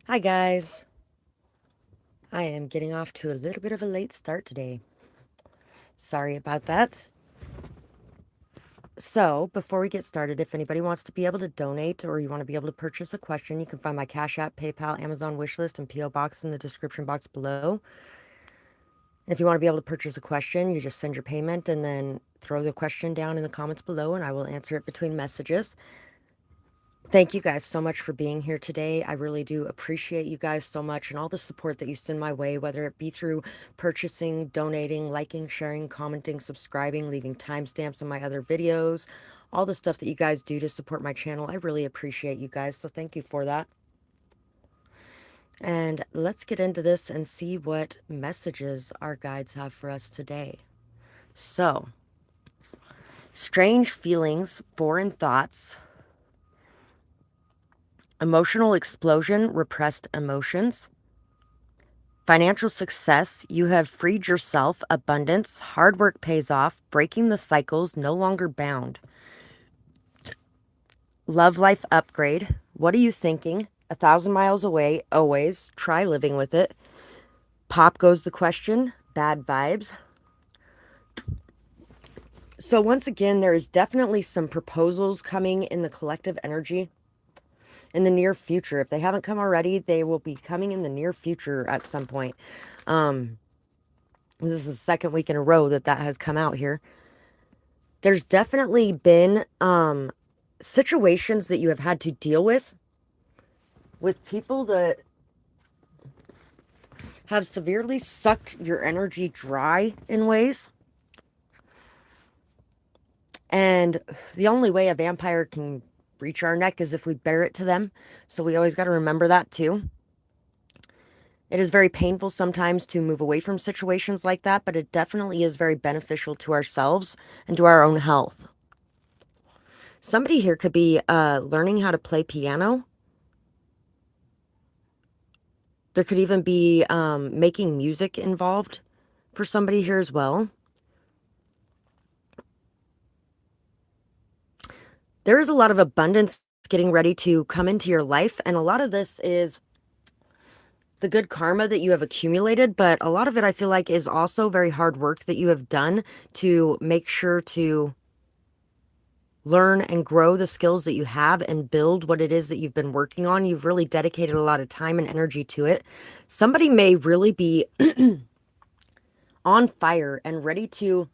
Hi guys. I am getting off to a little bit of a late start today. Sorry about that. So, before we get started, if anybody wants to be able to donate or you want to be able to purchase a question, you can find my Cash App, PayPal, Amazon wishlist, and PO box in the description box below. And if you want to be able to purchase a question, you just send your payment and then throw the question down in the comments below and I will answer it between messages. Thank you guys so much for being here today. I really do appreciate you guys so much and all the support that you send my way, whether it be through purchasing, donating, liking, sharing, commenting, subscribing, leaving timestamps on my other videos, all the stuff that you guys do to support my channel. I really appreciate you guys, so thank you for that. And let's get into this and see what messages our guides have for us today. So, strange feelings, foreign thoughts, emotional explosion, repressed emotions. Financial success, you have freed yourself, abundance, hard work pays off, breaking the cycles, no longer bound. Love life upgrade, what are you thinking? 1,000 miles away, always, try living with it. Pop goes the question, bad vibes. So once again, there is definitely some proposals coming in the collective energy in the near future. If they haven't come already, they will be coming in the near future at some point. This is the second week in a row that has come out here. There's definitely been situations that you have had to deal with people that have severely sucked your energy dry in ways. And the only way a vampire can reach our neck is if we bear it to them. So we always got to remember that too. It is very painful sometimes to move away from situations like that, but it definitely is very beneficial to ourselves and to our own health. Somebody here could be learning how to play piano. There could even be making music involved for somebody here as well. There is a lot of abundance getting ready to come into your life, and a lot of this is the good karma that you have accumulated, but a lot of it I feel like is also very hard work that you have done to make sure to learn and grow the skills that you have and build what it is that you've been working on. You've really dedicated a lot of time and energy to it. Somebody may really be on fire and ready to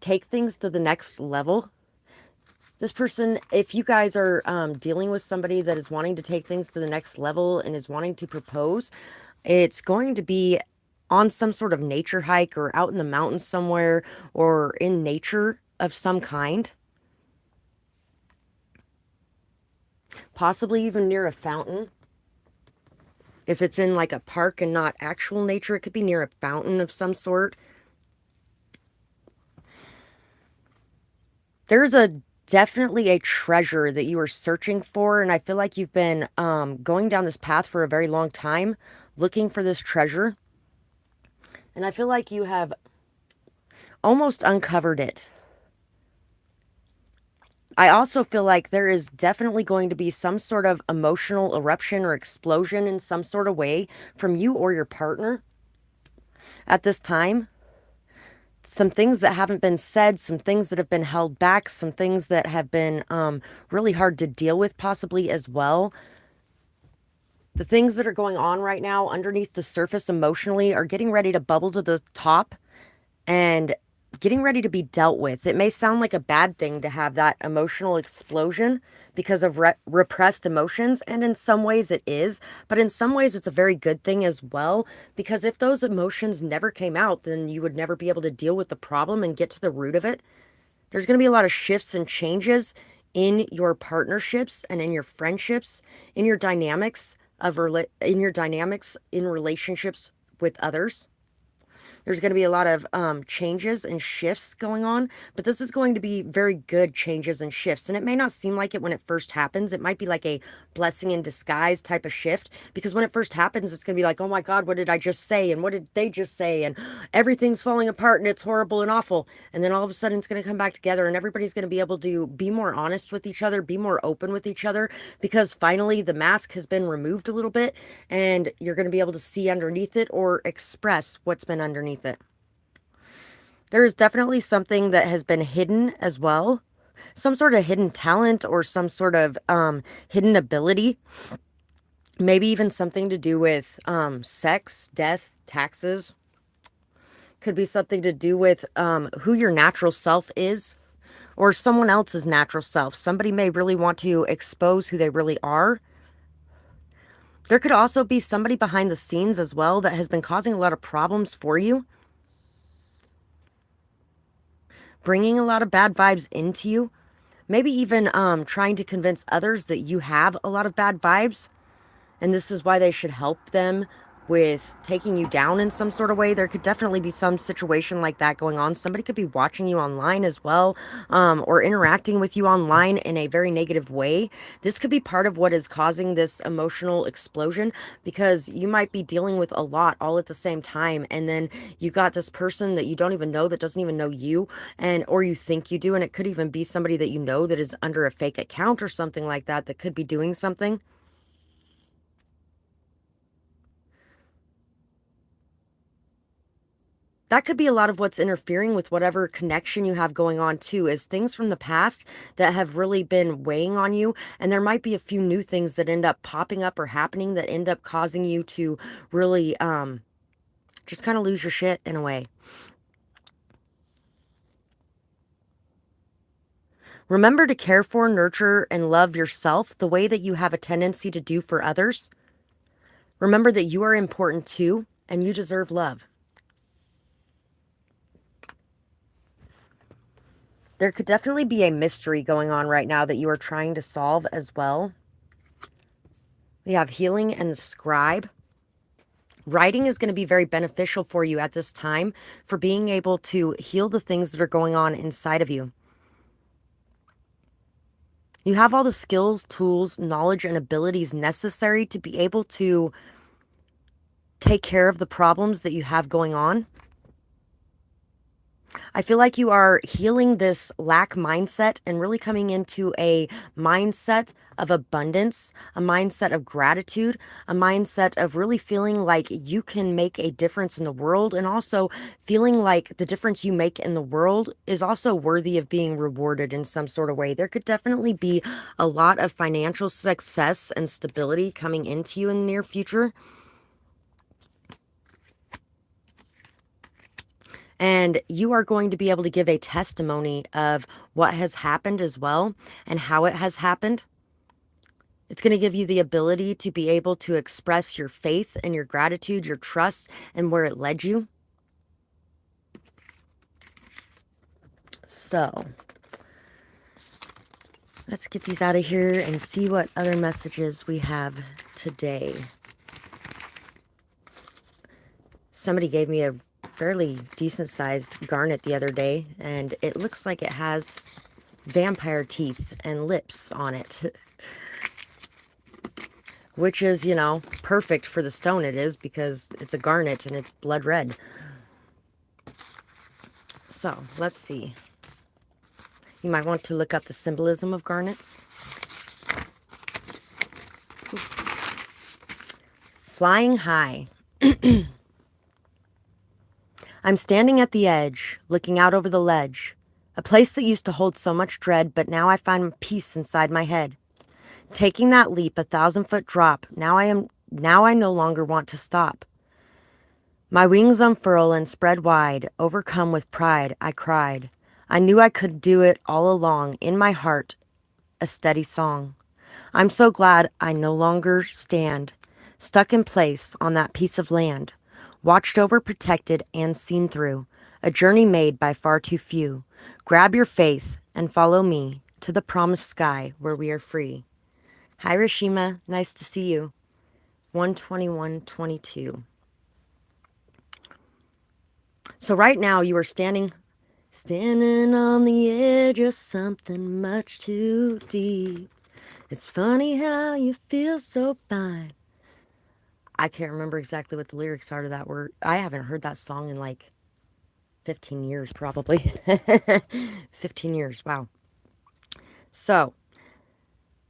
take things to the next level. This person, if you guys are dealing with somebody that is wanting to take things to the next level and is wanting to propose, it's going to be on some sort of nature hike or out in the mountains somewhere or in nature of some kind. Possibly even near a fountain. If it's in like a park and not actual nature, it could be near a fountain of some sort. There's definitely a treasure that you are searching for, and I feel like you've been going down this path for a very long time, looking for this treasure. And I feel like you have almost uncovered it. I also feel like there is definitely going to be some sort of emotional eruption or explosion in some sort of way from you or your partner at this time. Some things that haven't been said, some things that have been held back, some things that have been really hard to deal with possibly as well. The things that are going on right now underneath the surface emotionally are getting ready to bubble to the top and getting ready to be dealt with. It may sound like a bad thing to have that emotional explosion because of repressed emotions, and in some ways it is, but in some ways it's a very good thing as well, because if those emotions never came out, then you would never be able to deal with the problem and get to the root of it. There's going to be a lot of shifts and changes in your partnerships and in your friendships, in your dynamics in relationships with others. There's going to be a lot of changes and shifts going on, but this is going to be very good changes and shifts. And it may not seem like it when it first happens. It might be like a blessing in disguise type of shift, because when it first happens, it's going to be like, oh my God, what did I just say? And what did they just say? And everything's falling apart and it's horrible and awful. And then all of a sudden it's going to come back together, and everybody's going to be able to be more honest with each other, be more open with each other, because finally the mask has been removed a little bit, and you're going to be able to see underneath it or express what's been underneath it. There is definitely something that has been hidden as well. Some sort of hidden talent or some sort of hidden ability. Maybe even something to do with sex, death, taxes. Could be something to do with who your natural self is, or someone else's natural self. Somebody may really want to expose who they really are. There could also be somebody behind the scenes as well that has been causing a lot of problems for you, bringing a lot of bad vibes into you. Maybe even trying to convince others that you have a lot of bad vibes, and this is why they should help them with taking you down in some sort of way. There could definitely be some situation like that going on. Somebody could be watching you online as well, or interacting with you online in a very negative way. This could be part of what is causing this emotional explosion, because you might be dealing with a lot all at the same time, and then you got this person that you don't even know, that doesn't even know you, and or you think you do, and it could even be somebody that you know that is under a fake account or something like that, that could be doing something. That could be a lot of what's interfering with whatever connection you have going on too, is things from the past that have really been weighing on you. And there might be a few new things that end up popping up or happening that end up causing you to really just kind of lose your shit in a way. Remember to care for, nurture, and love yourself the way that you have a tendency to do for others. Remember that you are important too, and you deserve love. There could definitely be a mystery going on right now that you are trying to solve as well. We have healing and the scribe. Writing is going to be very beneficial for you at this time, for being able to heal the things that are going on inside of you. You have all the skills, tools, knowledge, and abilities necessary to be able to take care of the problems that you have going on. I feel like you are healing this lack mindset and really coming into a mindset of abundance, a mindset of gratitude, a mindset of really feeling like you can make a difference in the world, and also feeling like the difference you make in the world is also worthy of being rewarded in some sort of way. There could definitely be a lot of financial success and stability coming into you in the near future. And you are going to be able to give a testimony of what has happened as well and how it has happened. It's going to give you the ability to be able to express your faith and your gratitude, your trust, and where it led you. So, let's get these out of here and see what other messages we have today. Somebody gave me a fairly decent sized garnet the other day, and it looks like it has vampire teeth and lips on it. Which is, you know, perfect for the stone it is, because it's a garnet and it's blood red. So, let's see. You might want to look up the symbolism of garnets. Flying high. I'm standing at the edge, looking out over the ledge. A place that used to hold so much dread, but now I find peace inside my head. Taking that leap, 1,000-foot drop, now I no longer want to stop. My wings unfurl and spread wide, overcome with pride, I cried. I knew I could do it all along, in my heart, a steady song. I'm so glad I no longer stand, stuck in place on that piece of land, watched over, protected, and seen through, a journey made by far too few. Grab your faith and follow me to the promised sky where we are free. Hi, Rashima. Nice to see you. 12122. So right now you are standing on the edge of something much too deep. It's funny how you feel so fine. I can't remember exactly what the lyrics are to that word. I haven't heard that song in like 15 years, probably. 15 years, wow. So,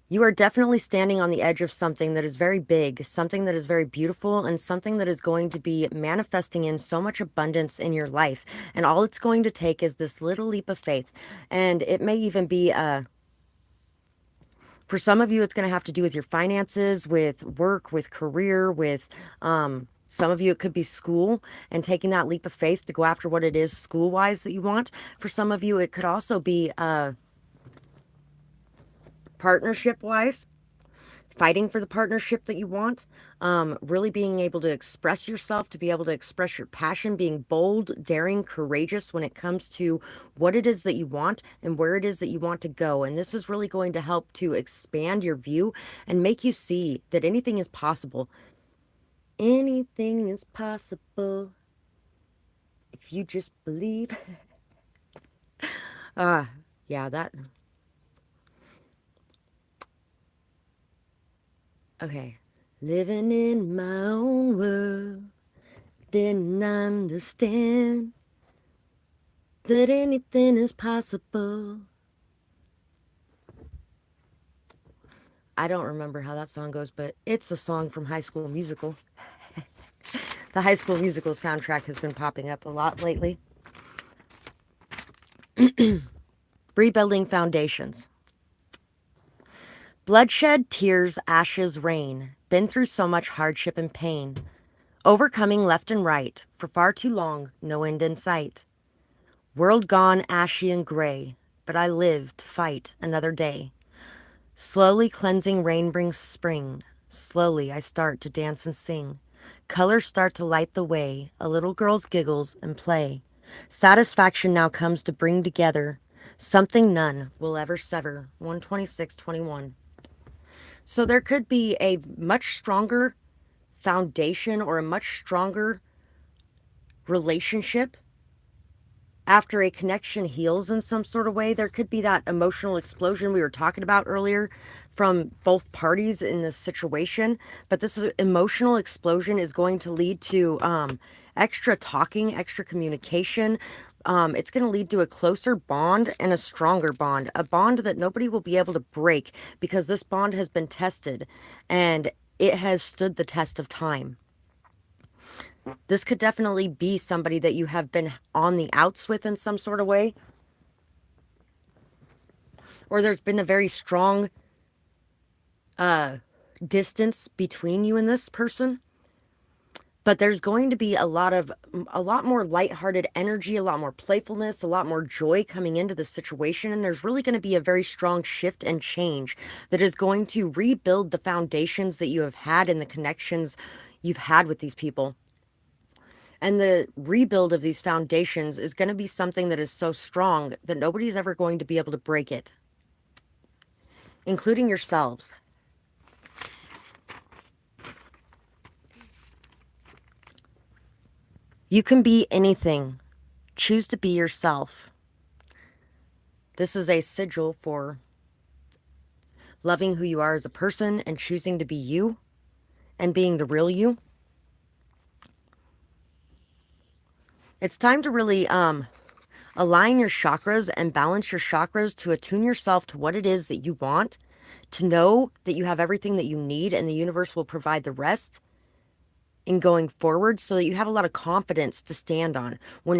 you are definitely standing on the edge of something that is very big, something that is very beautiful, and something that is going to be manifesting in so much abundance in your life. And all it's going to take is this little leap of faith. And it may even be for some of you, it's going to have to do with your finances, with work, with career, with some of you, it could be school and taking that leap of faith to go after what it is school wise that you want. For some of you, it could also be partnership wise, fighting for the partnership that you want, really being able to express yourself, to be able to express your passion, being bold, daring, courageous when it comes to what it is that you want and where it is that you want to go. And this is really going to help to expand your view and make you see that anything is possible. Anything is possible if you just believe. Yeah, that. Okay. Living in my own world, didn't understand that anything is possible. I don't remember how that song goes, but it's a song from High School Musical. The High School Musical soundtrack has been popping up a lot lately. Rebuilding foundations. Bloodshed, tears, ashes, rain. Been through so much hardship and pain. Overcoming left and right. For far too long, no end in sight. World gone ashy and gray. But I live to fight another day. Slowly cleansing rain brings spring. Slowly I start to dance and sing. Colors start to light the way. A little girl's giggles and play. Satisfaction now comes to bring together something none will ever sever. 126:21. So there could be a much stronger foundation or a much stronger relationship after a connection heals in some sort of way. There could be that emotional explosion we were talking about earlier from both parties in this situation. But this emotional explosion is going to lead to extra talking, extra communication. It's going to lead to a closer bond and a stronger bond, a bond that nobody will be able to break because this bond has been tested and it has stood the test of time. This could definitely be somebody that you have been on the outs with in some sort of way. Or there's been a very strong distance between you and this person. But there's going to be a lot more lighthearted energy, a lot more playfulness, a lot more joy coming into the situation. And there's really going to be a very strong shift and change that is going to rebuild the foundations that you have had and the connections you've had with these people. And the rebuild of these foundations is going to be something that is so strong that nobody's ever going to be able to break it, including yourselves. You can be anything. Choose to be yourself. This is a sigil for loving who you are as a person and choosing to be you and being the real you. It's time to really align your chakras and balance your chakras to attune yourself to what it is that you want, to know that you have everything that you need and the universe will provide the rest in going forward, so that you have a lot of confidence to stand on when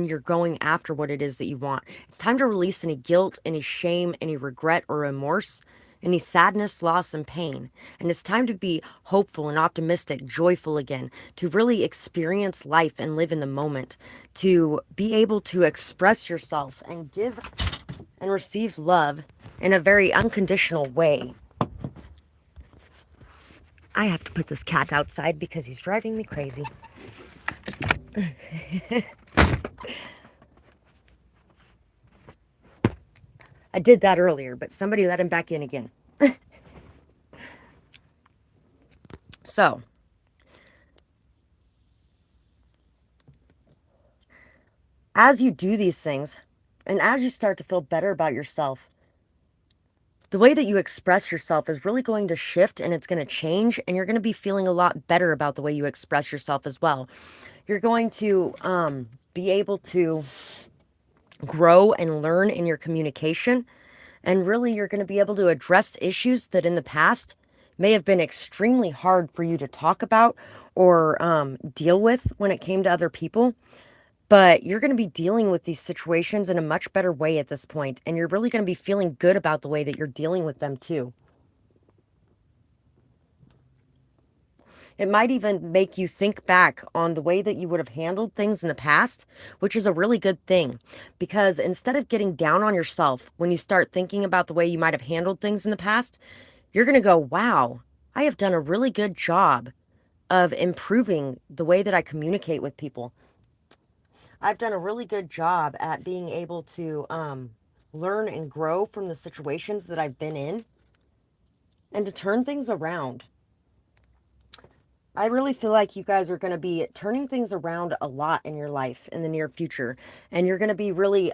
you're going after what it is that you want. It's time to release any guilt, any shame, any regret or remorse, any sadness, loss, and pain. And it's time to be hopeful and optimistic, joyful again, to really experience life and live in the moment, to be able to express yourself and give and receive love in a very unconditional way. I have to put this cat outside because he's driving me crazy. I did that earlier, but somebody let him back in again. So, As you do these things, and as you start to feel better about yourself, the way that you express yourself is really going to shift and it's going to change, and you're going to be feeling a lot better about the way you express yourself as well. You're going to be able to grow and learn in your communication, and really you're going to be able to address issues that in the past may have been extremely hard for you to talk about or deal with when it came to other people. But you're going to be dealing with these situations in a much better way at this point, and you're really going to be feeling good about the way that you're dealing with them too. It might even make you think back on the way that you would have handled things in the past, which is a really good thing. Because instead of getting down on yourself when you start thinking about the way you might have handled things in the past, you're going to go, wow, I have done a really good job of improving the way that I communicate with people. I've done a really good job at being able to learn and grow from the situations that I've been in and to turn things around. I really feel like you guys are going to be turning things around a lot in your life in the near future. And you're going to be really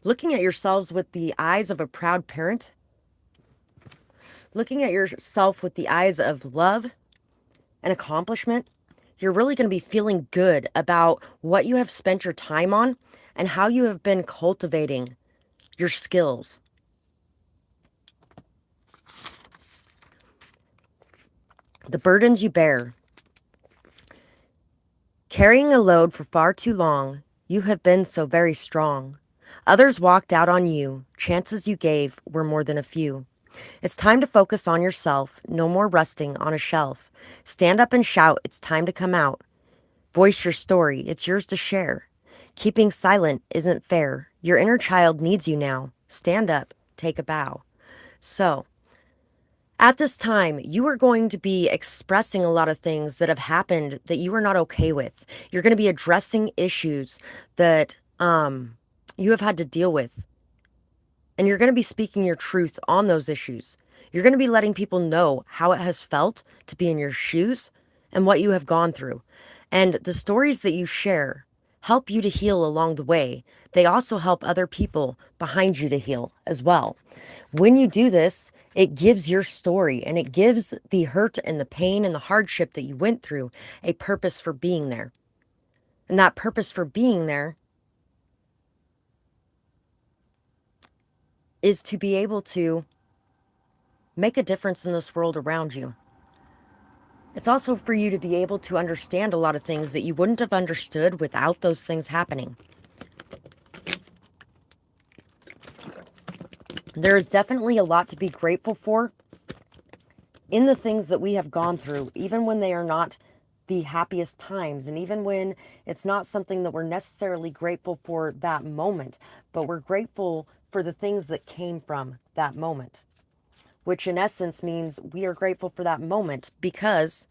looking at yourselves with the eyes of a proud parent, looking at yourself with the eyes of love and accomplishment. You're really going to be feeling good about what you have spent your time on and how you have been cultivating your skills. The burdens you bear. Carrying a load for far too long, you have been so very strong. Others walked out on you. Chances you gave were more than a few. It's time to focus on yourself. No more resting on a shelf. Stand up and shout. It's time to come out. Voice your story. It's yours to share. Keeping silent isn't fair. Your inner child needs you now. Stand up. Take a bow. So, at this time, you are going to be expressing a lot of things that have happened that you are not okay with. You're going to be addressing issues that you have had to deal with. And you're going to be speaking your truth on those issues. You're going to be letting people know how it has felt to be in your shoes and what you have gone through. And the stories that you share help you to heal along the way. They also help other people behind you to heal as well. When you do this, it gives your story and it gives the hurt and the pain and the hardship that you went through a purpose for being there. And that purpose for being there is to be able to make a difference in this world around you. It's also for you to be able to understand a lot of things that you wouldn't have understood without those things happening. There is definitely a lot to be grateful for in the things that we have gone through, even when they are not the happiest times, and even when it's not something that we're necessarily grateful for that moment, but we're grateful for the things that came from that moment, which in essence means we are grateful for that moment because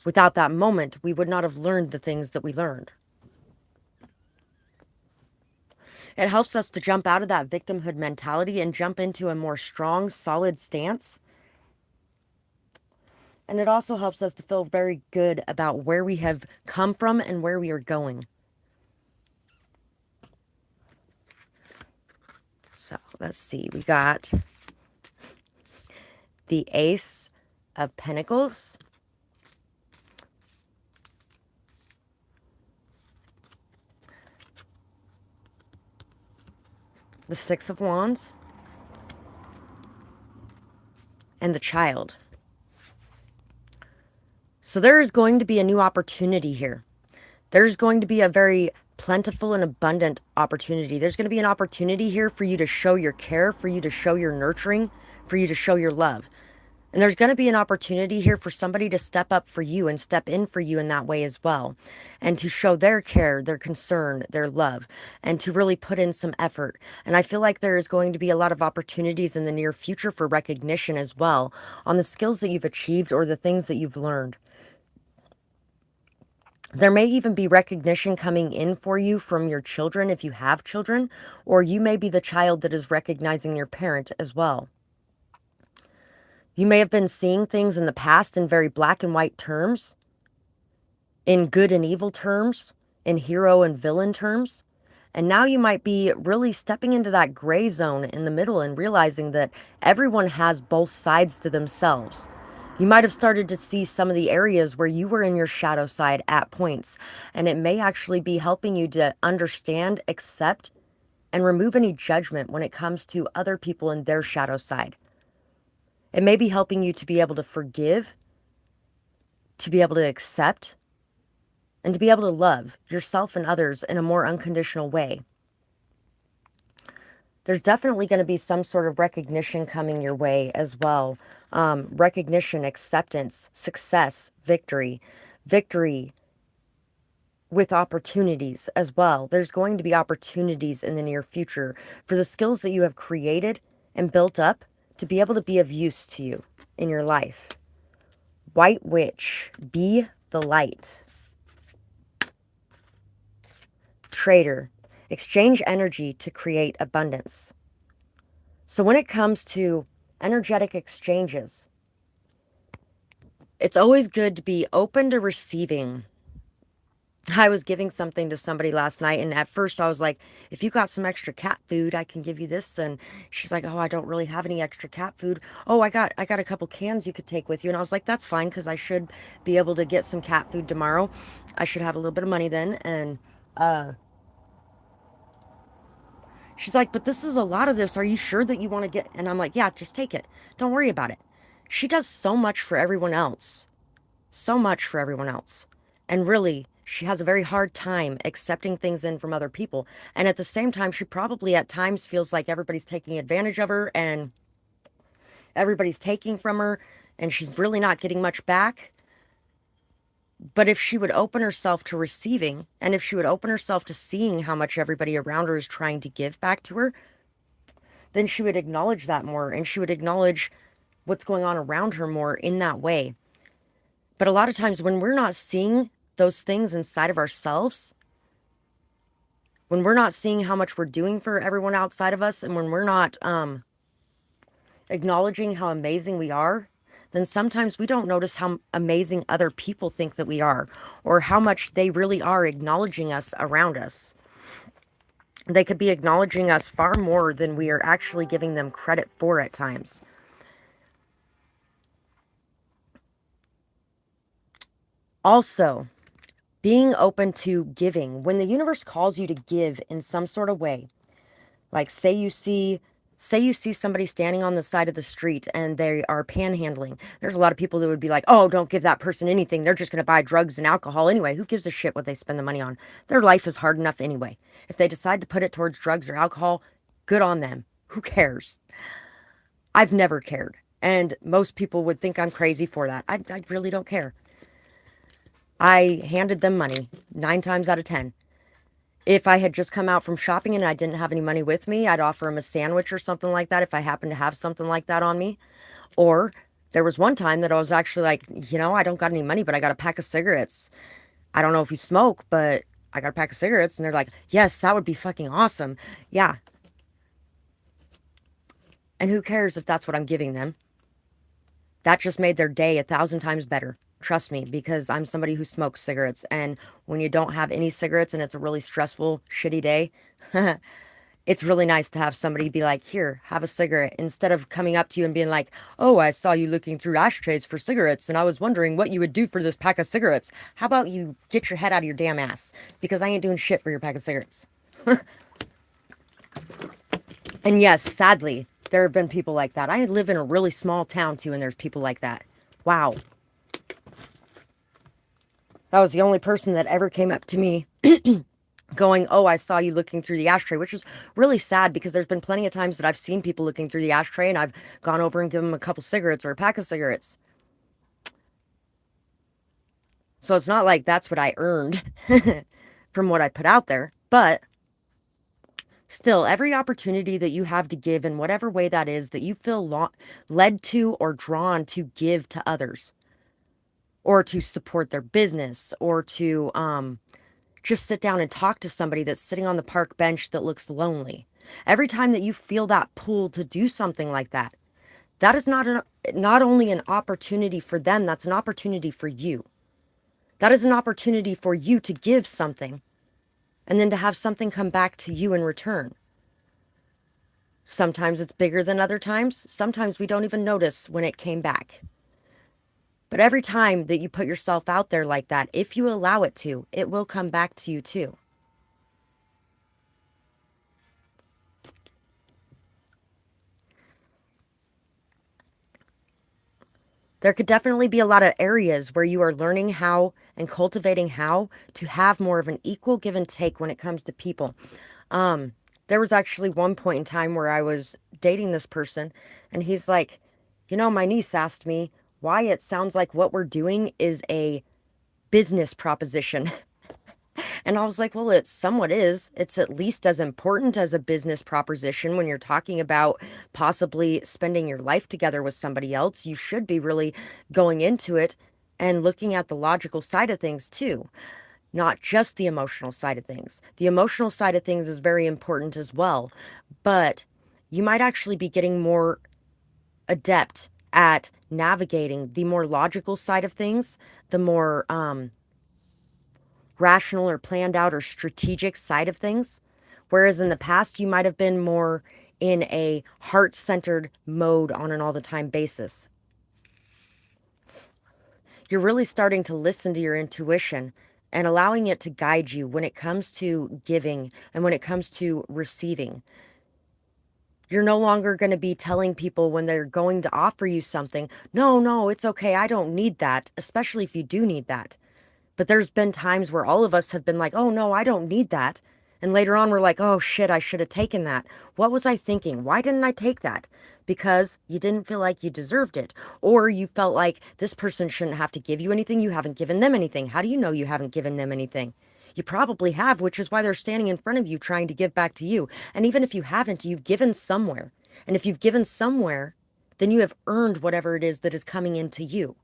without that moment, we would not have learned the things that we learned. It helps us to jump out of that victimhood mentality and jump into a more strong, solid stance. And it also helps us to feel very good about where we have come from and where we are going. So let's see. We got the Ace of Pentacles, the Six of Wands, and the Child. So there is going to be a new opportunity here. There's going to be a very plentiful and abundant opportunity. There's going to be an opportunity here for you to show your care, for you to show your nurturing, for you to show your love. And there's going to be an opportunity here for somebody to step up for you and step in for you in that way as well. And to show their care, their concern, their love, and to really put in some effort. And I feel like there is going to be a lot of opportunities in the near future for recognition as well on the skills that you've achieved or the things that you've learned. There may even be recognition coming in for you from your children if you have children, or you may be the child that is recognizing your parent as well. You may have been seeing things in the past in very black and white terms, in good and evil terms, in hero and villain terms. And now you might be really stepping into that gray zone in the middle and realizing that everyone has both sides to themselves. You might have started to see some of the areas where you were in your shadow side at points, and it may actually be helping you to understand, accept, and remove any judgment when it comes to other people in their shadow side. It may be helping you to be able to forgive, to be able to accept, and to be able to love yourself and others in a more unconditional way. There's definitely going to be some sort of recognition coming your way as well. Recognition, acceptance, success, victory, victory with opportunities as well. There's going to be opportunities in the near future for the skills that you have created and built up to be able to be of use to you in your life. White Witch, be the light. Trader, exchange energy to create abundance. So when it comes to energetic exchanges, it's always good to be open to receiving. I was giving something to somebody last night, and at first I was like, if you got some extra cat food, I can give you this. And she's like, oh, I don't really have any extra cat food. Oh, I got a couple cans you could take with you. And I was like, that's fine, because I should be able to get some cat food tomorrow. I should have a little bit of money then. And she's like, but this is a lot of this. Are you sure that you want to get? And I'm like, yeah, just take it. Don't worry about it. She does so much for everyone else. So much for everyone else. And really, she has a very hard time accepting things in from other people. And at the same time, she probably at times feels like everybody's taking advantage of her and everybody's taking from her and she's really not getting much back. But if she would open herself to receiving, and if she would open herself to seeing how much everybody around her is trying to give back to her, then she would acknowledge that more, and she would acknowledge what's going on around her more in that way. But a lot of times when we're not seeing those things inside of ourselves, when we're not seeing how much we're doing for everyone outside of us, and when we're not acknowledging how amazing we are, then sometimes we don't notice how amazing other people think that we are, or how much they really are acknowledging us around us. They could be acknowledging us far more than we are actually giving them credit for at times. Also, being open to giving. When the universe calls you to give in some sort of way, like say you see somebody standing on the side of the street and they are panhandling. There's a lot of people that would be like, oh, don't give that person anything. They're just going to buy drugs and alcohol anyway. Who gives a shit what they spend the money on? Their life is hard enough anyway. If they decide to put it towards drugs or alcohol, good on them. Who cares? I've never cared. And most people would think I'm crazy for that. I really don't care. I handed them money 9 times out of 10. If I had just come out from shopping and I didn't have any money with me, I'd offer them a sandwich or something like that if I happened to have something like that on me. Or there was one time that I was actually like, I don't got any money, but I got a pack of cigarettes. I don't know if you smoke, but I got a pack of cigarettes. And they're like, yes, that would be fucking awesome. Yeah. And who cares if that's what I'm giving them? That just made their day 1,000 times better. Trust me, because I'm somebody who smokes cigarettes. And when you don't have any cigarettes and it's a really stressful, shitty day, it's really nice to have somebody be like, here, have a cigarette, instead of coming up to you and being like, oh, I saw you looking through ashtrays for cigarettes and I was wondering what you would do for this pack of cigarettes. How about you get your head out of your damn ass? Because I ain't doing shit for your pack of cigarettes. And yes, sadly, there have been people like that. I live in a really small town too, and there's people like that. Wow. That was the only person that ever came up to me going, oh, I saw you looking through the ashtray, which is really sad because there's been plenty of times that I've seen people looking through the ashtray and I've gone over and given them a couple cigarettes or a pack of cigarettes. So it's not like that's what I earned from what I put out there, but still, every opportunity that you have to give in whatever way that is that you feel led to or drawn to give to others, or to support their business, or to just sit down and talk to somebody that's sitting on the park bench that looks lonely. Every time that you feel that pull to do something like that, that is not only an opportunity for them, that's an opportunity for you. That is an opportunity for you to give something and then to have something come back to you in return. Sometimes it's bigger than other times. Sometimes we don't even notice when it came back. But every time that you put yourself out there like that, if you allow it to, it will come back to you too. There could definitely be a lot of areas where you are learning how and cultivating how to have more of an equal give and take when it comes to people. There was actually one point in time where I was dating this person, and he's like, my niece asked me why it sounds like what we're doing is a business proposition. And I was like, well, it somewhat is. It's at least as important as a business proposition when you're talking about possibly spending your life together with somebody else. You should be really going into it and looking at the logical side of things too, not just the emotional side of things. The emotional side of things is very important as well, but you might actually be getting more adept at navigating the more logical side of things, the more rational or planned out or strategic side of things. Whereas in the past, you might have been more in a heart centered mode on an all the time basis. You're really starting to listen to your intuition and allowing it to guide you when it comes to giving and when it comes to receiving. You're no longer going to be telling people when they're going to offer you something, no, no, it's okay, I don't need that, especially if you do need that. But there's been times where all of us have been like, oh no, I don't need that. And later on, we're like, oh shit, I should have taken that. What was I thinking? Why didn't I take that? Because you didn't feel like you deserved it. Or you felt like this person shouldn't have to give you anything. You haven't given them anything. How do you know you haven't given them anything? You probably have, which is why they're standing in front of you trying to give back to you. And even if you haven't, you've given somewhere. And if you've given somewhere, then you have earned whatever it is that is coming into you.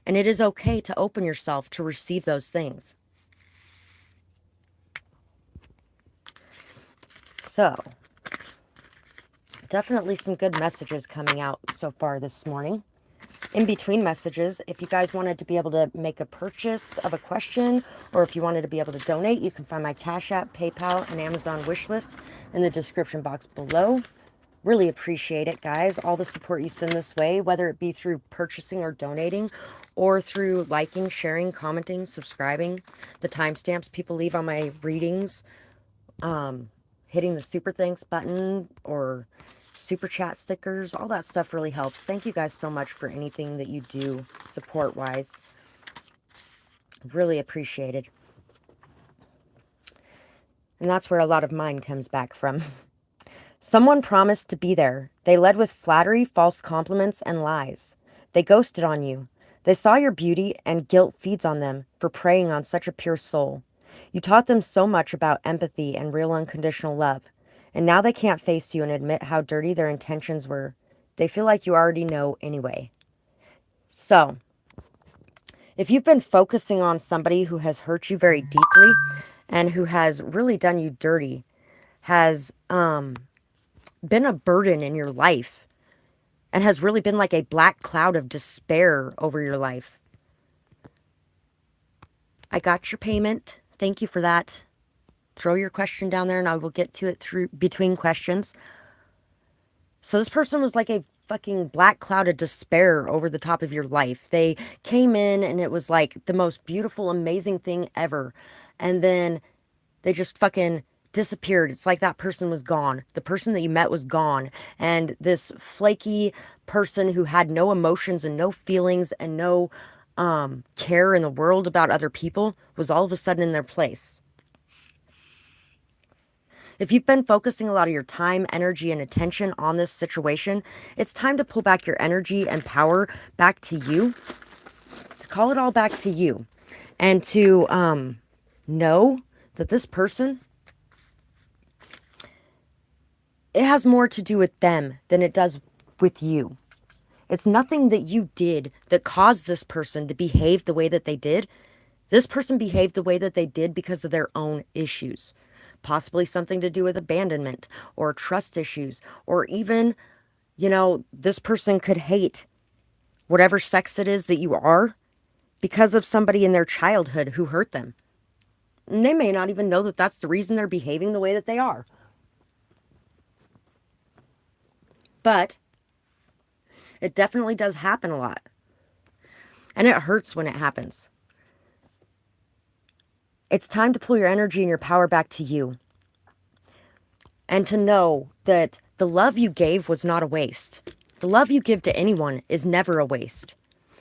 And it is okay to open yourself to receive those things. So, definitely some good messages coming out so far this morning. In between messages, if you guys wanted to be able to make a purchase of a question, or if you wanted to be able to donate, you can find my Cash App, PayPal, and Amazon wish list in the description box below. Really appreciate it, guys. All the support you send this way, whether it be through purchasing or donating, or through liking, sharing, commenting, subscribing, the timestamps people leave on my readings, hitting the super thanks button, or super chat stickers, all that stuff really helps. Thank you guys so much for anything that you do support-wise. Really appreciated. And that's where a lot of mine comes back from. Someone promised to be there. They led with flattery, false compliments, and lies. They ghosted on you. They saw your beauty, and guilt feeds on them for preying on such a pure soul. You taught them so much about empathy and real unconditional love, and now they can't face you and admit how dirty their intentions were. They feel like you already know anyway. So, if you've been focusing on somebody who has hurt you very deeply and who has really done you dirty, has been a burden in your life, and has really been like a black cloud of despair over your life, I got your payment. Thank you for that. Throw your question down there and I will get to it through between questions. So this person was like a fucking black cloud of despair over the top of your life. They came in and it was like the most beautiful, amazing thing ever. And then they just fucking disappeared. It's like that person was gone. The person that you met was gone. And this flaky person who had no emotions and no feelings and no care in the world about other people was all of a sudden in their place. If you've been focusing a lot of your time, energy, and attention on this situation, it's time to pull back your energy and power back to you, to call it all back to you, and to know that this person, it has more to do with them than it does with you. It's nothing that you did that caused this person to behave the way that they did. This person behaved the way that they did because of their own issues. Possibly something to do with abandonment or trust issues, or even, this person could hate whatever sex it is that you are because of somebody in their childhood who hurt them. And they may not even know that that's the reason they're behaving the way that they are. But it definitely does happen a lot. And it hurts when it happens. It's time to pull your energy and your power back to you. And to know that the love you gave was not a waste. The love you give to anyone is never a waste.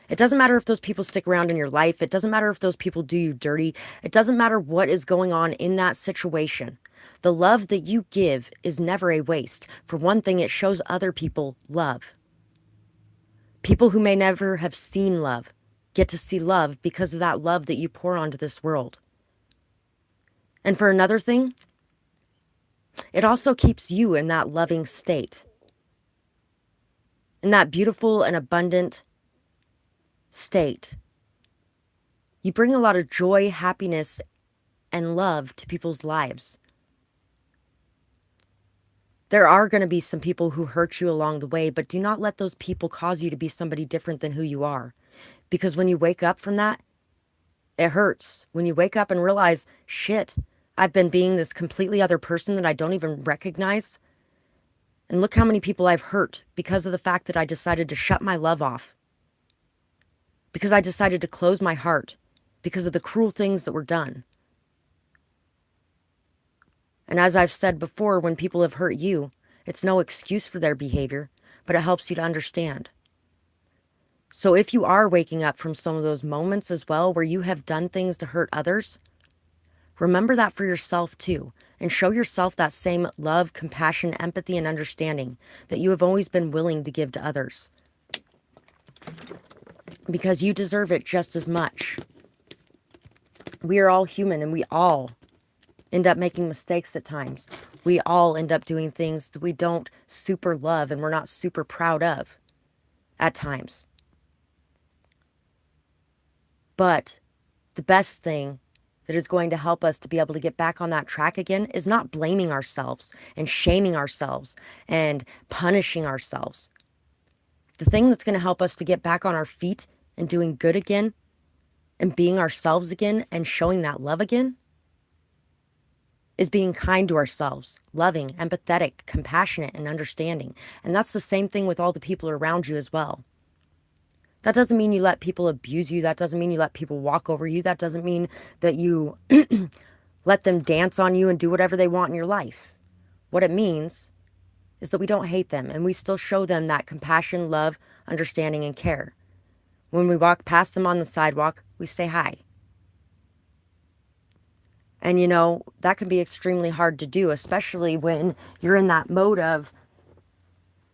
It doesn't matter if those people stick around in your life. It doesn't matter if those people do you dirty. It doesn't matter what is going on in that situation. The love that you give is never a waste. For one thing, it shows other people love. People who may never have seen love get to see love because of that love that you pour onto this world. And for another thing, it also keeps you in that loving state, in that beautiful and abundant state. You bring a lot of joy, happiness, and love to people's lives. There are going to be some people who hurt you along the way, but do not let those people cause you to be somebody different than who you are. Because when you wake up from that, it hurts. When you wake up and realize, shit, I've been being this completely other person that I don't even recognize. And look how many people I've hurt because of the fact that I decided to shut my love off. Because I decided to close my heart because of the cruel things that were done. And as I've said before, when people have hurt you, it's no excuse for their behavior, but it helps you to understand. So if you are waking up from some of those moments as well where you have done things to hurt others, remember that for yourself too, and show yourself that same love, compassion, empathy, and understanding that you have always been willing to give to others. Because you deserve it just as much. We are all human, and we all end up making mistakes at times. We all end up doing things that we don't super love and we're not super proud of at times. But the best thing that is going to help us to be able to get back on that track again is not blaming ourselves and shaming ourselves and punishing ourselves. The thing that's going to help us to get back on our feet and doing good again and being ourselves again and showing that love again is being kind to ourselves, loving, empathetic, compassionate, and understanding. And that's the same thing with all the people around you as well. That doesn't mean you let people abuse you. That doesn't mean you let people walk over you. That doesn't mean that you let them dance on you and do whatever they want in your life. What it means is that we don't hate them and we still show them that compassion, love, understanding, and care. When we walk past them on the sidewalk, we say hi. And you know, that can be extremely hard to do, especially when you're in that mode of,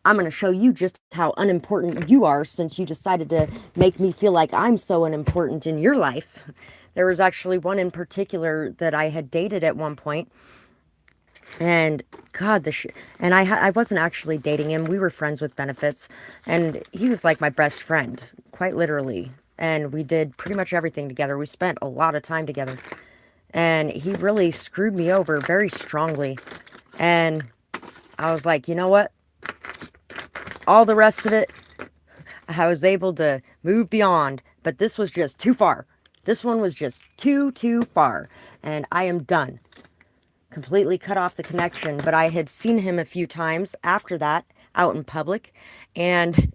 I'm going to show you just how unimportant you are since you decided to make me feel like I'm so unimportant in your life. There was actually one in particular that I had dated at one point. And God, and I wasn't actually dating him. We were friends with benefits. And he was like my best friend, quite literally. And we did pretty much everything together. We spent a lot of time together. And he really screwed me over very strongly. And I was like, you know what? All the rest of it, I was able to move beyond. But this was just too far. This one was just too far. And I am done. Completely cut off the connection. But I had seen him a few times after that out in public. And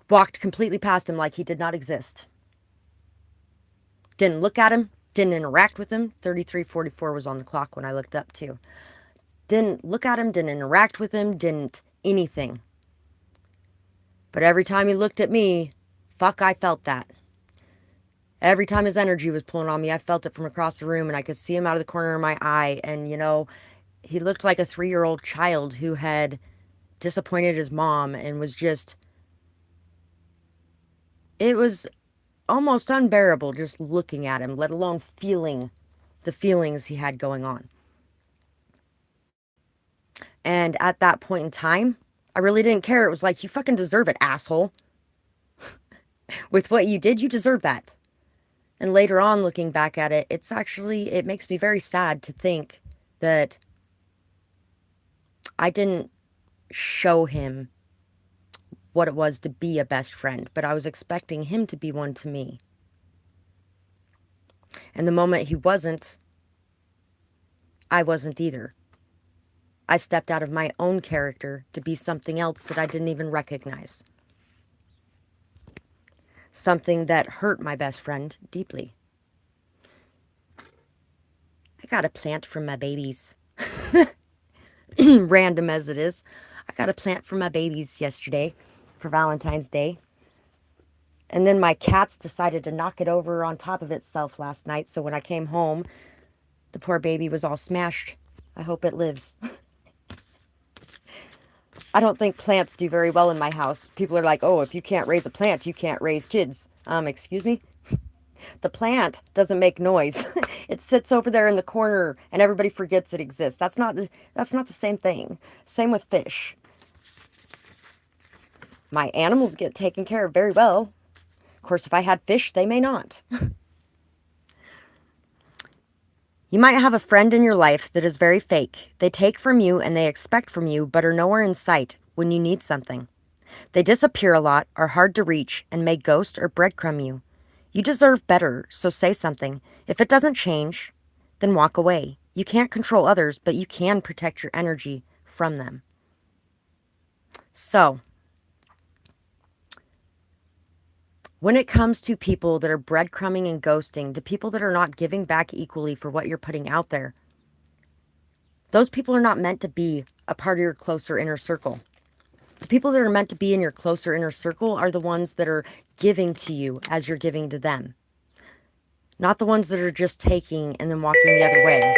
walked completely past him like he did not exist. Didn't look at him, didn't interact with him. 33:44 was on the clock when I looked up too. Didn't look at him, didn't interact with him, didn't anything. But every time he looked at me, fuck, I felt that. Every time his energy was pulling on me, I felt it from across the room and I could see him out of the corner of my eye. And you know, he looked like a 3-year-old child who had disappointed his mom and was just, it was almost unbearable just looking at him, let alone feeling the feelings he had going on. And at that point in time, I really didn't care. It was like, you fucking deserve it, asshole. With what you did, you deserve that. And later on, looking back at it, it makes me very sad to think that I didn't show him what it was to be a best friend, but I was expecting him to be one to me. And the moment he wasn't, I wasn't either. I stepped out of my own character to be something else that I didn't even recognize. Something that hurt my best friend deeply. I got a plant from my babies. Random as it is. I got a plant for my babies yesterday for Valentine's Day. And then my cats decided to knock it over on top of itself last night. So when I came home, the poor baby was all smashed. I hope it lives. I don't think plants do very well in my house. People are like, oh, if you can't raise a plant, you can't raise kids. Excuse me? The plant doesn't make noise. It sits over there in the corner and everybody forgets it exists. That's not the same thing. Same with fish. My animals get taken care of very well. Of course, if I had fish, they may not. You might have a friend in your life that is very fake. They take from you and they expect from you, but are nowhere in sight when you need something. They disappear a lot, are hard to reach, and may ghost or breadcrumb you. You deserve better, so say something. If it doesn't change, then walk away. You can't control others, but you can protect your energy from them. So, when it comes to people that are breadcrumbing and ghosting, to people that are not giving back equally for what you're putting out there, those people are not meant to be a part of your closer inner circle. The people that are meant to be in your closer inner circle are the ones that are giving to you as you're giving to them. Not the ones that are just taking and then walking the other way.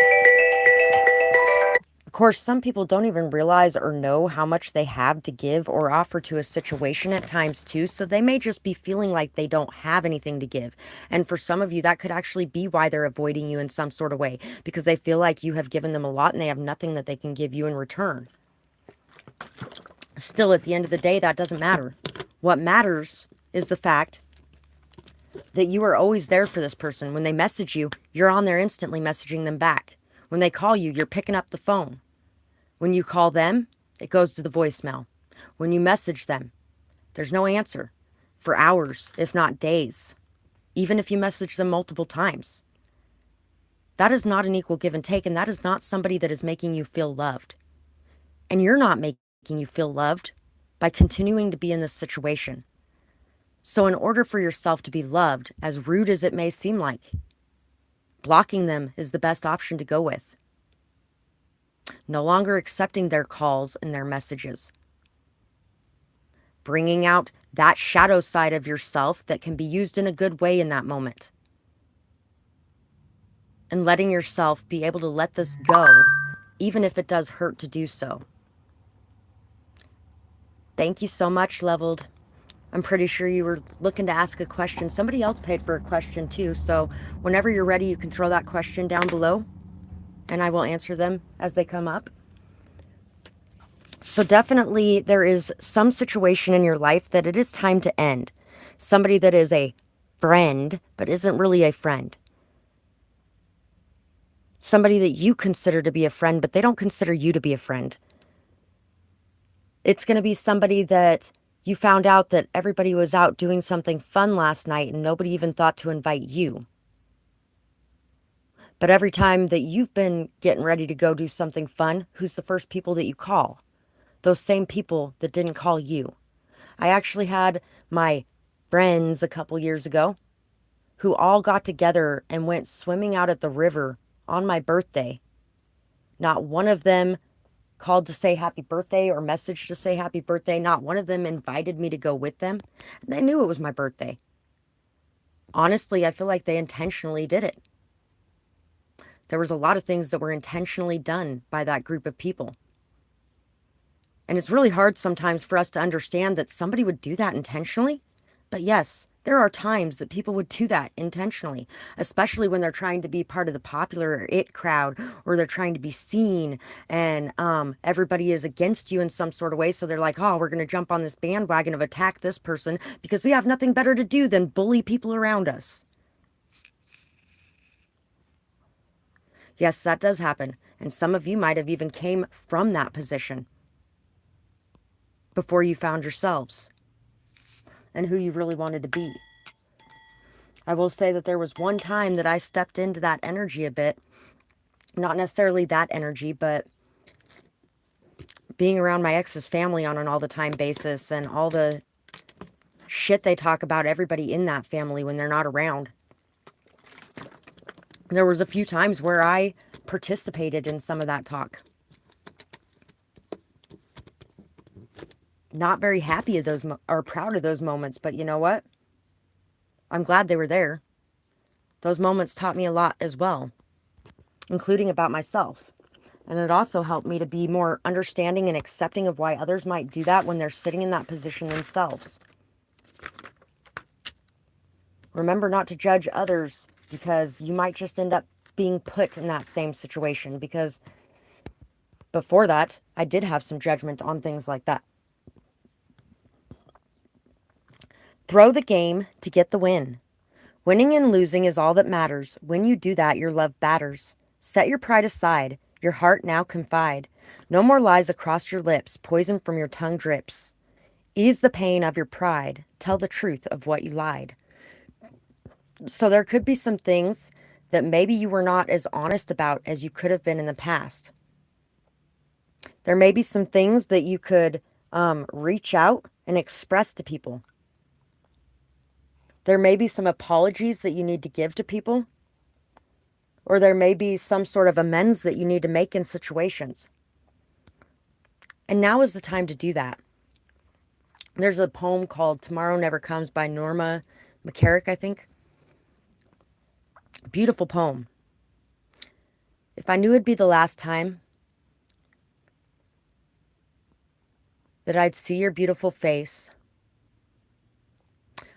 Of course, some people don't even realize or know how much they have to give or offer to a situation at times too, so they may just be feeling like they don't have anything to give. And for some of you, that could actually be why they're avoiding you in some sort of way, because they feel like you have given them a lot and they have nothing that they can give you in return. Still, at the end of the day, that doesn't matter. What matters is the fact that you are always there for this person. When they message you, you're on there instantly messaging them back. When they call you, you're picking up the phone. When you call them, it goes to the voicemail. When you message them, there's no answer for hours, if not days, even if you message them multiple times. That is not an equal give and take, and that is not somebody that is making you feel loved. And you're not making you feel loved by continuing to be in this situation. So in order for yourself to be loved, as rude as it may seem like, blocking them is the best option to go with. No longer accepting their calls and their messages. Bringing out that shadow side of yourself that can be used in a good way in that moment. And letting yourself be able to let this go, even if it does hurt to do so. Thank you so much, Leveled. I'm pretty sure you were looking to ask a question. Somebody else paid for a question too, so whenever you're ready, you can throw that question down below, and I will answer them as they come up. So definitely there is some situation in your life that it is time to end. Somebody that is a friend, but isn't really a friend. Somebody that you consider to be a friend, but they don't consider you to be a friend. It's going to be somebody that you found out that everybody was out doing something fun last night and nobody even thought to invite you. But every time that you've been getting ready to go do something fun, who's the first people that you call? Those same people that didn't call you. I actually had my friends a couple years ago who all got together and went swimming out at the river on my birthday. Not one of them called to say happy birthday or messaged to say happy birthday. Not one of them invited me to go with them. And they knew it was my birthday. Honestly, I feel like they intentionally did it. There was a lot of things that were intentionally done by that group of people. And it's really hard sometimes for us to understand that somebody would do that intentionally. But yes, there are times that people would do that intentionally, especially when they're trying to be part of the popular it crowd, or they're trying to be seen, and everybody is against you in some sort of way. So they're like, oh, we're going to jump on this bandwagon of attack this person because we have nothing better to do than bully people around us. Yes, that does happen. And some of you might have even came from that position before you found yourselves. and who you really wanted to be. I will say that there was one time that I stepped into that energy a bit. Not necessarily that energy, but being around my ex's family on an all the time basis and all the shit they talk about everybody in that family when they're not around. There was a few times where I participated in some of that talk. Not very happy of those or proud of those moments, but you know what? I'm glad they were there. Those moments taught me a lot as well, including about myself. And it also helped me to be more understanding and accepting of why others might do that when they're sitting in that position themselves. Remember not to judge others, because you might just end up being put in that same situation, because before that, I did have some judgment on things like that. Throw the game to get the win. Winning and losing is all that matters. When you do that, your love batters. Set your pride aside. Your heart now confide. No more lies across your lips. Poison from your tongue drips. Ease the pain of your pride. Tell the truth of what you lied. So there could be some things that maybe you were not as honest about as you could have been in the past. There may be some things that you could reach out and express to people. There may be some apologies that you need to give to people. Or there may be some sort of amends that you need to make in situations. And now is the time to do that. There's a poem called Tomorrow Never Comes by Norma McCarrick, I think. Beautiful poem. If I knew it'd be the last time that I'd see your beautiful face.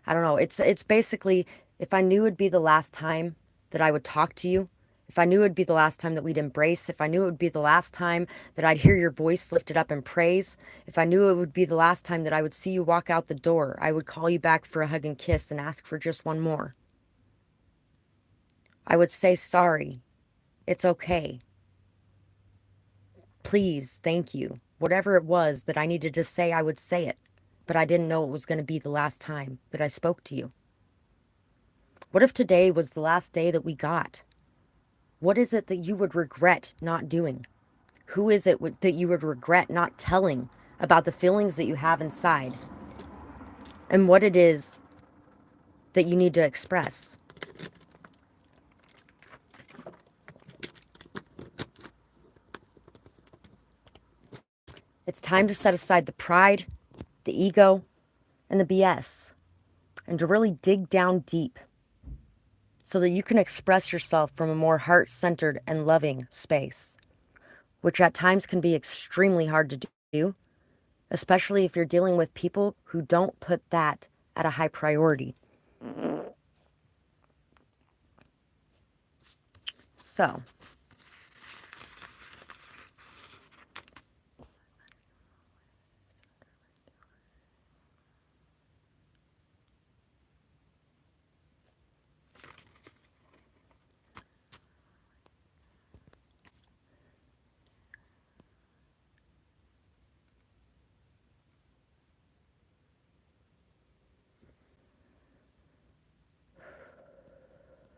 I don't know. It's basically, if I knew it'd be the last time that I would talk to you, if I knew it'd be the last time that we'd embrace, if I knew it would be the last time that I'd hear your voice lifted up in praise, if I knew it would be the last time that I would see you walk out the door, I would call you back for a hug and kiss and ask for just one more. I would say sorry. It's okay. Please, thank you. Whatever it was that I needed to say, I would say it. But I didn't know it was going to be the last time that I spoke to you. What if today was the last day that we got? What is it that you would regret not doing? Who is it that you would regret not telling about the feelings that you have inside? And what it is that you need to express? It's time to set aside the pride, the ego, and the BS, and to really dig down deep so that you can express yourself from a more heart-centered and loving space, which at times can be extremely hard to do, especially if you're dealing with people who don't put that at a high priority.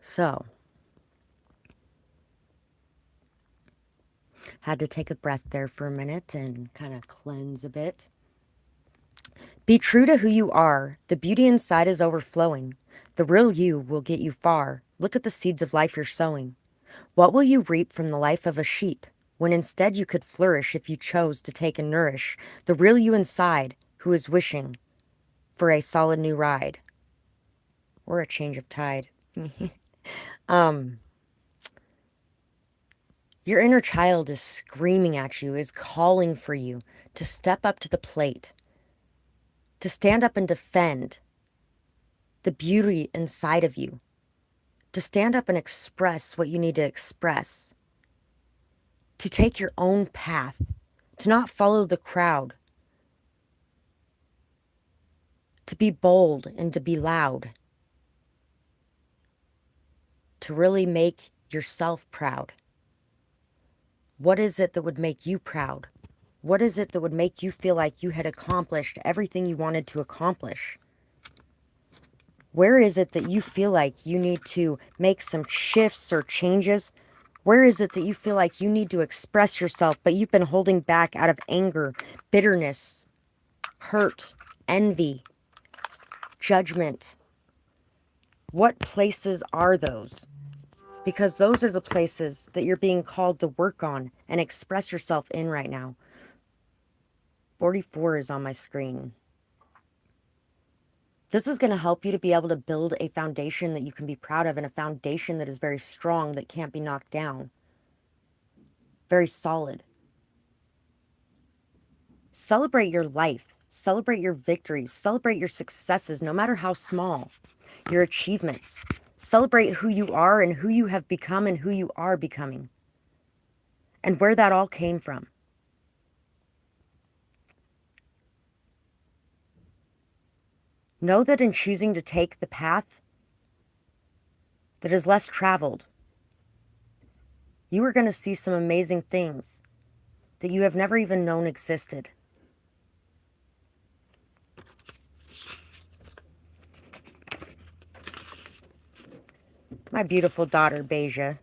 So, had to take a breath there for a minute and kind of cleanse a bit. Be true to who you are. The beauty inside is overflowing. The real you will get you far. Look at the seeds of life you're sowing. What will you reap from the life of a sheep, when instead you could flourish if you chose to take and nourish the real you inside, who is wishing for a solid new ride or a change of tide? Your inner child is screaming at you, is calling for you to step up to the plate, to stand up and defend the beauty inside of you, to stand up and express what you need to express, to take your own path, to not follow the crowd, to be bold and to be loud, to really make yourself proud. What is it that would make you proud? What is it that would make you feel like you had accomplished everything you wanted to accomplish? Where is it that you feel like you need to make some shifts or changes? Where is it that you feel like you need to express yourself, but you've been holding back out of anger, bitterness, hurt, envy, judgment? What places are those? Because those are the places that you're being called to work on and express yourself in right now. 44 is on my screen. This is going to help you to be able to build a foundation that you can be proud of, and a foundation that is very strong, that can't be knocked down. Very solid. Celebrate your life. Celebrate your victories. Celebrate your successes, no matter how small. Your achievements. Celebrate who you are and who you have become and who you are becoming. And where that all came from. Know that in choosing to take the path that is less traveled, you are going to see some amazing things that you have never even known existed. My beautiful daughter, Beja.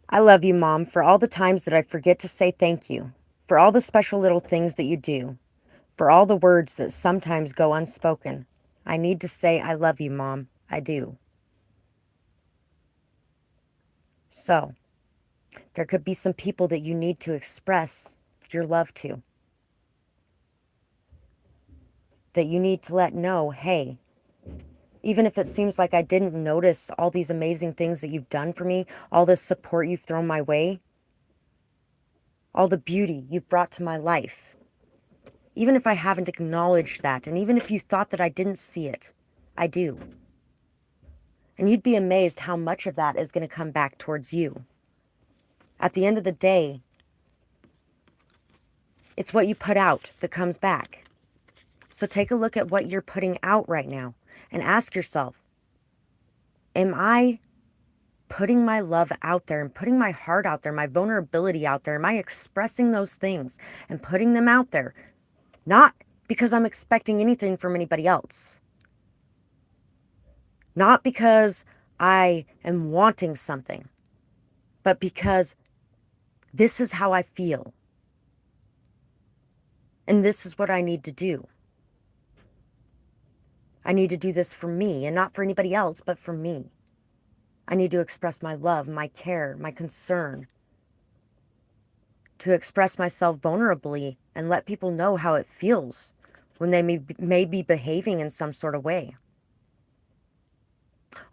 I love you, Mom, for all the times that I forget to say thank you, for all the special little things that you do, for all the words that sometimes go unspoken. I need to say I love you, Mom. I do. So, there could be some people that you need to express your love to. That you need to let know, hey, even if it seems like I didn't notice all these amazing things that you've done for me, all the support you've thrown my way, all the beauty you've brought to my life, even if I haven't acknowledged that, and even if you thought that I didn't see it, I do. And you'd be amazed how much of that is going to come back towards you. At the end of the day, it's what you put out that comes back. So take a look at what you're putting out right now and ask yourself, am I putting my love out there and putting my heart out there, my vulnerability out there? Am I expressing those things and putting them out there? Not because I'm expecting anything from anybody else. Not because I am wanting something, but because this is how I feel. And this is what I need to do. I need to do this for me, and not for anybody else, but for me. I need to express my love, my care, my concern. To express myself vulnerably and let people know how it feels when they may be behaving in some sort of way.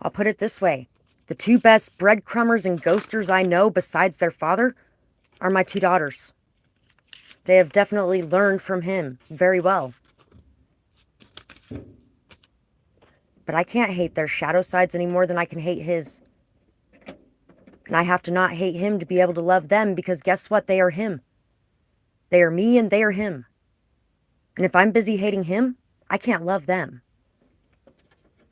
I'll put it this way. The two best breadcrumbers and ghosters I know besides their father are my two daughters. They have definitely learned from him very well. But I can't hate their shadow sides any more than I can hate his. And I have to not hate him to be able to love them, because guess what? They are him. They are me and they are him. And if I'm busy hating him, I can't love them.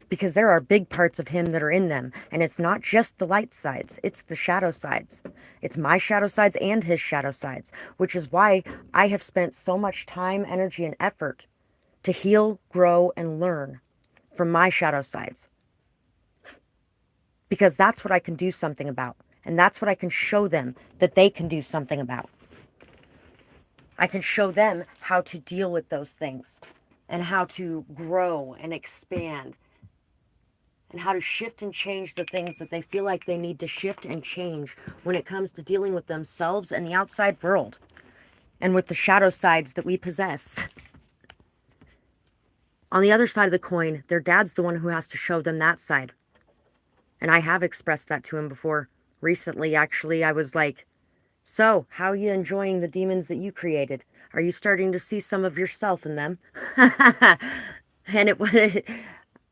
Because there are big parts of him that are in them. And it's not just the light sides. It's the shadow sides. It's my shadow sides and his shadow sides. Which is why I have spent so much time, energy, and effort to heal, grow, and learn from my shadow sides. Because that's what I can do something about. And that's what I can show them that they can do something about. I can show them how to deal with those things. And how to grow and expand. And how to shift and change the things that they feel like they need to shift and change when it comes to dealing with themselves and the outside world. And with the shadow sides that we possess. On the other side of the coin, their dad's the one who has to show them that side. And I have expressed that to him before. Recently, actually, I was like, so, how are you enjoying the demons that you created? Are you starting to see some of yourself in them? And it was,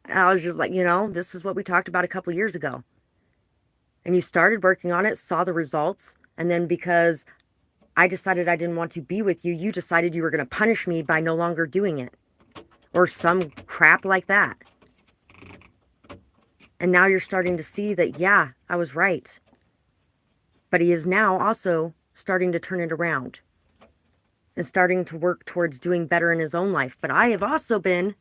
I was just like, this is what we talked about a couple years ago. And you started working on it, saw the results, and then because I decided I didn't want to be with you, you decided you were going to punish me by no longer doing it. Or some crap like that. And now you're starting to see that, yeah, I was right. But he is now also starting to turn it around. And starting to work towards doing better in his own life. But I have also been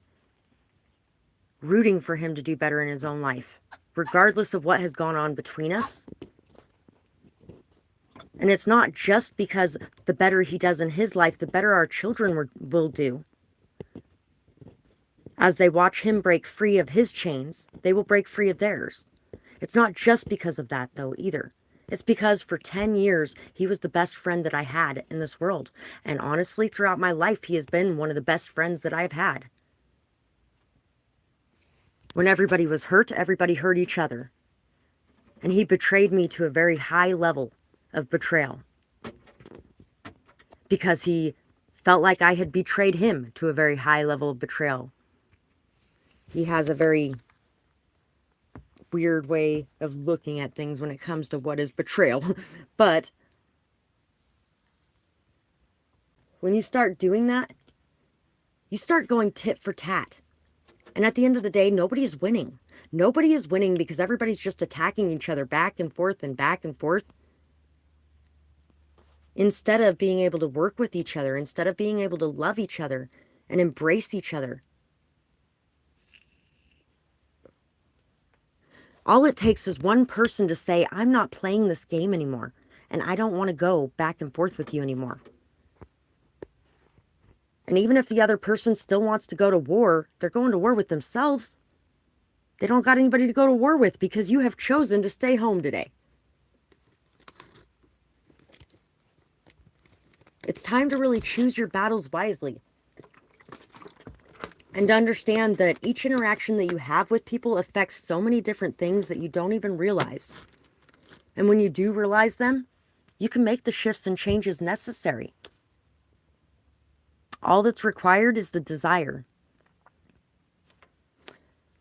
rooting for him to do better in his own life, regardless of what has gone on between us. And it's not just because the better he does in his life, the better our children will do. As they watch him break free of his chains, they will break free of theirs. It's not just because of that, though, either. It's because for 10 years, he was the best friend that I had in this world. And honestly, throughout my life, he has been one of the best friends that I've had. When everybody was hurt, everybody hurt each other. And he betrayed me to a very high level of betrayal. Because he felt like I had betrayed him to a very high level of betrayal. He has a very weird way of looking at things when it comes to what is betrayal. But when you start doing that, you start going tit for tat. And at the end of the day, nobody is winning. Nobody is winning because everybody's just attacking each other back and forth and back and forth. Instead of being able to work with each other, instead of being able to love each other and embrace each other. All it takes is one person to say, I'm not playing this game anymore, and I don't want to go back and forth with you anymore. And even if the other person still wants to go to war, they're going to war with themselves. They don't got anybody to go to war with because you have chosen to stay home today. It's time to really choose your battles wisely. And to understand that each interaction that you have with people affects so many different things that you don't even realize. And when you do realize them, you can make the shifts and changes necessary. All that's required is the desire.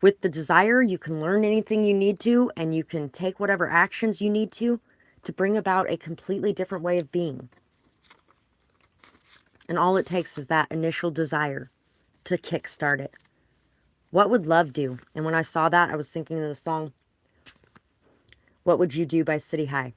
With the desire, you can learn anything you need to, and you can take whatever actions you need to bring about a completely different way of being. And all it takes is that initial desire to kickstart it. What would love do? And when I saw that, I was thinking of the song, What Would You Do by City High.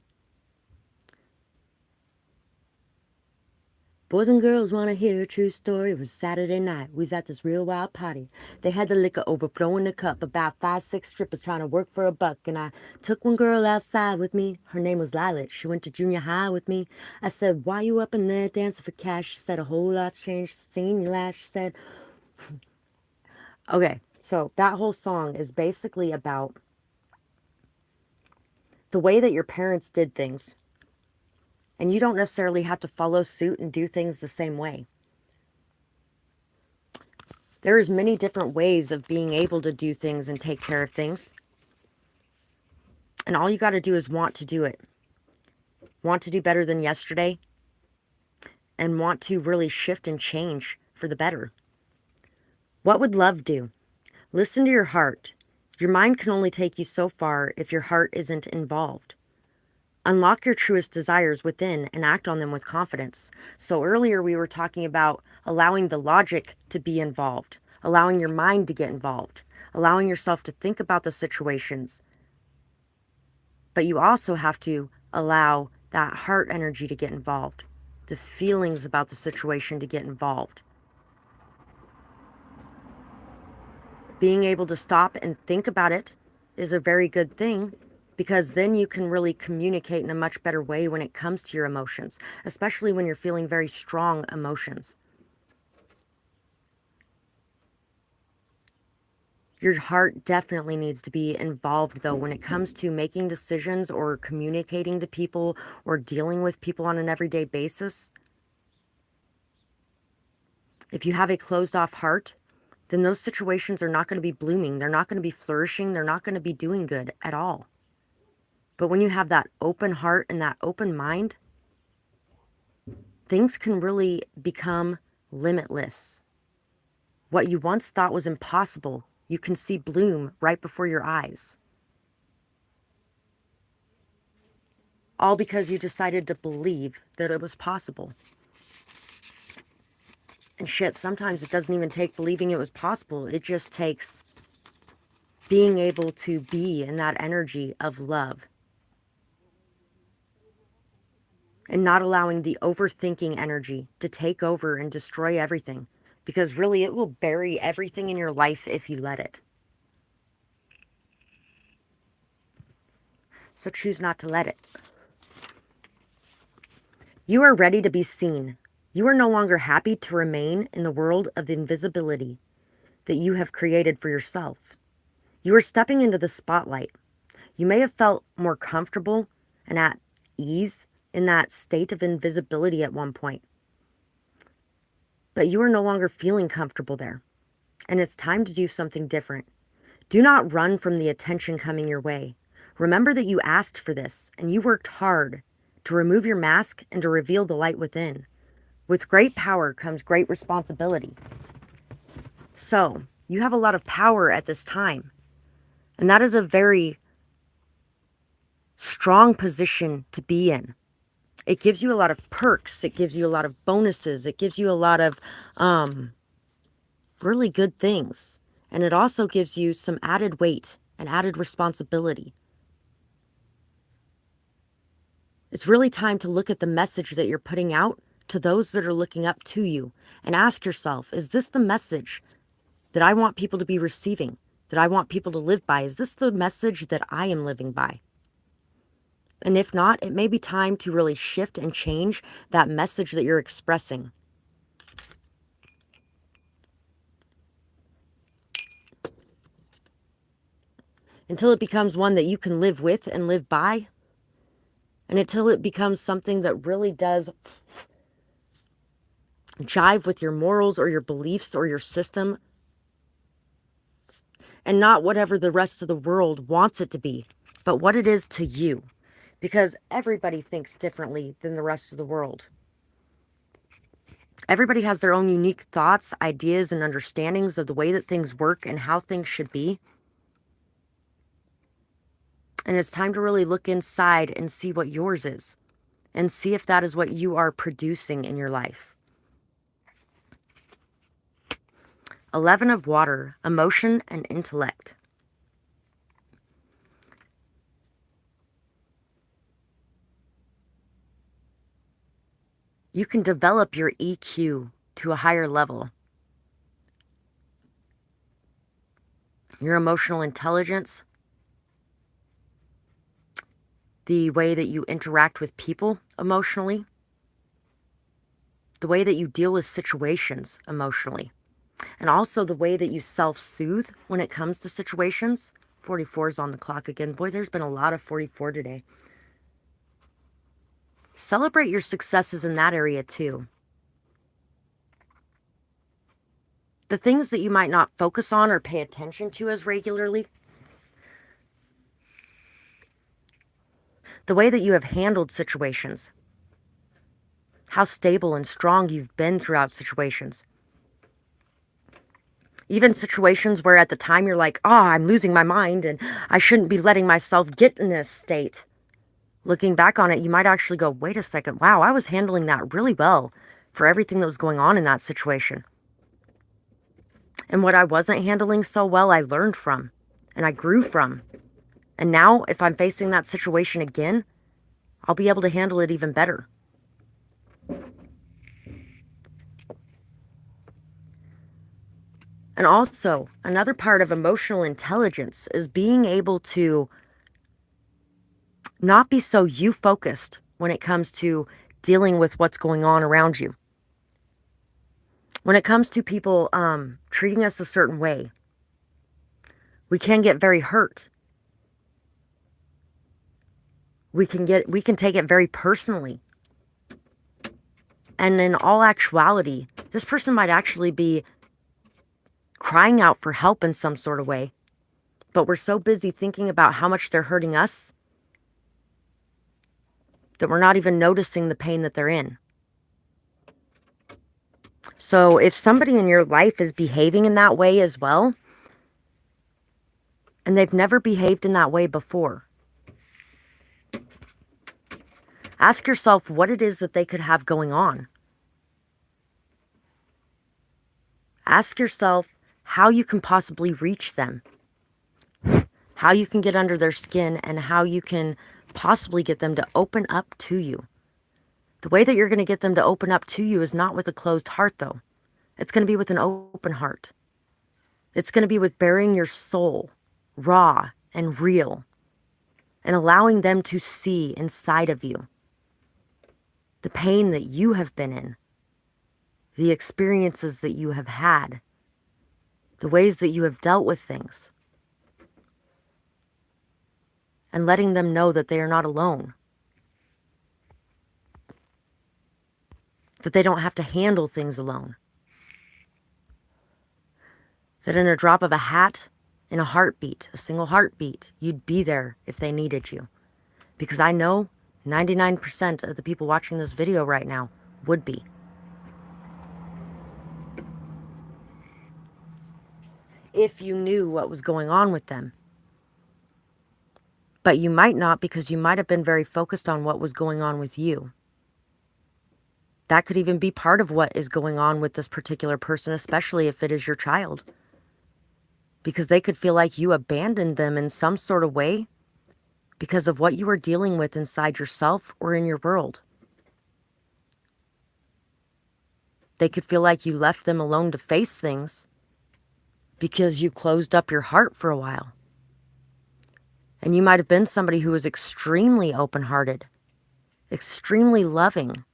Boys and girls want to hear a true story. It was Saturday night. We was at this real wild party. They had the liquor overflowing the cup. About 5, 6 strippers trying to work for a buck. And I took one girl outside with me. Her name was Lilac. She went to junior high with me. I said, why you up in there dancing for cash? She said, a whole lot's changed. Seen you last. She said, okay. So that whole song is basically about the way that your parents did things. And you don't necessarily have to follow suit and do things the same way. There's many different ways of being able to do things and take care of things. And all you got to do is want to do it. Want to do better than yesterday. And want to really shift and change for the better. What would love do? Listen to your heart. Your mind can only take you so far if your heart isn't involved. Unlock your truest desires within and act on them with confidence. So earlier we were talking about allowing the logic to be involved, allowing your mind to get involved, allowing yourself to think about the situations. But you also have to allow that heart energy to get involved, the feelings about the situation to get involved. Being able to stop and think about it is a very good thing. Because then you can really communicate in a much better way when it comes to your emotions, especially when you're feeling very strong emotions. Your heart definitely needs to be involved, though, when it comes to making decisions or communicating to people or dealing with people on an everyday basis. If you have a closed-off heart, then those situations are not going to be blooming. They're not going to be flourishing. They're not going to be doing good at all. But when you have that open heart and that open mind, things can really become limitless. What you once thought was impossible, you can see bloom right before your eyes. All because you decided to believe that it was possible. And shit, sometimes it doesn't even take believing it was possible. It just takes being able to be in that energy of love. And not allowing the overthinking energy to take over and destroy everything. Because really, it will bury everything in your life if you let it. So choose not to let it. You are ready to be seen. You are no longer happy to remain in the world of invisibility that you have created for yourself. You are stepping into the spotlight. You may have felt more comfortable and at ease in that state of invisibility at one point, but you are no longer feeling comfortable there, and it's time to do something different. Do not run from the attention coming your way. Remember that you asked for this, and you worked hard to remove your mask and to reveal the light within. With great power comes great responsibility. So, you have a lot of power at this time, and that is a very strong position to be in. It gives you a lot of perks. It gives you a lot of bonuses. It gives you a lot of really good things. And it also gives you some added weight and added responsibility. It's really time to look at the message that you're putting out to those that are looking up to you and ask yourself, is this the message that I want people to be receiving, that I want people to live by? Is this the message that I am living by? And if not, it may be time to really shift and change that message that you're expressing. Until it becomes one that you can live with and live by. And until it becomes something that really does jive with your morals or your beliefs or your system. And not whatever the rest of the world wants it to be, but what it is to you. Because everybody thinks differently than the rest of the world. Everybody has their own unique thoughts, ideas, and understandings of the way that things work and how things should be. And it's time to really look inside and see what yours is. And see if that is what you are producing in your life. 11 of water, emotion and intellect. You can develop your EQ to a higher level. Your emotional intelligence, the way that you interact with people emotionally, the way that you deal with situations emotionally, and also the way that you self-soothe when it comes to situations. 44 is on the clock again. Boy, there's been a lot of 44 today. Celebrate your successes in that area too. The things that you might not focus on or pay attention to as regularly. The way that you have handled situations. How stable and strong you've been throughout situations. Even situations where at the time you're like, oh, I'm losing my mind and I shouldn't be letting myself get in this state. Looking back on it, you might actually go, wait a second, wow, I was handling that really well for everything that was going on in that situation. And what I wasn't handling so well, I learned from and I grew from. And now if I'm facing that situation again, I'll be able to handle it even better. And also, another part of emotional intelligence is being able to not be so you-focused when it comes to dealing with what's going on around you. When it comes to people treating us a certain way, we can get very hurt. We can take it very personally. And in all actuality, this person might actually be crying out for help in some sort of way, but we're so busy thinking about how much they're hurting us that we're not even noticing the pain that they're in. So if somebody in your life is behaving in that way as well, and they've never behaved in that way before, ask yourself what it is that they could have going on. Ask yourself how you can possibly reach them, how you can get under their skin, and how you can possibly get them to open up to you. The way that you're going to get them to open up to you is not with a closed heart, though. It's going to be with an open heart. It's going to be with bearing your soul raw and real. and allowing them to see inside of you the pain that you have been in, the experiences that you have had, the ways that you have dealt with things, and letting them know that they are not alone, that they don't have to handle things alone, that in a drop of a hat, in a heartbeat, a single heartbeat, you'd be there if they needed you. Because I know 99% of the people watching this video right now would be. If you knew what was going on with them. But you might not, because you might have been very focused on what was going on with you. That could even be part of what is going on with this particular person, especially if it is your child. Because they could feel like you abandoned them in some sort of way because of what you were dealing with inside yourself or in your world. They could feel like you left them alone to face things because you closed up your heart for a while. And you might have been somebody who was extremely open-hearted, extremely loving,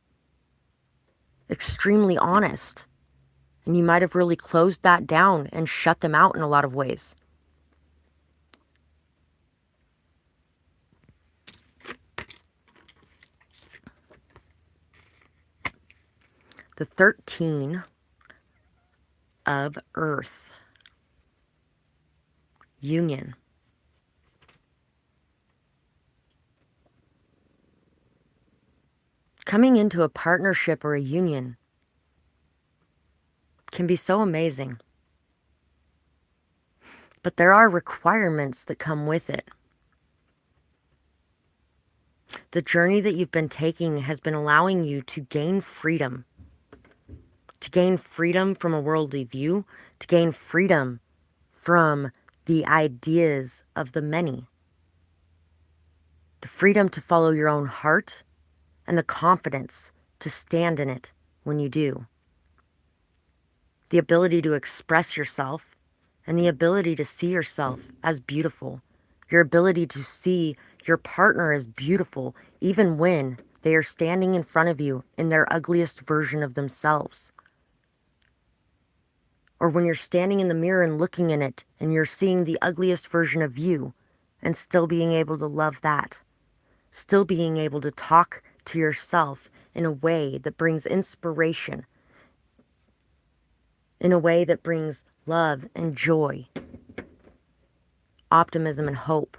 extremely honest. And you might have really closed that down and shut them out in a lot of ways. The 13 of Earth. Union. Coming into a partnership or a union can be so amazing. But there are requirements that come with it. The journey that you've been taking has been allowing you to gain freedom. To gain freedom from a worldly view, to gain freedom from the ideas of the many. The freedom to follow your own heart and the confidence to stand in it when you do. The ability to express yourself and the ability to see yourself as beautiful. Your ability to see your partner as beautiful even when they are standing in front of you in their ugliest version of themselves. Or when you're standing in the mirror and looking in it and you're seeing the ugliest version of you and still being able to love that. Still being able to talk to yourself in a way that brings inspiration. In a way that brings love and joy. Optimism and hope.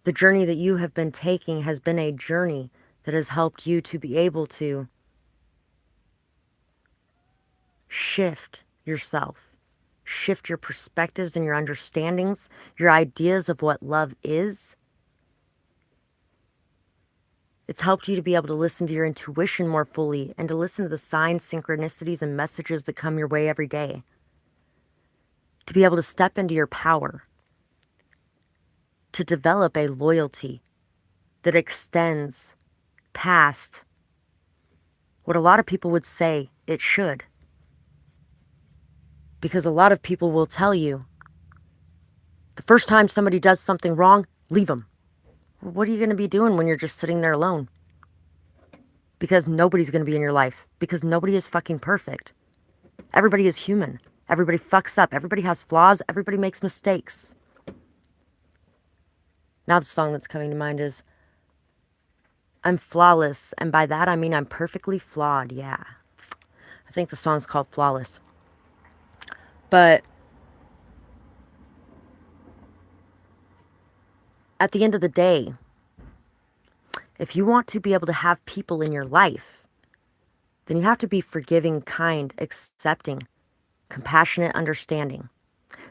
The journey that you have been taking has been a journey that has helped you to be able to shift yourself, shift your perspectives and your understandings, your ideas of what love is. It's helped you to be able to listen to your intuition more fully and to listen to the signs, synchronicities, and messages that come your way every day. To be able to step into your power. To develop a loyalty that extends past what a lot of people would say it should. Because a lot of people will tell you, the first time somebody does something wrong, leave them. Well, what are you going to be doing when you're just sitting there alone? Because nobody's going to be in your life. Because nobody is fucking perfect. Everybody is human. Everybody fucks up. Everybody has flaws. Everybody makes mistakes. Now the song that's coming to mind is, I'm flawless. And by that I mean I'm perfectly flawed. Yeah. I think the song's called Flawless. But at the end of the day, if you want to be able to have people in your life, then you have to be forgiving, kind, accepting, compassionate, understanding.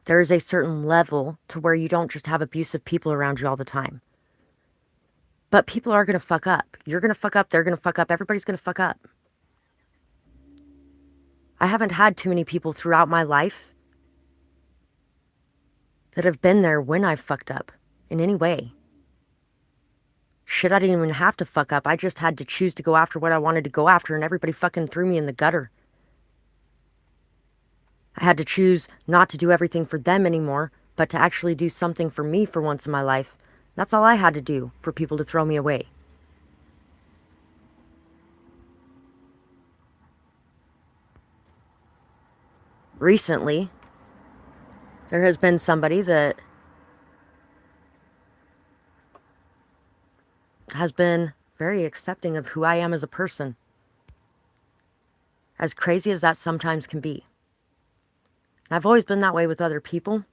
There is a certain level to where you don't just have abusive people around you all the time. But people are going to fuck up. You're going to fuck up. They're going to fuck up. Everybody's going to fuck up. I haven't had too many people throughout my life that have been there when I've fucked up in any way. Shit, I didn't even have to fuck up. I just had to choose to go after what I wanted to go after, and everybody fucking threw me in the gutter. I had to choose not to do everything for them anymore, but to actually do something for me for once in my life. That's all I had to do for people to throw me away. Recently, there has been somebody that has been very accepting of who I am as a person, as crazy as that sometimes can be. I've always been that way with other people,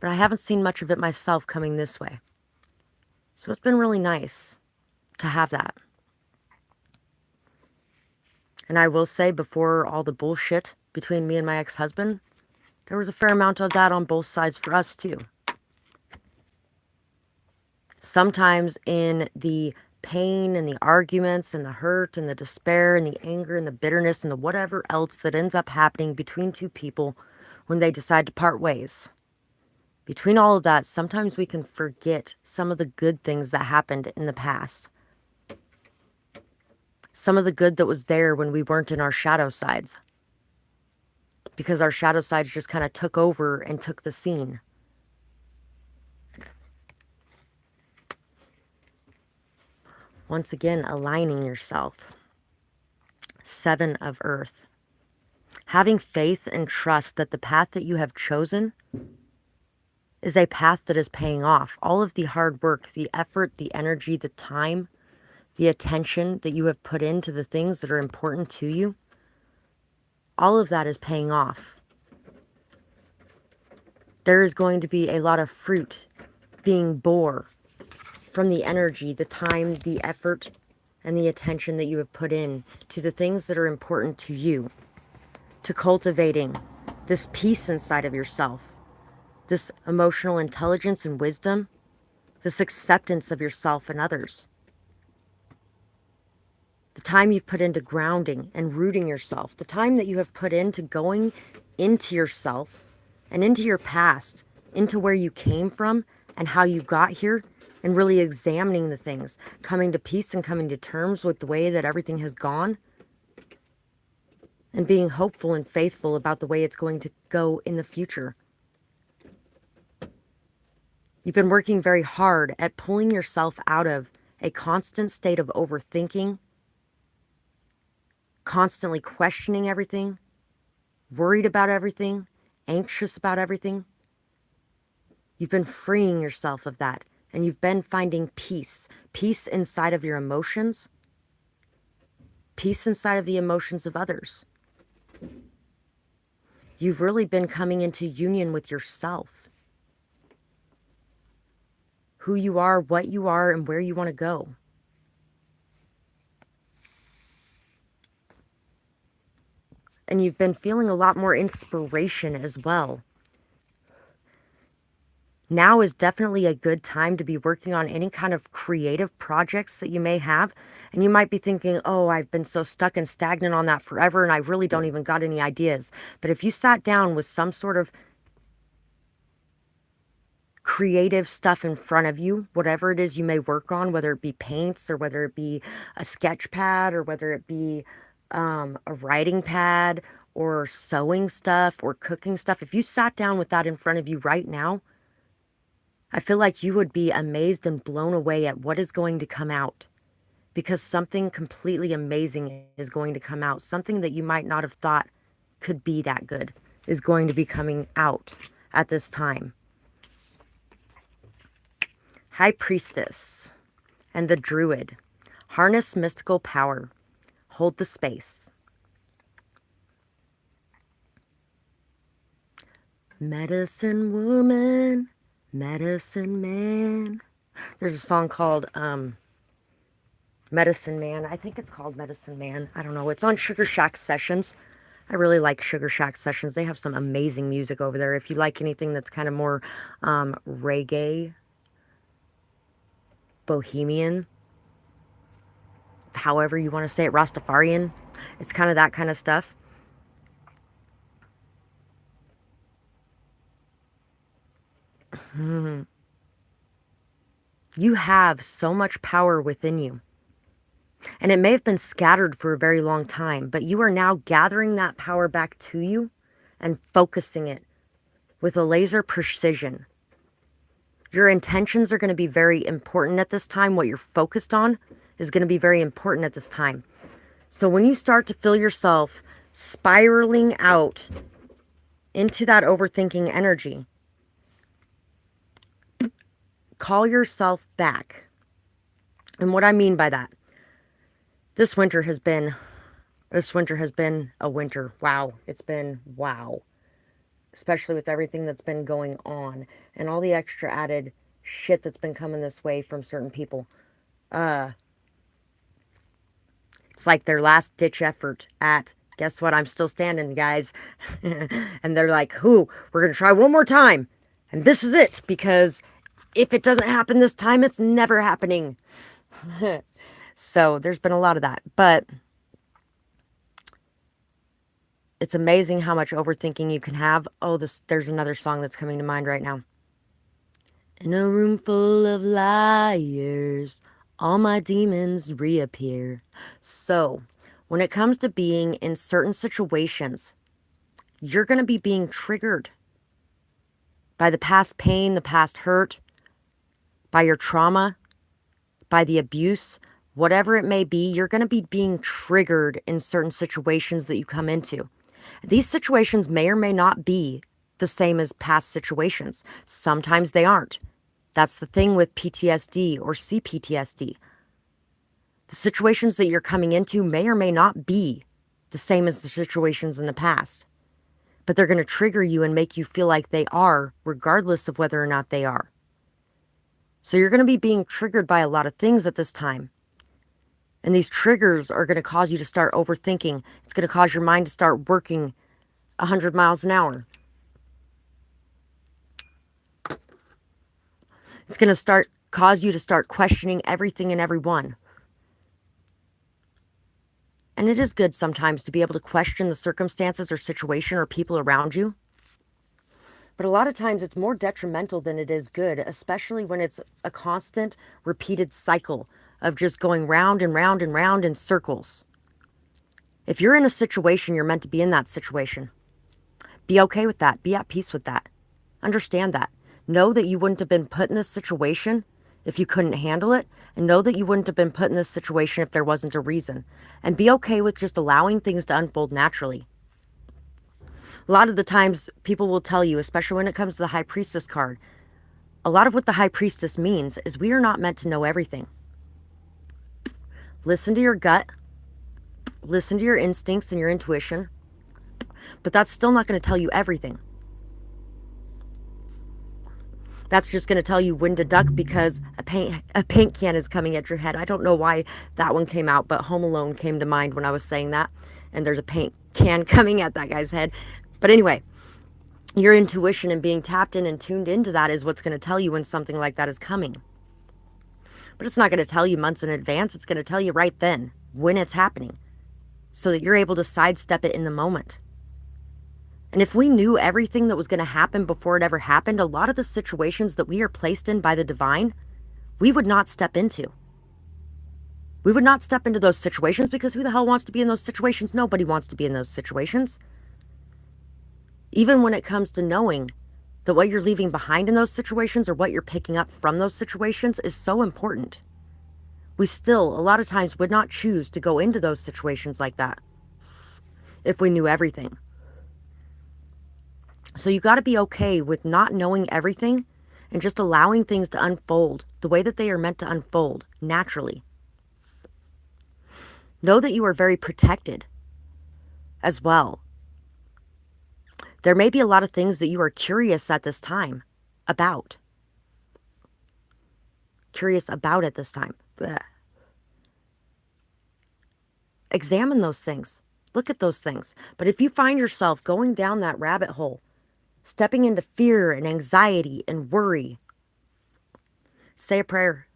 but I haven't seen much of it myself coming this way. So it's been really nice to have that. And I will say, before all the bullshit between me and my ex-husband, there was a fair amount of that on both sides for us too. Sometimes in the pain and the arguments and the hurt and the despair and the anger and the bitterness and the whatever else that ends up happening between two people when they decide to part ways. Between all of that, sometimes we can forget some of the good things that happened in the past. Some of the good that was there when we weren't in our shadow sides. Because our shadow sides just kind of took over and took the scene. Once again, aligning yourself. 7 of Earth. Having faith and trust that the path that you have chosen is a path that is paying off. All of the hard work, the effort, the energy, the time, the attention that you have put into the things that are important to you, all of that is paying off. There is going to be a lot of fruit being bore from the energy, the time, the effort, and the attention that you have put in to the things that are important to you, to cultivating this peace inside of yourself, this emotional intelligence and wisdom, this acceptance of yourself and others. The time you've put into grounding and rooting yourself, the time that you have put into going into yourself and into your past, into where you came from and how you got here, and really examining the things, coming to peace and coming to terms with the way that everything has gone, and being hopeful and faithful about the way it's going to go in the future. You've been working very hard at pulling yourself out of a constant state of overthinking, constantly questioning everything, worried about everything, anxious about everything. You've been freeing yourself of that, and you've been finding peace. Peace inside of your emotions, peace inside of the emotions of others. You've really been coming into union with yourself. Who you are, what you are, and where you want to go. And you've been feeling a lot more inspiration as well. Now is definitely a good time to be working on any kind of creative projects that you may have. And you might be thinking, oh, I've been so stuck and stagnant on that forever and I really don't even got any ideas. But if you sat down with some sort of creative stuff in front of you, whatever it is you may work on, whether it be paints or whether it be a sketch pad or whether it be a writing pad or sewing stuff or cooking stuff, if you sat down with that in front of you right now, I feel like you would be amazed and blown away at what is going to come out, because something completely amazing is going to come out. Something that you might not have thought could be that good is going to be coming out at this time. High Priestess and the Druid. Harness mystical power. Hold the space. Medicine woman, medicine man. There's a song called Medicine Man. I think it's called Medicine Man. I don't know. It's on Sugar Shack Sessions. I really like Sugar Shack Sessions. They have some amazing music over there. If you like anything that's kind of more reggae, bohemian, however you want to say it, Rastafarian, it's kind of that kind of stuff. You have so much power within you. And it may have been scattered for a very long time, but you are now gathering that power back to you and focusing it with a laser precision. Your intentions are going to be very important at this time. What you're focused on is going to be very important at this time. So when you start to feel yourself spiraling out into that overthinking energy, call yourself back. And what I mean by that, this winter has been a winter. Wow. It's been wow. Especially with everything that's been going on and all the extra added shit that's been coming this way from certain people. It's like their last ditch effort at, guess what? I'm still standing, guys. And they're like, we're going to try one more time. And this is it, because if it doesn't happen this time, it's never happening. So there's been a lot of that. But it's amazing how much overthinking you can have. Oh, there's another song that's coming to mind right now. In a room full of liars, all my demons reappear. So, when it comes to being in certain situations, you're going to be being triggered by the past pain, the past hurt, by your trauma, by the abuse, whatever it may be. You're going to be being triggered in certain situations that you come into. These situations may or may not be the same as past situations. Sometimes they aren't. That's the thing with PTSD or CPTSD. The situations that you're coming into may or may not be the same as the situations in the past. But they're going to trigger you and make you feel like they are, regardless of whether or not they are. So you're going to be being triggered by a lot of things at this time. And these triggers are going to cause you to start overthinking. It's going to cause your mind to start working 100 miles an hour. It's going to cause you to start questioning everything and everyone. And it is good sometimes to be able to question the circumstances or situation or people around you. But a lot of times it's more detrimental than it is good, especially when it's a constant, repeated cycle of just going round and round and round in circles. If you're in a situation, you're meant to be in that situation. Be okay with that. Be at peace with that. Understand that. Know that you wouldn't have been put in this situation if you couldn't handle it, and know that you wouldn't have been put in this situation if there wasn't a reason. And be okay with just allowing things to unfold naturally. A lot of the times people will tell you, especially when it comes to the High Priestess card, a lot of what the High Priestess means is we are not meant to know everything. Listen to your gut. Listen to your instincts and your intuition. But that's still not going to tell you everything. That's just going to tell you when to duck because a paint can is coming at your head. I don't know why that one came out, but Home Alone came to mind when I was saying that. And there's a paint can coming at that guy's head. But anyway, your intuition and being tapped in and tuned into that is what's going to tell you when something like that is coming. But it's not going to tell you months in advance. It's going to tell you right then when it's happening so that you're able to sidestep it in the moment. And if we knew everything that was going to happen before it ever happened, a lot of the situations that we are placed in by the divine, we would not step into. We would not step into those situations because who the hell wants to be in those situations? Nobody wants to be in those situations. Even when it comes to knowing that what you're leaving behind in those situations or what you're picking up from those situations is so important. We still, a lot of times, would not choose to go into those situations like that if we knew everything. So you got to be okay with not knowing everything and just allowing things to unfold the way that they are meant to unfold naturally. Know that you are very protected as well. There may be a lot of things that you are curious at this time about. Curious about at this time. Blech. Examine those things. Look at those things. But if you find yourself going down that rabbit hole, stepping into fear and anxiety and worry, say a prayer.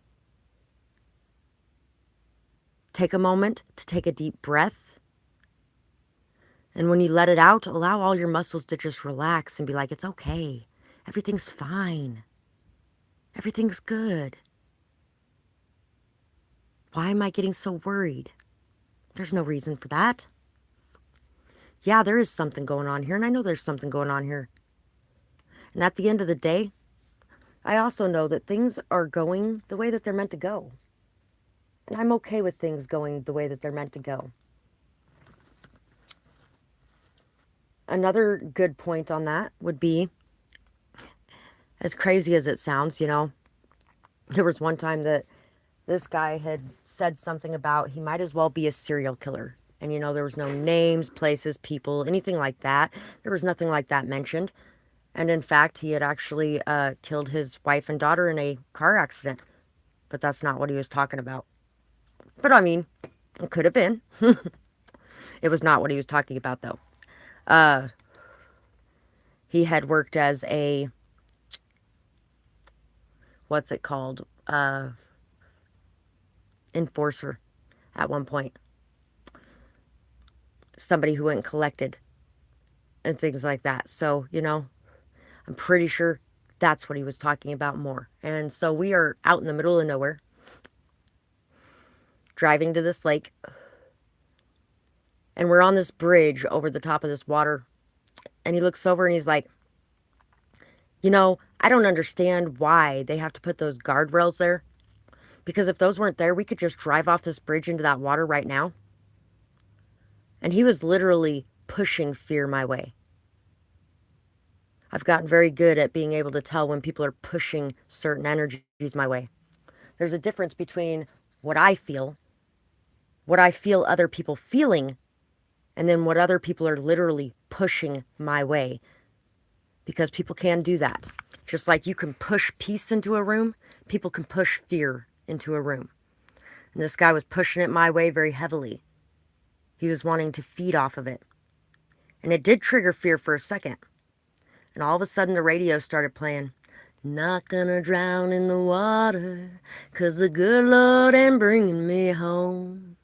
Take a moment to take a deep breath. And when you let it out, allow all your muscles to just relax and be like, it's okay. Everything's fine. Everything's good. Why am I getting so worried? There's no reason for that. Yeah, there is something going on here, and I know there's something going on here. And at the end of the day, I also know that things are going the way that they're meant to go. And I'm okay with things going the way that they're meant to go. Another good point on that would be, as crazy as it sounds, there was one time that this guy had said something about he might as well be a serial killer. And, there was no names, places, people, anything like that. There was nothing like that mentioned. And in fact, he had actually killed his wife and daughter in a car accident. But that's not what he was talking about. But I mean, it could have been. It was not what he was talking about, though. He had worked as a, what's it called? Enforcer at one point. Somebody who went and collected and things like that. So, I'm pretty sure that's what he was talking about more. And so we are out in the middle of nowhere, driving to this lake, and we're on this bridge over the top of this water. And he looks over and he's like, I don't understand why they have to put those guardrails there. Because if those weren't there, we could just drive off this bridge into that water right now. And he was literally pushing fear my way. I've gotten very good at being able to tell when people are pushing certain energies my way. There's a difference between what I feel other people feeling, and then what other people are literally pushing my way. Because people can do that. Just like you can push peace into a room, people can push fear into a room. And this guy was pushing it my way very heavily. He was wanting to feed off of it. And it did trigger fear for a second. And all of a sudden the radio started playing, "Not gonna drown in the water, 'cause the good Lord ain't bringing me home."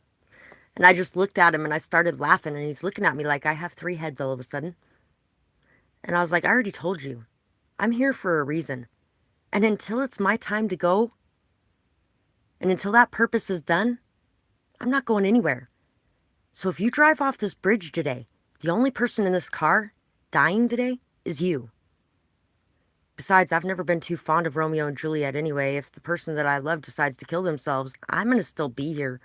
And I just looked at him and I started laughing, and he's looking at me like I have three heads all of a sudden. And I was like, I already told you, I'm here for a reason. And until it's my time to go, and until that purpose is done, I'm not going anywhere. So if you drive off this bridge today, the only person in this car dying today is you. Besides, I've never been too fond of Romeo and Juliet anyway. If the person that I love decides to kill themselves, I'm going to still be here.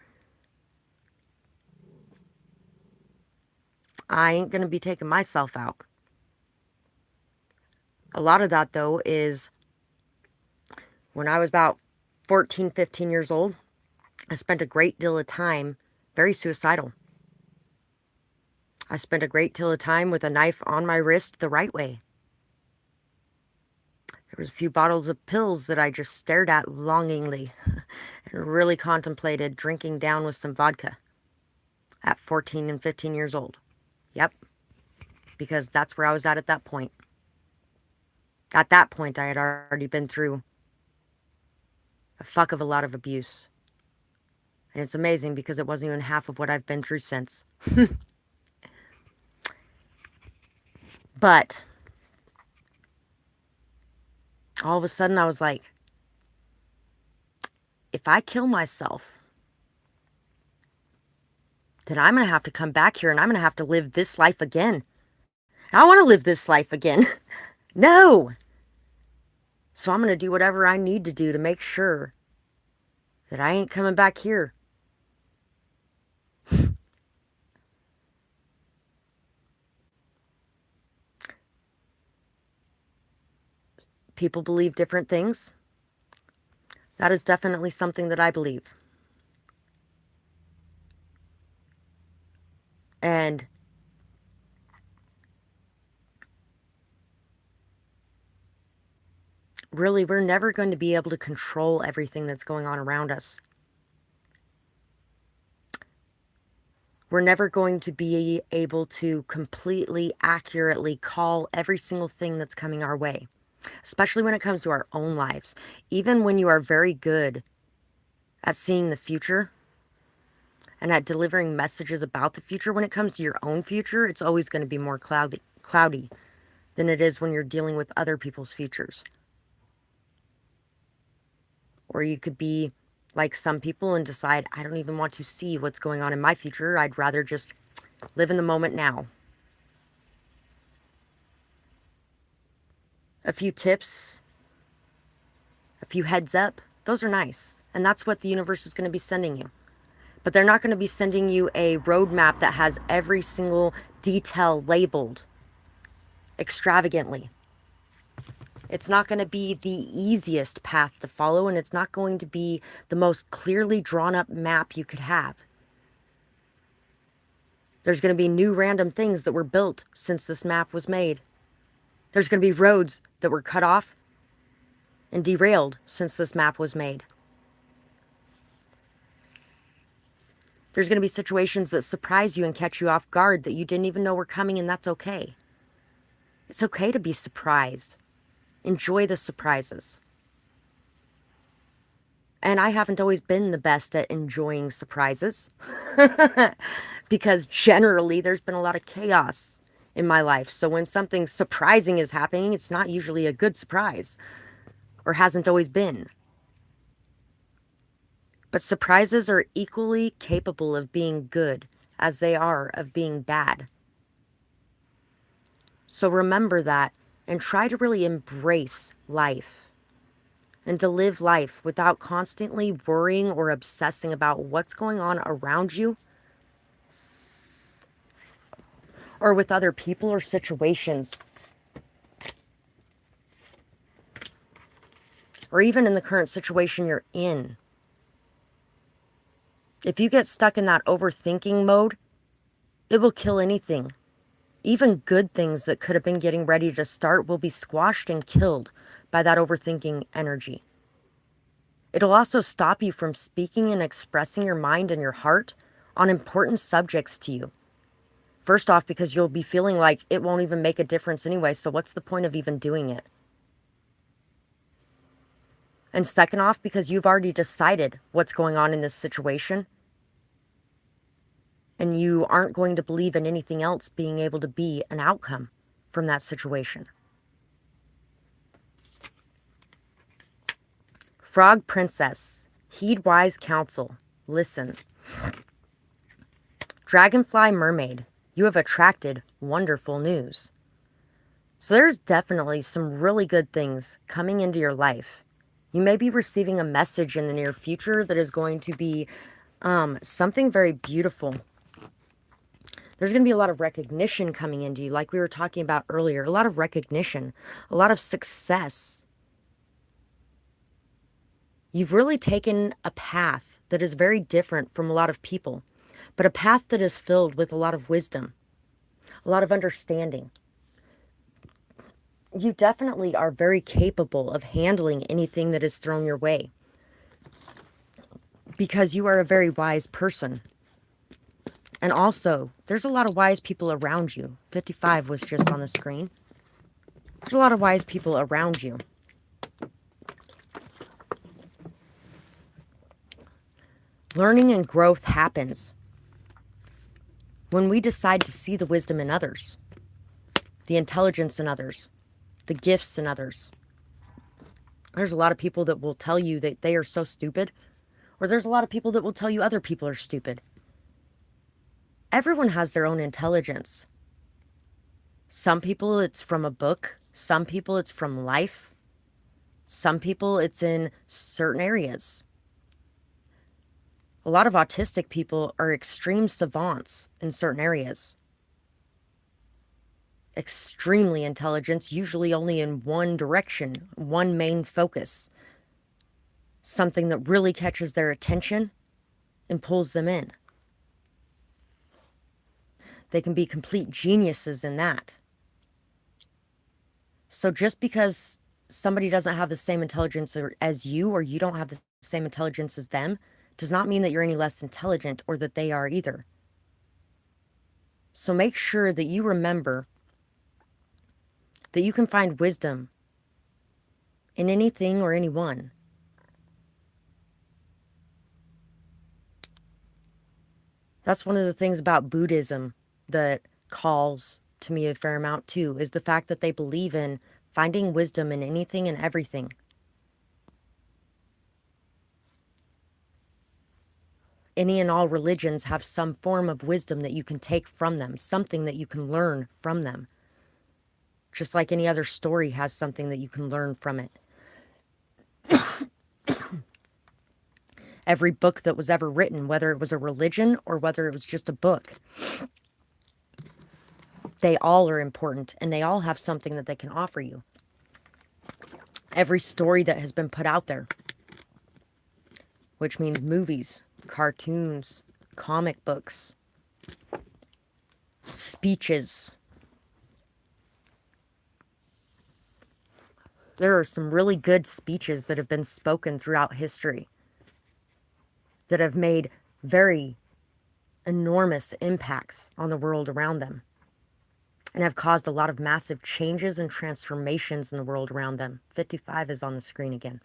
I ain't going to be taking myself out. A lot of that, though, is when I was about 14, 15 years old, I spent a great deal of time very suicidal. I spent a great deal of time with a knife on my wrist the right way. There was a few bottles of pills that I just stared at longingly and really contemplated drinking down with some vodka at 14 and 15 years old. Yep, because that's where I was at that point. At that point, I had already been through a fuck of a lot of abuse. And it's amazing because it wasn't even half of what I've been through since. But all of a sudden I was like, if I kill myself, then I'm going to have to come back here and I'm going to have to live this life again. I don't want to live this life again. No. So I'm going to do whatever I need to do to make sure that I ain't coming back here. People believe different things. That is definitely something that I believe. And really, we're never going to be able to control everything that's going on around us. We're never going to be able to completely accurately call every single thing that's coming our way, especially when it comes to our own lives. Even when you are very good at seeing the future and at delivering messages about the future, when it comes to your own future, it's always going to be more cloudy than it is when you're dealing with other people's futures. Or you could be like some people, and decide, I don't even want to see what's going on in my future. I'd rather just live in the moment now. A few tips, a few heads up, those are nice. And that's what the universe is going to be sending you. But they're not going to be sending you a roadmap that has every single detail labeled extravagantly. It's not going to be the easiest path to follow, and it's not going to be the most clearly drawn up map you could have. There's going to be new random things that were built since this map was made. There's going to be roads that were cut off and derailed since this map was made. There's going to be situations that surprise you and catch you off guard that you didn't even know were coming, and that's okay. It's okay to be surprised. Enjoy the surprises. And I haven't always been the best at enjoying surprises because generally there's been a lot of chaos in my life. So when something surprising is happening, it's not usually a good surprise, or hasn't always been. But surprises are equally capable of being good as they are of being bad. So remember that and try to really embrace life and to live life without constantly worrying or obsessing about what's going on around you or with other people or situations, or even in the current situation you're in. If you get stuck in that overthinking mode, it will kill anything. Even good things that could have been getting ready to start will be squashed and killed by that overthinking energy. It'll also stop you from speaking and expressing your mind and your heart on important subjects to you. First off, because you'll be feeling like it won't even make a difference anyway, so what's the point of even doing it? And second off, because you've already decided what's going on in this situation, and you aren't going to believe in anything else being able to be an outcome from that situation. Frog Princess, heed wise counsel, listen. Dragonfly Mermaid, you have attracted wonderful news. So there's definitely some really good things coming into your life. You may be receiving a message in the near future that is going to be something very beautiful. There's going to be a lot of recognition coming into you, like we were talking about earlier. A lot of recognition, a lot of success. You've really taken a path that is very different from a lot of people, but a path that is filled with a lot of wisdom, a lot of understanding. You definitely are very capable of handling anything that is thrown your way because you are a very wise person. And also, there's a lot of wise people around you. 55 was just on the screen. There's a lot of wise people around you. Learning and growth happens when we decide to see the wisdom in others, the intelligence in others, the gifts in others. There's a lot of people that will tell you that they are so stupid, or there's a lot of people that will tell you other people are stupid. Everyone has their own intelligence. Some people it's from a book, some people it's from life, some people it's in certain areas. A lot of autistic people are extreme savants in certain areas. Extremely intelligent, usually only in one direction, one main focus. Something that really catches their attention and pulls them in. They can be complete geniuses in that. So just because somebody doesn't have the same intelligence as you, or you don't have the same intelligence as them, does not mean that you're any less intelligent or that they are either. So make sure that you remember that you can find wisdom in anything or anyone. That's one of the things about Buddhism that calls to me a fair amount too, is the fact that they believe in finding wisdom in anything and everything. any and all religions have some form of wisdom that you can take from them, something that you can learn from them. Just like any other story has something that you can learn from it. Every book that was ever written, whether it was a religion or whether it was just a book, they all are important and they all have something that they can offer you. Every story that has been put out there, which means movies, cartoons, comic books, speeches. There are some really good speeches that have been spoken throughout history that have made very enormous impacts on the world around them and have caused a lot of massive changes and transformations in the world around them. 55 is on the screen again.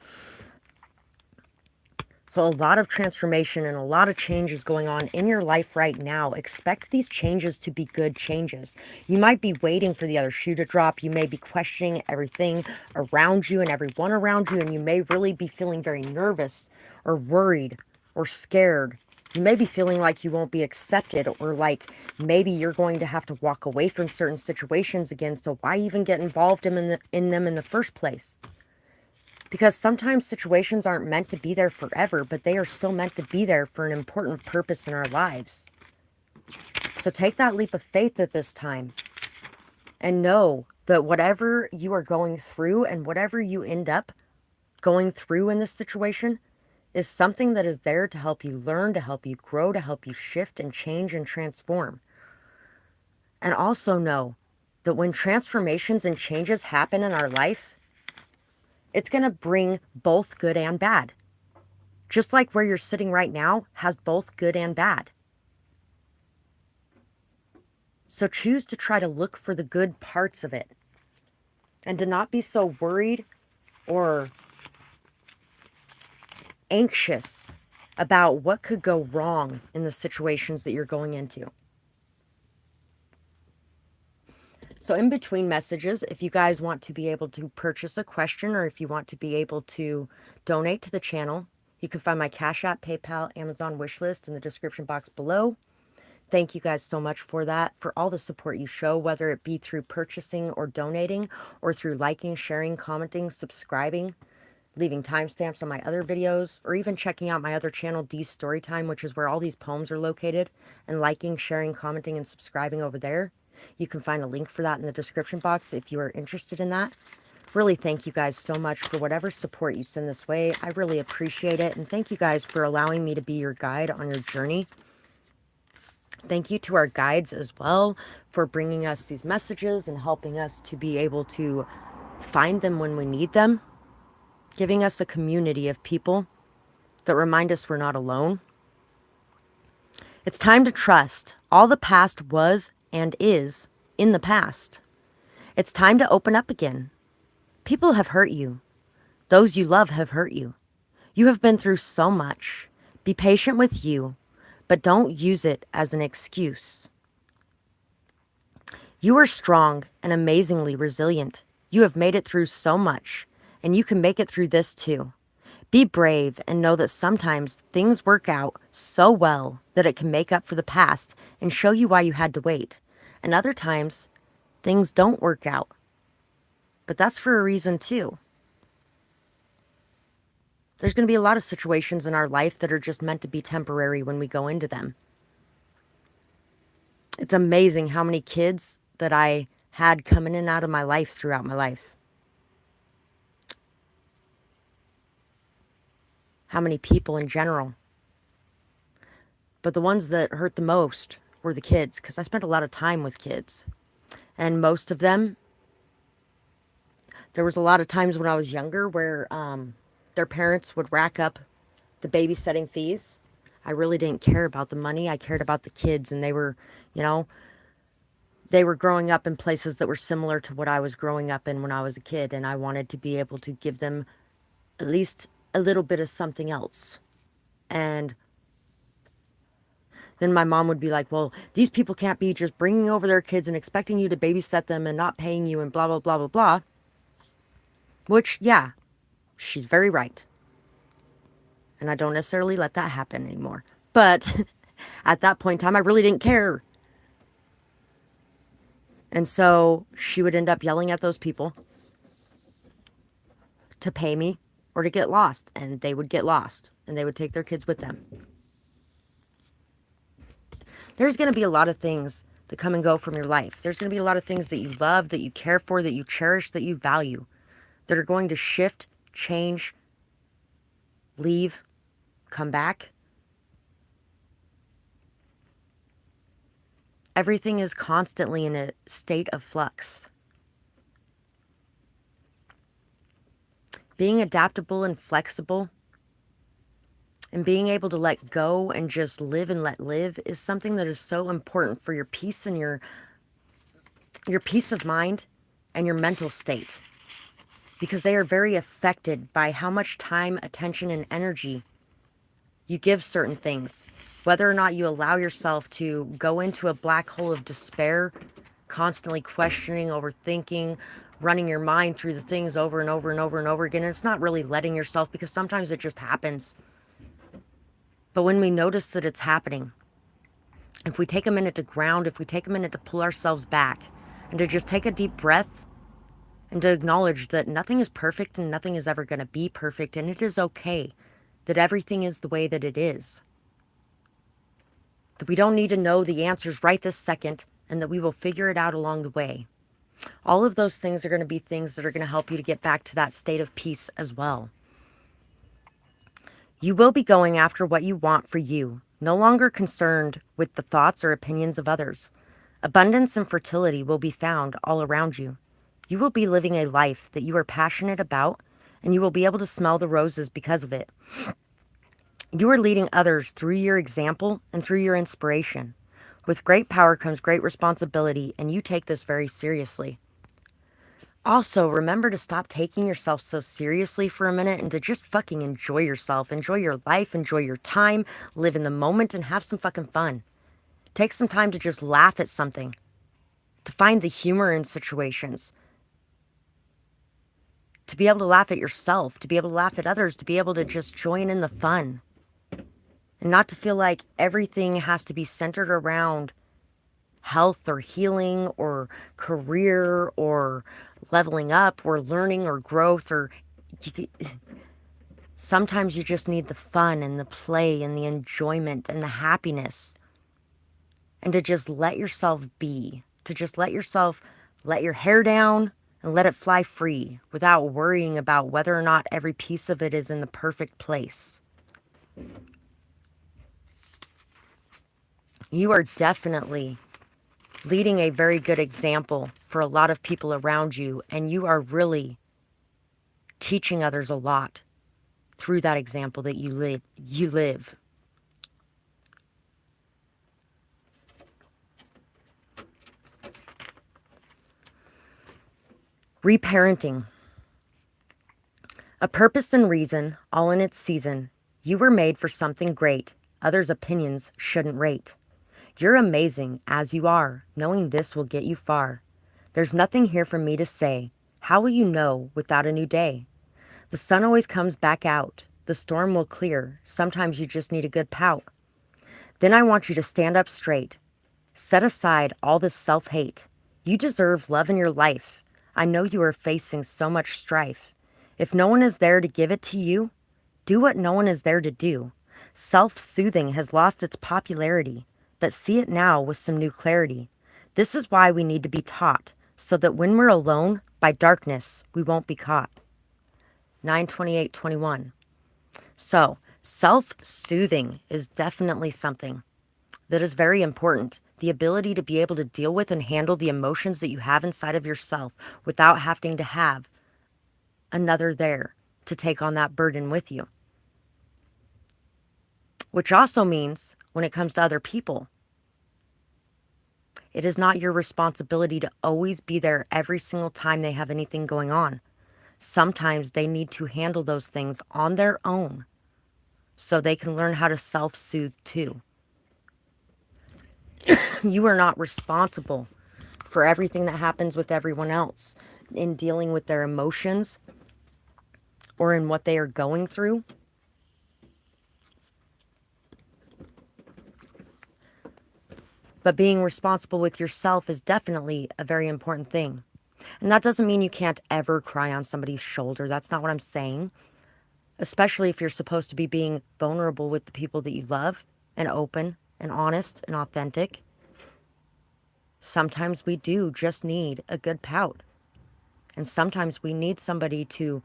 So a lot of transformation and a lot of changes going on in your life right now. Expect these changes to be good changes. You might be waiting for the other shoe to drop. You may be questioning everything around you and everyone around you, and you may really be feeling very nervous or worried or scared. You may be feeling like you won't be accepted, or like maybe you're going to have to walk away from certain situations again. So why even get involved in them in the first place? Because sometimes situations aren't meant to be there forever, but they are still meant to be there for an important purpose in our lives. So take that leap of faith at this time and know that whatever you are going through and whatever you end up going through in this situation is something that is there to help you learn, to help you grow, to help you shift and change and transform. And also know that when transformations and changes happen in our life, it's going to bring both good and bad. Just like where you're sitting right now has both good and bad. So choose to try to look for the good parts of it and to not be so worried or anxious about what could go wrong in the situations that you're going into. So in between messages, if you guys want to be able to purchase a question or if you want to be able to donate to the channel, you can find my Cash App, PayPal, Amazon wishlist in the description box below. Thank you guys so much for that, for all the support you show, whether it be through purchasing or donating, or through liking, sharing, commenting, subscribing, leaving timestamps on my other videos, or even checking out my other channel, D's Storytime, which is where all these poems are located, and liking, sharing, commenting, and subscribing over there. You can find a link for that in the description box if you are interested in that. Really thank you guys so much for whatever support you send this way. I really appreciate it. And thank you guys for allowing me to be your guide on your journey. Thank you to our guides as well for bringing us these messages and helping us to be able to find them when we need them. Giving us a community of people that remind us we're not alone. It's time to trust. All the past was and is in the past. It's time to open up again. People have hurt you. Those you love have hurt you. You have been through so much. Be patient with you, but don't use it as an excuse. You are strong and amazingly resilient. You have made it through so much, and you can make it through this too. Be brave and know that sometimes things work out so well that it can make up for the past and show you why you had to wait. And other times, things don't work out. But that's for a reason too. There's going to be a lot of situations in our life that are just meant to be temporary when we go into them. It's amazing how many kids that I had coming in and out of my life throughout my life. How many people in general. But the ones that hurt the most were the kids, because I spent a lot of time with kids. And most of them, there was a lot of times when I was younger where their parents would rack up the babysitting fees. I really didn't care about the money. I cared about the kids, and they were, they were growing up in places that were similar to what I was growing up in when I was a kid, and I wanted to be able to give them at least a little bit of something else. And then my mom would be like, well, these people can't be just bringing over their kids and expecting you to babysit them and not paying you and blah, blah, blah, blah, blah. Which, yeah, she's very right. And I don't necessarily let that happen anymore. But at that point in time, I really didn't care. And so she would end up yelling at those people to pay me or to get lost. And they would get lost and they would take their kids with them. There's going to be a lot of things that come and go from your life. There's going to be a lot of things that you love, that you care for, that you cherish, that you value, that are going to shift, change, leave, come back. Everything is constantly in a state of flux. Being adaptable and flexible and being able to let go and just live and let live is something that is so important for your peace and your peace of mind and your mental state, because they are very affected by how much time, attention, and energy you give certain things. Whether or not you allow yourself to go into a black hole of despair, constantly questioning, overthinking, running your mind through the things over and over and over and over again. And it's not really letting yourself, because sometimes it just happens. But when we notice that it's happening, if we take a minute to ground, if we take a minute to pull ourselves back and to just take a deep breath and to acknowledge that nothing is perfect and nothing is ever going to be perfect, and it is okay that everything is the way that it is. That we don't need to know the answers right this second, and that we will figure it out along the way. All of those things are going to be things that are going to help you to get back to that state of peace as well. You will be going after what you want for you, no longer concerned with the thoughts or opinions of others. Abundance and fertility will be found all around you. You will be living a life that you are passionate about, and you will be able to smell the roses because of it. You are leading others through your example and through your inspiration. With great power comes great responsibility, and you take this very seriously. Also, remember to stop taking yourself so seriously for a minute and to just fucking enjoy yourself. Enjoy your life, enjoy your time, live in the moment, and have some fucking fun. Take some time to just laugh at something, to find the humor in situations, to be able to laugh at yourself, to be able to laugh at others, to be able to just join in the fun. And not to feel like everything has to be centered around health or healing or career or leveling up or learning or growth, or sometimes you just need the fun and the play and the enjoyment and the happiness, and to just let yourself be, to just let yourself let your hair down and let it fly free without worrying about whether or not every piece of it is in the perfect place. You are definitely leading a very good example for a lot of people around you, and you are really teaching others a lot through that example that you live. Reparenting. A purpose and reason, all in its season. You were made for something great. Others' opinions shouldn't rate. You're amazing as you are. Knowing this will get you far. There's nothing here for me to say. How will you know without a new day? The sun always comes back out. The storm will clear. Sometimes you just need a good pout. Then I want you to stand up straight. Set aside all this self-hate. You deserve love in your life. I know you are facing so much strife. If no one is there to give it to you, do what no one is there to do. Self-soothing has lost its popularity, but see it now with some new clarity. This is why we need to be taught, so that when we're alone, by darkness, we won't be caught. 9/28/21. So, self-soothing is definitely something that is very important. The ability to be able to deal with and handle the emotions that you have inside of yourself without having to have another there to take on that burden with you. Which also means when it comes to other people, it is not your responsibility to always be there every single time they have anything going on. Sometimes they need to handle those things on their own so they can learn how to self-soothe too. You are not responsible for everything that happens with everyone else in dealing with their emotions or in what they are going through. But being responsible with yourself is definitely a very important thing. And that doesn't mean you can't ever cry on somebody's shoulder. That's not what I'm saying. Especially if you're supposed to be being vulnerable with the people that you love, and open and honest and authentic. Sometimes we do just need a good pout. And sometimes we need somebody to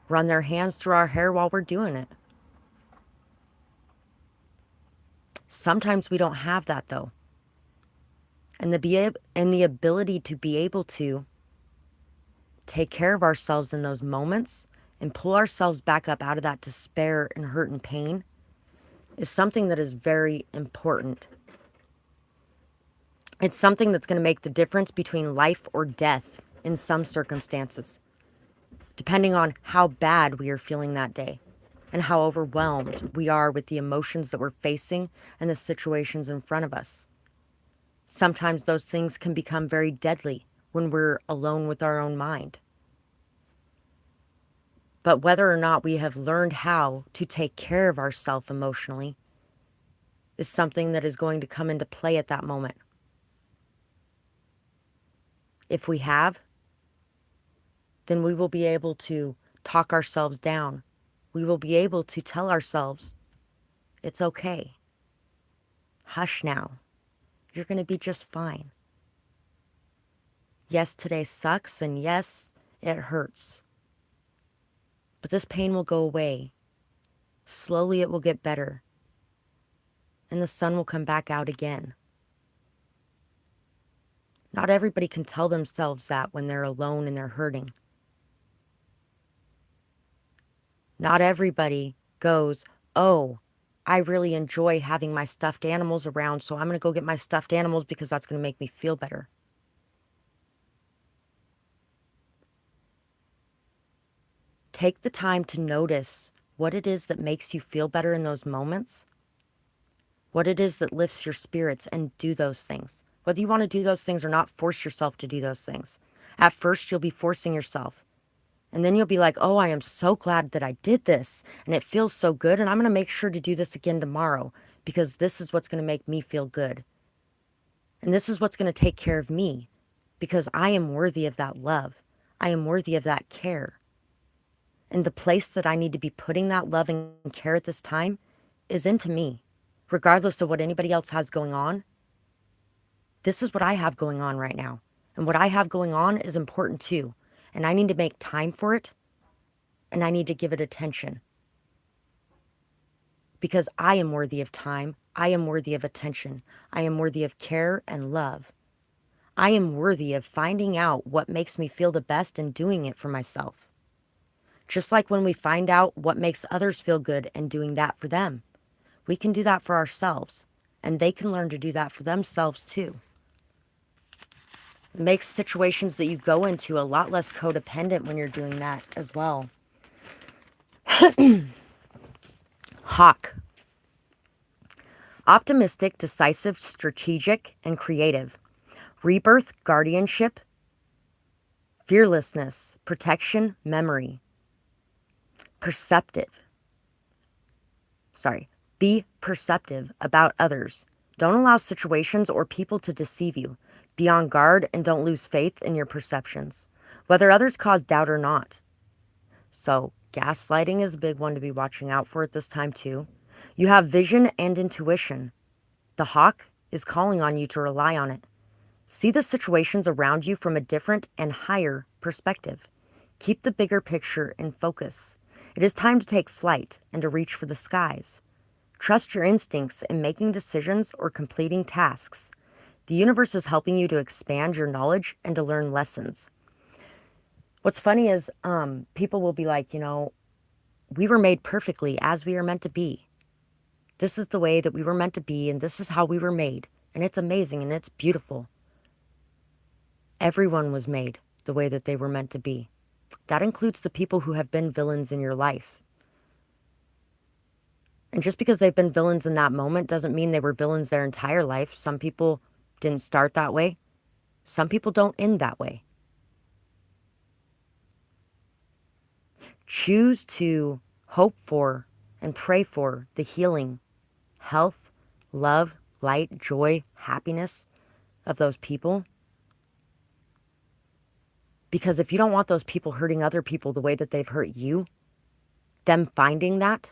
run their hands through our hair while we're doing it. Sometimes we don't have that though. And the ability to be able to take care of ourselves in those moments and pull ourselves back up out of that despair and hurt and pain is something that is very important. It's something that's going to make the difference between life or death in some circumstances, depending on how bad we are feeling that day and how overwhelmed we are with the emotions that we're facing and the situations in front of us. Sometimes those things can become very deadly when we're alone with our own mind. But whether or not we have learned how to take care of ourselves emotionally is something that is going to come into play at that moment. If we have, then we will be able to talk ourselves down. We will be able to tell ourselves, it's okay. Hush now. You're going to be just fine. Yes, today sucks, and yes, it hurts. But this pain will go away. Slowly it will get better. And the sun will come back out again. Not everybody can tell themselves that when they're alone and they're hurting. Not everybody goes, oh, I really enjoy having my stuffed animals around, so I'm going to go get my stuffed animals because that's going to make me feel better. Take the time to notice what it is that makes you feel better in those moments, what it is that lifts your spirits, and do those things. Whether you want to do those things or not, force yourself to do those things. At first, you'll be forcing yourself. And then you'll be like, oh, I am so glad that I did this, and it feels so good, and I'm going to make sure to do this again tomorrow because this is what's going to make me feel good. And this is what's going to take care of me because I am worthy of that love. I am worthy of that care. And the place that I need to be putting that love and care at this time is into me, regardless of what anybody else has going on. This is what I have going on right now. And what I have going on is important too. And I need to make time for it. And I need to give it attention. Because I am worthy of time. I am worthy of attention. I am worthy of care and love. I am worthy of finding out what makes me feel the best and doing it for myself. Just like when we find out what makes others feel good and doing that for them. We can do that for ourselves. And they can learn to do that for themselves too. It makes situations that you go into a lot less codependent when you're doing that as well. Hawk. Optimistic, decisive, strategic, and creative. Rebirth, guardianship, fearlessness, protection, memory. Be perceptive about others. Don't allow situations or people to deceive you. Be on guard and don't lose faith in your perceptions, whether others cause doubt or not. So, gaslighting is a big one to be watching out for at this time too. You have vision and intuition. The hawk is calling on you to rely on it. See the situations around you from a different and higher perspective. Keep the bigger picture in focus. It is time to take flight and to reach for the skies. Trust your instincts in making decisions or completing tasks. The universe is helping you to expand your knowledge and to learn lessons. What's funny is people will be like, we were made perfectly as we are meant to be. This is the way that we were meant to be, and this is how we were made. And it's amazing and it's beautiful. Everyone was made the way that they were meant to be. That includes the people who have been villains in your life. And just because they've been villains in that moment doesn't mean they were villains their entire life. Some people didn't start that way. Some people don't end that way. Choose to hope for and pray for the healing, health, love, light, joy, happiness of those people. Because if you don't want those people hurting other people the way that they've hurt you, them finding that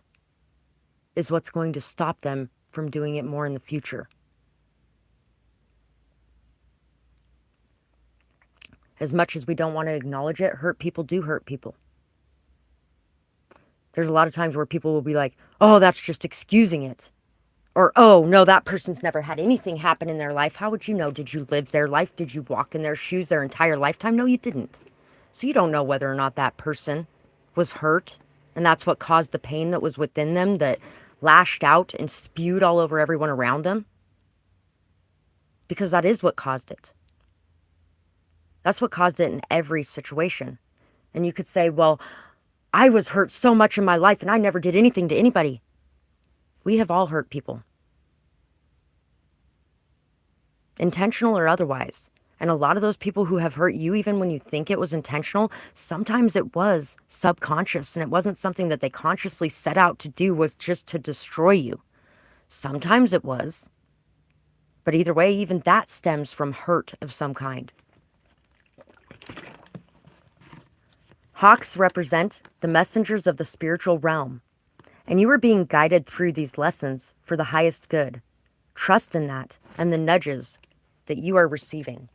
is what's going to stop them from doing it more in the future. As much as we don't want to acknowledge it, hurt people do hurt people. There's a lot of times where people will be like, oh, that's just excusing it. Or, oh, no, that person's never had anything happen in their life. How would you know? Did you live their life? Did you walk in their shoes their entire lifetime? No, you didn't. So you don't know whether or not that person was hurt. And that's what caused the pain that was within them, that lashed out and spewed all over everyone around them. Because that is what caused it. That's what caused it in every situation. And you could say, well, I was hurt so much in my life and I never did anything to anybody. We have all hurt people. Intentional or otherwise. And a lot of those people who have hurt you, even when you think it was intentional, sometimes it was subconscious and it wasn't something that they consciously set out to do, was just to destroy you. Sometimes it was. But either way, even that stems from hurt of some kind. Hawks represent the messengers of the spiritual realm, and you are being guided through these lessons for the highest good. Trust in that and the nudges that you are receiving.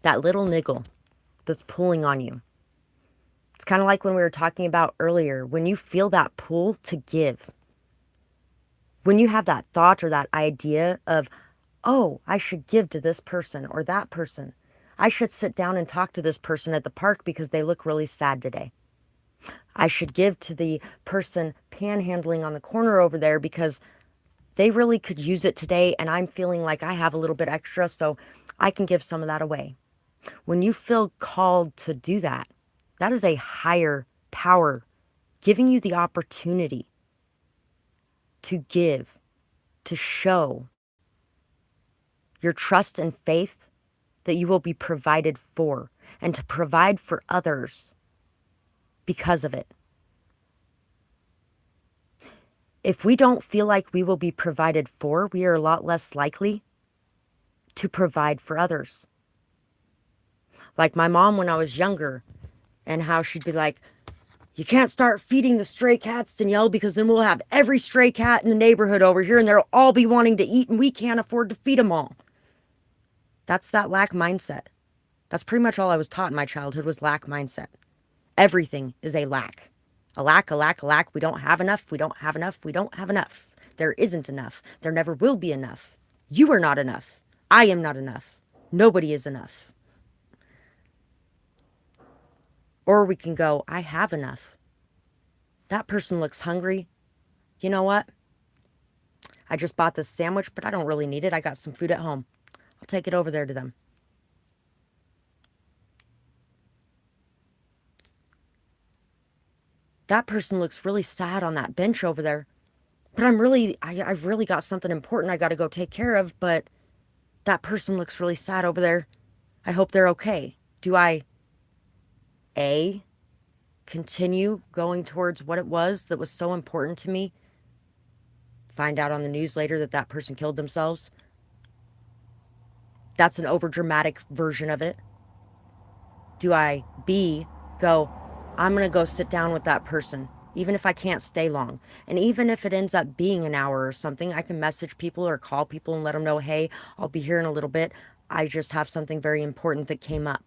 That little niggle that's pulling on you. It's kind of like when we were talking about earlier, when you feel that pull to give. When you have that thought or that idea of, oh, I should give to this person or that person. I should sit down and talk to this person at the park because they look really sad today. I should give to the person panhandling on the corner over there because they really could use it today and I'm feeling like I have a little bit extra, so I can give some of that away. When you feel called to do that, that is a higher power giving you the opportunity to give, to show your trust and faith that you will be provided for and to provide for others because of it. If we don't feel like we will be provided for, we are a lot less likely to provide for others. Like my mom when I was younger, and how she'd be like, you can't start feeding the stray cats, Danielle, because then we'll have every stray cat in the neighborhood over here and they'll all be wanting to eat and we can't afford to feed them all. That's that lack mindset. That's pretty much all I was taught in my childhood was lack mindset. Everything is a lack. A lack, a lack, a lack. We don't have enough. We don't have enough. We don't have enough. There isn't enough. There never will be enough. You are not enough. I am not enough. Nobody is enough. Or we can go, I have enough. That person looks hungry. You know what? I just bought this sandwich, but I don't really need it. I got some food at home. I'll take it over there to them. That person looks really sad on that bench over there. But I really got something important I got to go take care of, but that person looks really sad over there. I hope they're okay. Do I, A, continue going towards what it was that was so important to me? Find out on the news later that that person killed themselves? That's an overdramatic version of it. Do I, B, go, I'm going to go sit down with that person, even if I can't stay long. And even if it ends up being an hour or something, I can message people or call people and let them know, hey, I'll be here in a little bit. I just have something very important that came up.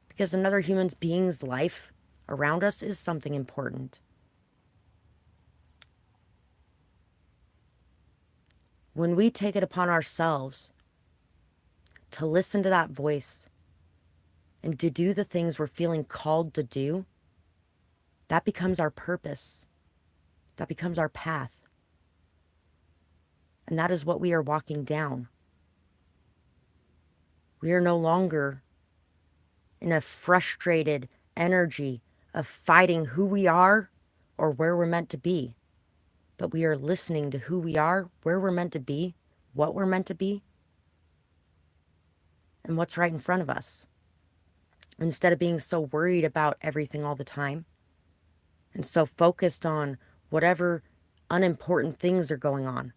Because another human being's life around us is something important. When we take it upon ourselves to listen to that voice and to do the things we're feeling called to do, that becomes our purpose. That becomes our path. And that is what we are walking down. We are no longer in a frustrated energy of fighting who we are or where we're meant to be. But we are listening to who we are, where we're meant to be, what we're meant to be, and what's right in front of us. Instead of being so worried about everything all the time and so focused on whatever unimportant things are going on.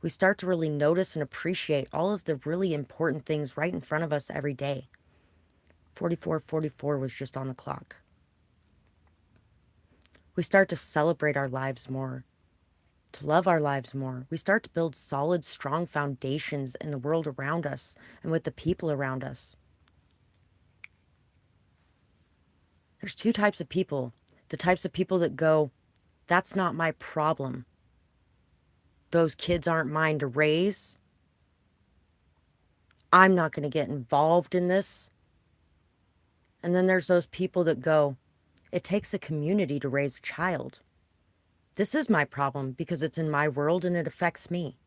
We start to really notice and appreciate all of the really important things right in front of us every day. 44:44 was just on the clock. We start to celebrate our lives more, to love our lives more. We start to build solid, strong foundations in the world around us and with the people around us. There's two types of people. The types of people that go, that's not my problem. Those kids aren't mine to raise. I'm not going to get involved in this. And then there's those people that go, it takes a community to raise a child. This is my problem because it's in my world and it affects me.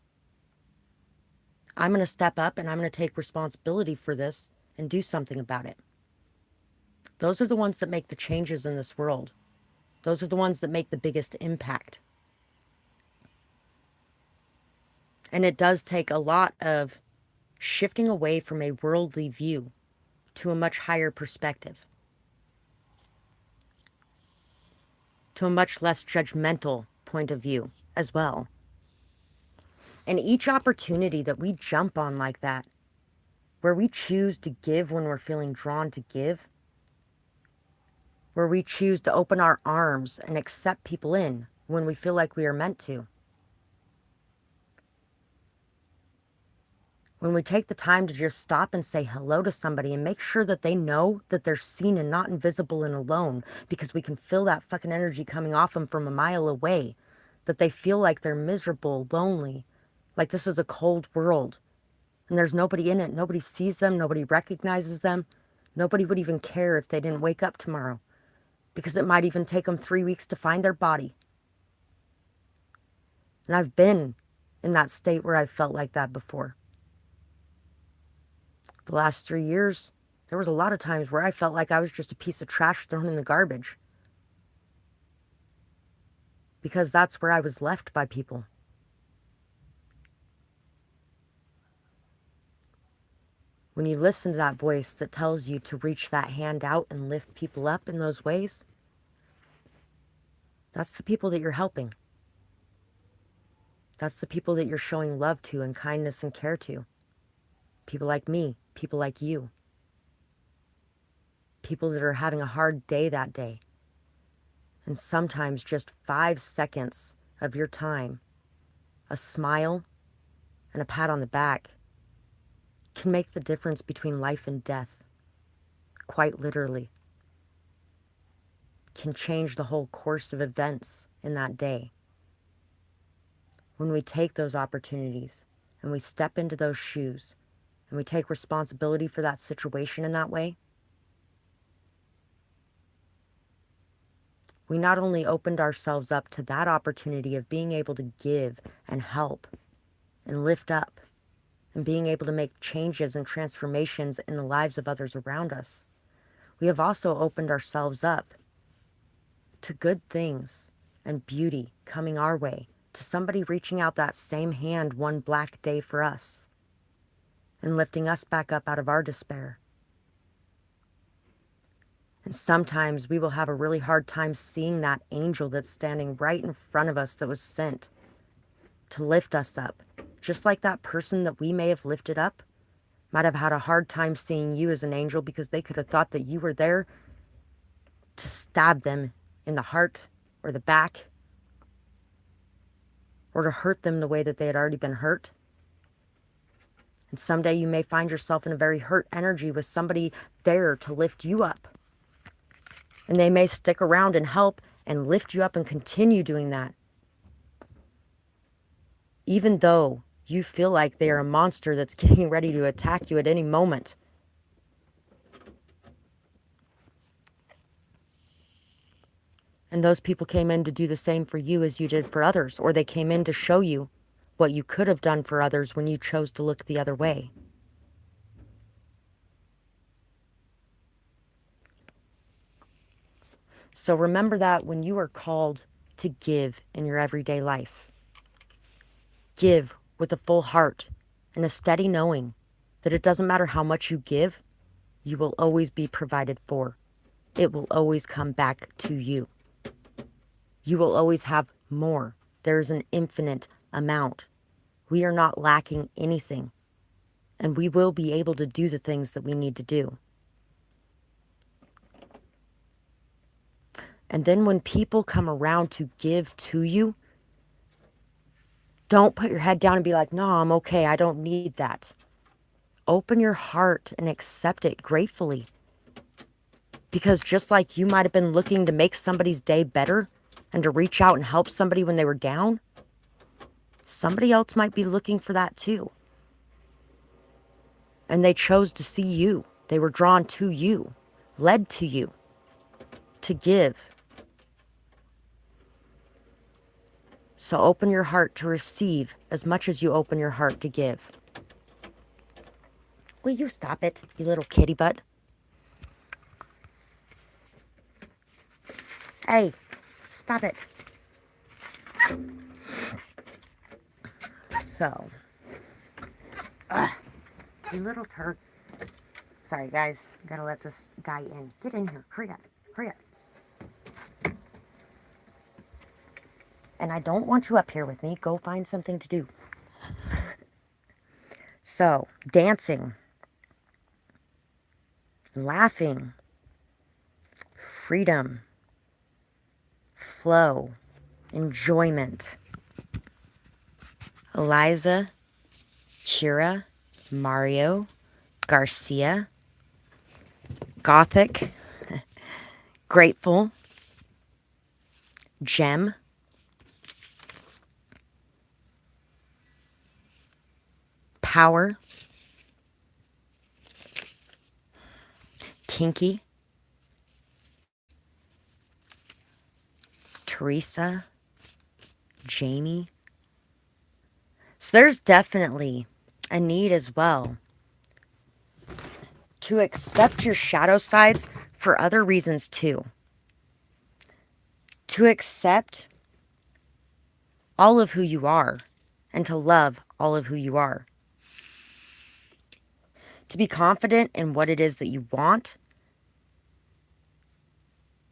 I'm going to step up and I'm going to take responsibility for this and do something about it. Those are the ones that make the changes in this world. Those are the ones that make the biggest impact. And it does take a lot of shifting away from a worldly view to a much higher perspective, to a much less judgmental point of view as well. And each opportunity that we jump on like that, where we choose to give when we're feeling drawn to give, where we choose to open our arms and accept people in when we feel like we are meant to, when we take the time to just stop and say hello to somebody and make sure that they know that they're seen and not invisible and alone, because we can feel that fucking energy coming off them from a mile away, that they feel like they're miserable, lonely, like this is a cold world and there's nobody in it. Nobody sees them. Nobody recognizes them. Nobody would even care if they didn't wake up tomorrow, because it might even take them 3 weeks to find their body. And I've been in that state where I've felt like that before. The last 3 years, there was a lot of times where I felt like I was just a piece of trash thrown in the garbage, because that's where I was left by people. When you listen to that voice that tells you to reach that hand out and lift people up in those ways, that's the people that you're helping. That's the people that you're showing love to and kindness and care to. People like me, people like you. People that are having a hard day that day. And sometimes just 5 seconds of your time, a smile and a pat on the back, can make the difference between life and death. Quite literally. Can change the whole course of events in that day. When we take those opportunities and we step into those shoes and we take responsibility for that situation in that way, we not only opened ourselves up to that opportunity of being able to give and help and lift up and being able to make changes and transformations in the lives of others around us, we have also opened ourselves up to good things and beauty coming our way, to somebody reaching out that same hand one black day for us and lifting us back up out of our despair. And sometimes we will have a really hard time seeing that angel that's standing right in front of us that was sent to lift us up. Just like that person that we may have lifted up might have had a hard time seeing you as an angel, because they could have thought that you were there to stab them in the heart or the back, or to hurt them the way that they had already been hurt. And someday you may find yourself in a very hurt energy with somebody there to lift you up. And they may stick around and help and lift you up and continue doing that, even though you feel like they are a monster that's getting ready to attack you at any moment. And those people came in to do the same for you as you did for others, or they came in to show you what you could have done for others when you chose to look the other way. So remember that when you are called to give in your everyday life, give with a full heart and a steady knowing that it doesn't matter how much you give, you will always be provided for. It will always come back to you. You will always have more. There is an infinite amount we are not lacking anything. And we will be able to do the things that we need to do. And then when people come around to give to you, don't put your head down and be like, no, I'm okay. I don't need that. Open your heart and accept it gratefully. Because just like you might have been looking to make somebody's day better and to reach out and help somebody when they were down, somebody else might be looking for that too. And they chose to see you. They were drawn to you, led to you, to give. So open your heart to receive as much as you open your heart to give. Will you stop it, you little kitty butt? Hey, stop it. So, you little turd. Sorry, guys. Gotta let this guy in. Get in here. Hurry up. Hurry up. And I don't want you up here with me. Go find something to do. So, dancing, laughing, freedom, flow, enjoyment. Eliza, Kira, Mario, Garcia, Gothic, Grateful, Gem, Power, Kinky, Teresa, Jamie. So there's definitely a need as well to accept your shadow sides for other reasons too. To accept all of who you are and to love all of who you are. To be confident in what it is that you want.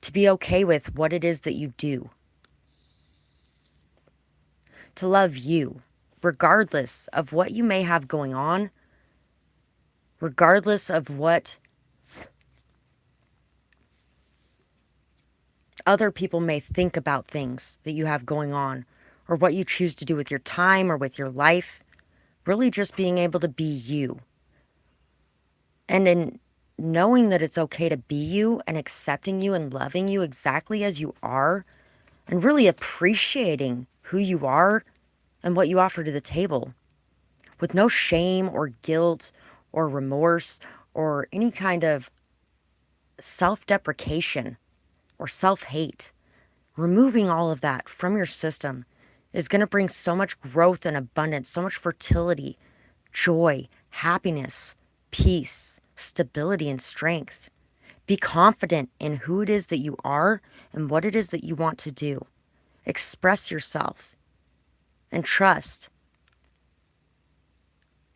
To be okay with what it is that you do. To love you, regardless of what you may have going on, regardless of what other people may think about things that you have going on, or what you choose to do with your time or with your life. Really just being able to be you. And in knowing that it's okay to be you and accepting you and loving you exactly as you are, and really appreciating who you are and what you offer to the table with no shame or guilt or remorse or any kind of self-deprecation or self-hate. Removing all of that from your system is going to bring so much growth and abundance, so much fertility, joy, happiness, peace, stability, and strength. Be confident in who it is that you are and what it is that you want to do. Express yourself and trust.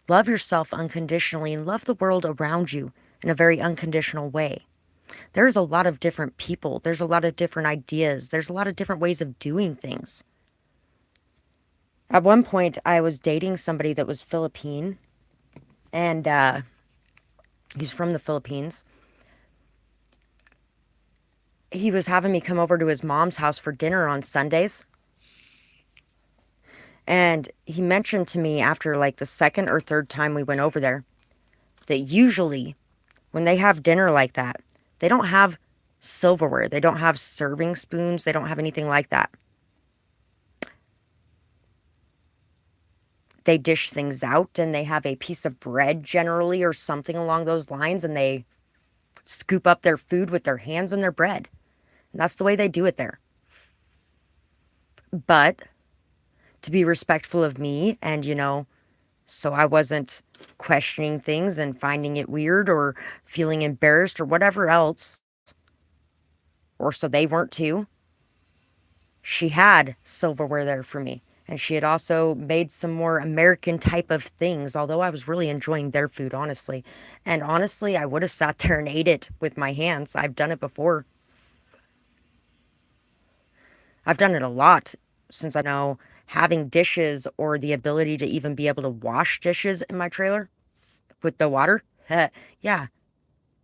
Love yourself unconditionally and love the world around you in a very unconditional way. There's a lot of different people. There's a lot of different ideas. There's a lot of different ways of doing things. At one point, I was dating somebody that was Philippine, and he's from the Philippines. He was having me come over to his mom's house for dinner on Sundays. And he mentioned to me after like the second or third time we went over there that usually when they have dinner like that, they don't have silverware. They don't have serving spoons. They don't have anything like that. They dish things out and they have a piece of bread generally or something along those lines, and they scoop up their food with their hands and their bread. And that's the way they do it there. But to be respectful of me and, so I wasn't questioning things and finding it weird or feeling embarrassed or whatever else, or so they weren't too, she had silverware there for me. And she had also made some more American type of things, although I was really enjoying their food, honestly. And honestly, I would have sat there and ate it with my hands. I've done it before. I've done it a lot since I know having dishes or the ability to even be able to wash dishes in my trailer with the water. Yeah.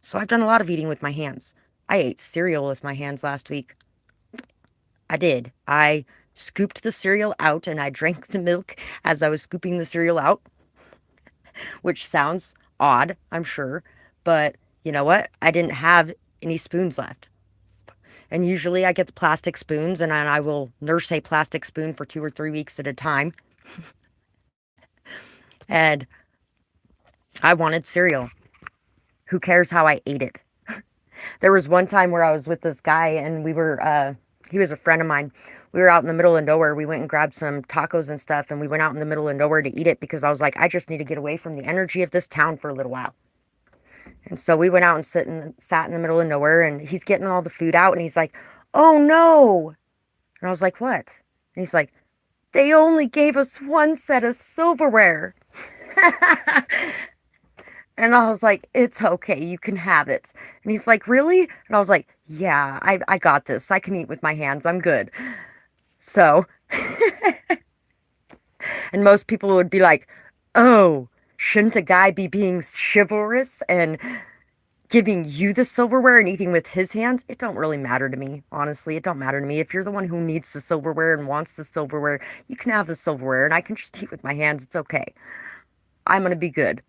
So I've done a lot of eating with my hands. I ate cereal with my hands last week. I did. I scooped the cereal out and I drank the milk as I was scooping the cereal out, which sounds odd, I'm sure. But you know what? I didn't have any spoons left. And usually I get the plastic spoons and I will nurse a plastic spoon for 2 or 3 weeks at a time. And I wanted cereal. Who cares how I ate it? There was one time where I was with this guy and he was a friend of mine. We were out in the middle of nowhere. We went and grabbed some tacos and stuff and we went out in the middle of nowhere to eat it because I was like, I just need to get away from the energy of this town for a little while. And so we went out and sat in the middle of nowhere and he's getting all the food out and he's like, oh no. And I was like, what? And he's like, they only gave us one set of silverware. And I was like, it's okay, you can have it. And he's like, really? And I was like, yeah, I got this. I can eat with my hands. I'm good. So, and most people would be like, oh, shouldn't a guy be being chivalrous and giving you the silverware and eating with his hands? It don't really matter to me, honestly. It don't matter to me. If you're the one who needs the silverware and wants the silverware, you can have the silverware and I can just eat with my hands. It's okay. I'm going to be good.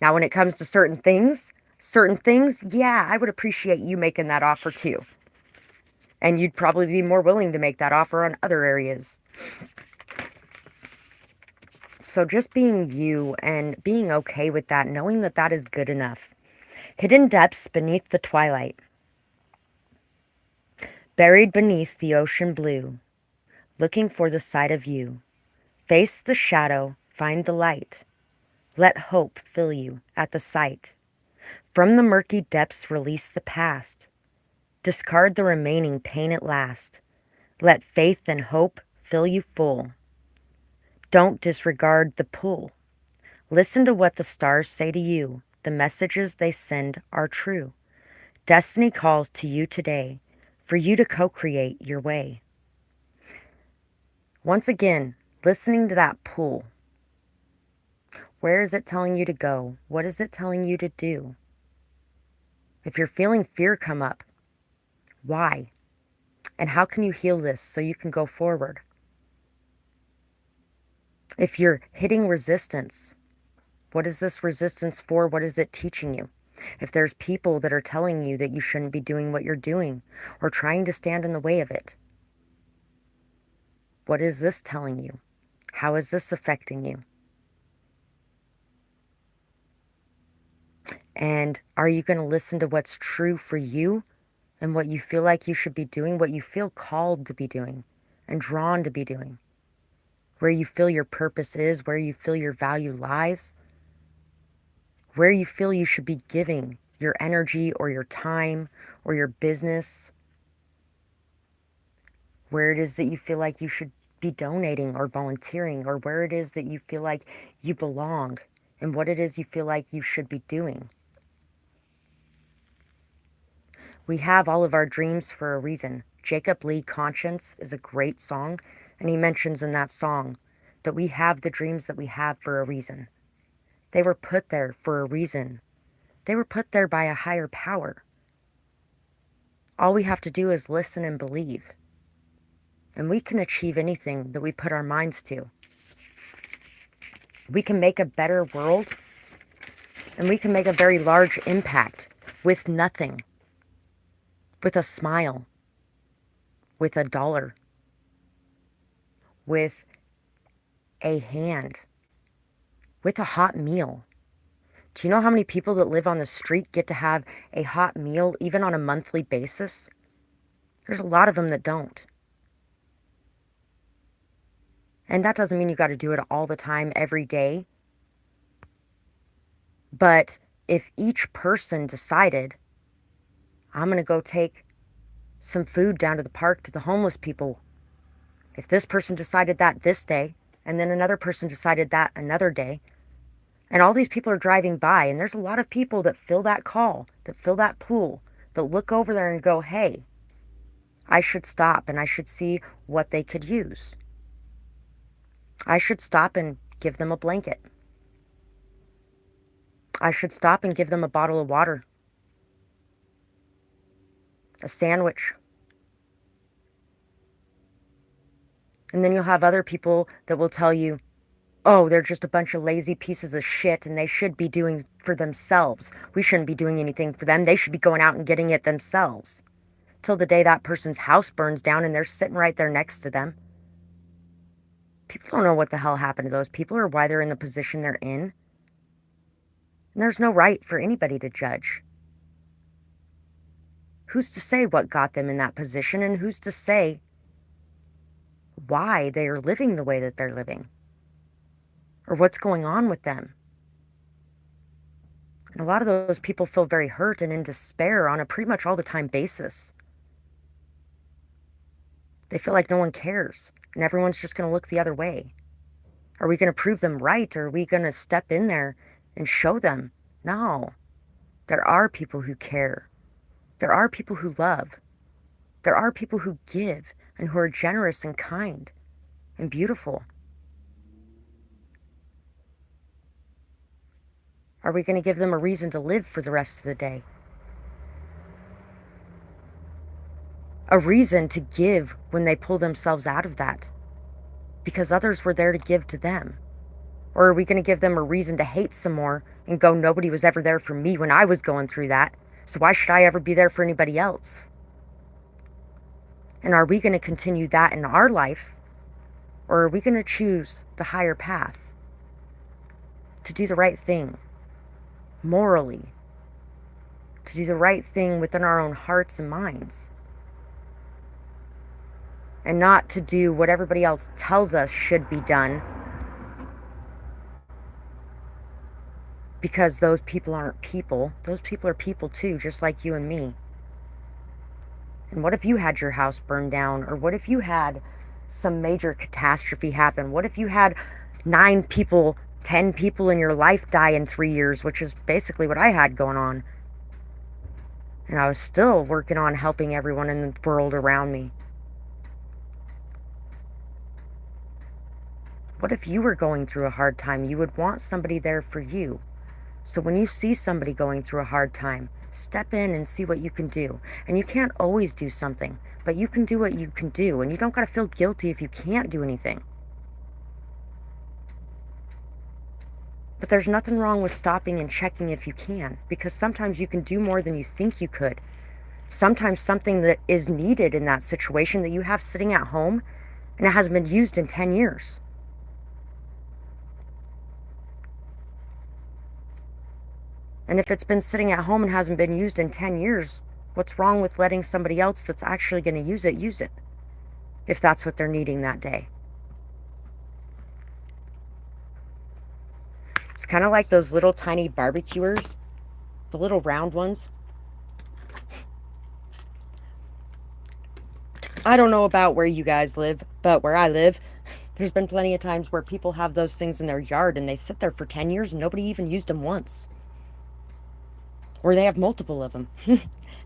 Now, when it comes to certain things, yeah, I would appreciate you making that offer too. And you'd probably be more willing to make that offer on other areas. So just being you and being okay with that, knowing that that is good enough. Hidden depths beneath the twilight. Buried beneath the ocean blue. Looking for the sight of you. Face the shadow, find the light. Let hope fill you at the sight. From the murky depths release the past. Discard the remaining pain at last. Let faith and hope fill you full. Don't disregard the pull. Listen to what the stars say to you. The messages they send are true. Destiny calls to you today for you to co-create your way. Once again, listening to that pull. Where is it telling you to go? What is it telling you to do? If you're feeling fear come up, why? And how can you heal this so you can go forward? If you're hitting resistance, what is this resistance for? What is it teaching you? If there's people that are telling you that you shouldn't be doing what you're doing or trying to stand in the way of it, what is this telling you? How is this affecting you? And are you going to listen to what's true for you and what you feel like you should be doing, what you feel called to be doing and drawn to be doing? Where you feel your purpose is, where you feel your value lies, where you feel you should be giving your energy or your time or your business, where it is that you feel like you should be donating or volunteering, or where it is that you feel like you belong and what it is you feel like you should be doing. We have all of our dreams for a reason. Jacob Lee Conscience is a great song, and he mentions in that song that we have the dreams that we have for a reason. They were put there for a reason. They were put there by a higher power. All we have to do is listen and believe. And we can achieve anything that we put our minds to. We can make a better world, and we can make a very large impact with nothing. With a smile, with a dollar, with a hand, with a hot meal. Do you know how many people that live on the street get to have a hot meal even on a monthly basis? There's a lot of them that don't. And that doesn't mean you got to do it all the time, every day. But if each person decided, I'm going to go take some food down to the park to the homeless people. If this person decided that this day, and then another person decided that another day, and all these people are driving by, and there's a lot of people that feel that call, that feel that pull, that look over there and go, hey, I should stop and I should see what they could use. I should stop and give them a blanket. I should stop and give them a bottle of water, a sandwich. And then you'll have other people that will tell you, oh, they're just a bunch of lazy pieces of shit and they should be doing for themselves. We shouldn't be doing anything for them. They should be going out and getting it themselves. Till the day that person's house burns down and they're sitting right there next to them. People don't know what the hell happened to those people or why they're in the position they're in. And there's no right for anybody to judge. Who's to say what got them in that position, and who's to say why they are living the way that they're living or what's going on with them? And a lot of those people feel very hurt and in despair on a pretty much all the time basis. They feel like no one cares and everyone's just going to look the other way. Are we going to prove them right, or are we going to step in there and show them? No. There are people who care. There are people who love. There are people who give and who are generous and kind and beautiful. Are we going to give them a reason to live for the rest of the day? A reason to give when they pull themselves out of that, because others were there to give to them? Or are we going to give them a reason to hate some more and go, nobody was ever there for me when I was going through that, so why should I ever be there for anybody else? And are we going to continue that in our life, or are we going to choose the higher path to do the right thing morally, to do the right thing within our own hearts and minds, and not to do what everybody else tells us should be done, because those people aren't people. Those people are people too, just like you and me. And what if you had your house burned down? Or what if you had some major catastrophe happen? What if you had 9 people, 10 people in your life die in 3 years, which is basically what I had going on. And I was still working on helping everyone in the world around me. What if you were going through a hard time? You would want somebody there for you. So when you see somebody going through a hard time, step in and see what you can do. And you can't always do something, but you can do what you can do. And you don't got to feel guilty if you can't do anything. But there's nothing wrong with stopping and checking if you can, because sometimes you can do more than you think you could. Sometimes something that is needed in that situation that you have sitting at home and it hasn't been used in 10 years. And if it's been sitting at home and hasn't been used in 10 years, what's wrong with letting somebody else that's actually going to use it, if that's what they're needing that day? It's kind of like those little tiny barbecuers, the little round ones. I don't know about where you guys live, but where I live, there's been plenty of times where people have those things in their yard and they sit there for 10 years and nobody even used them once. Or they have multiple of them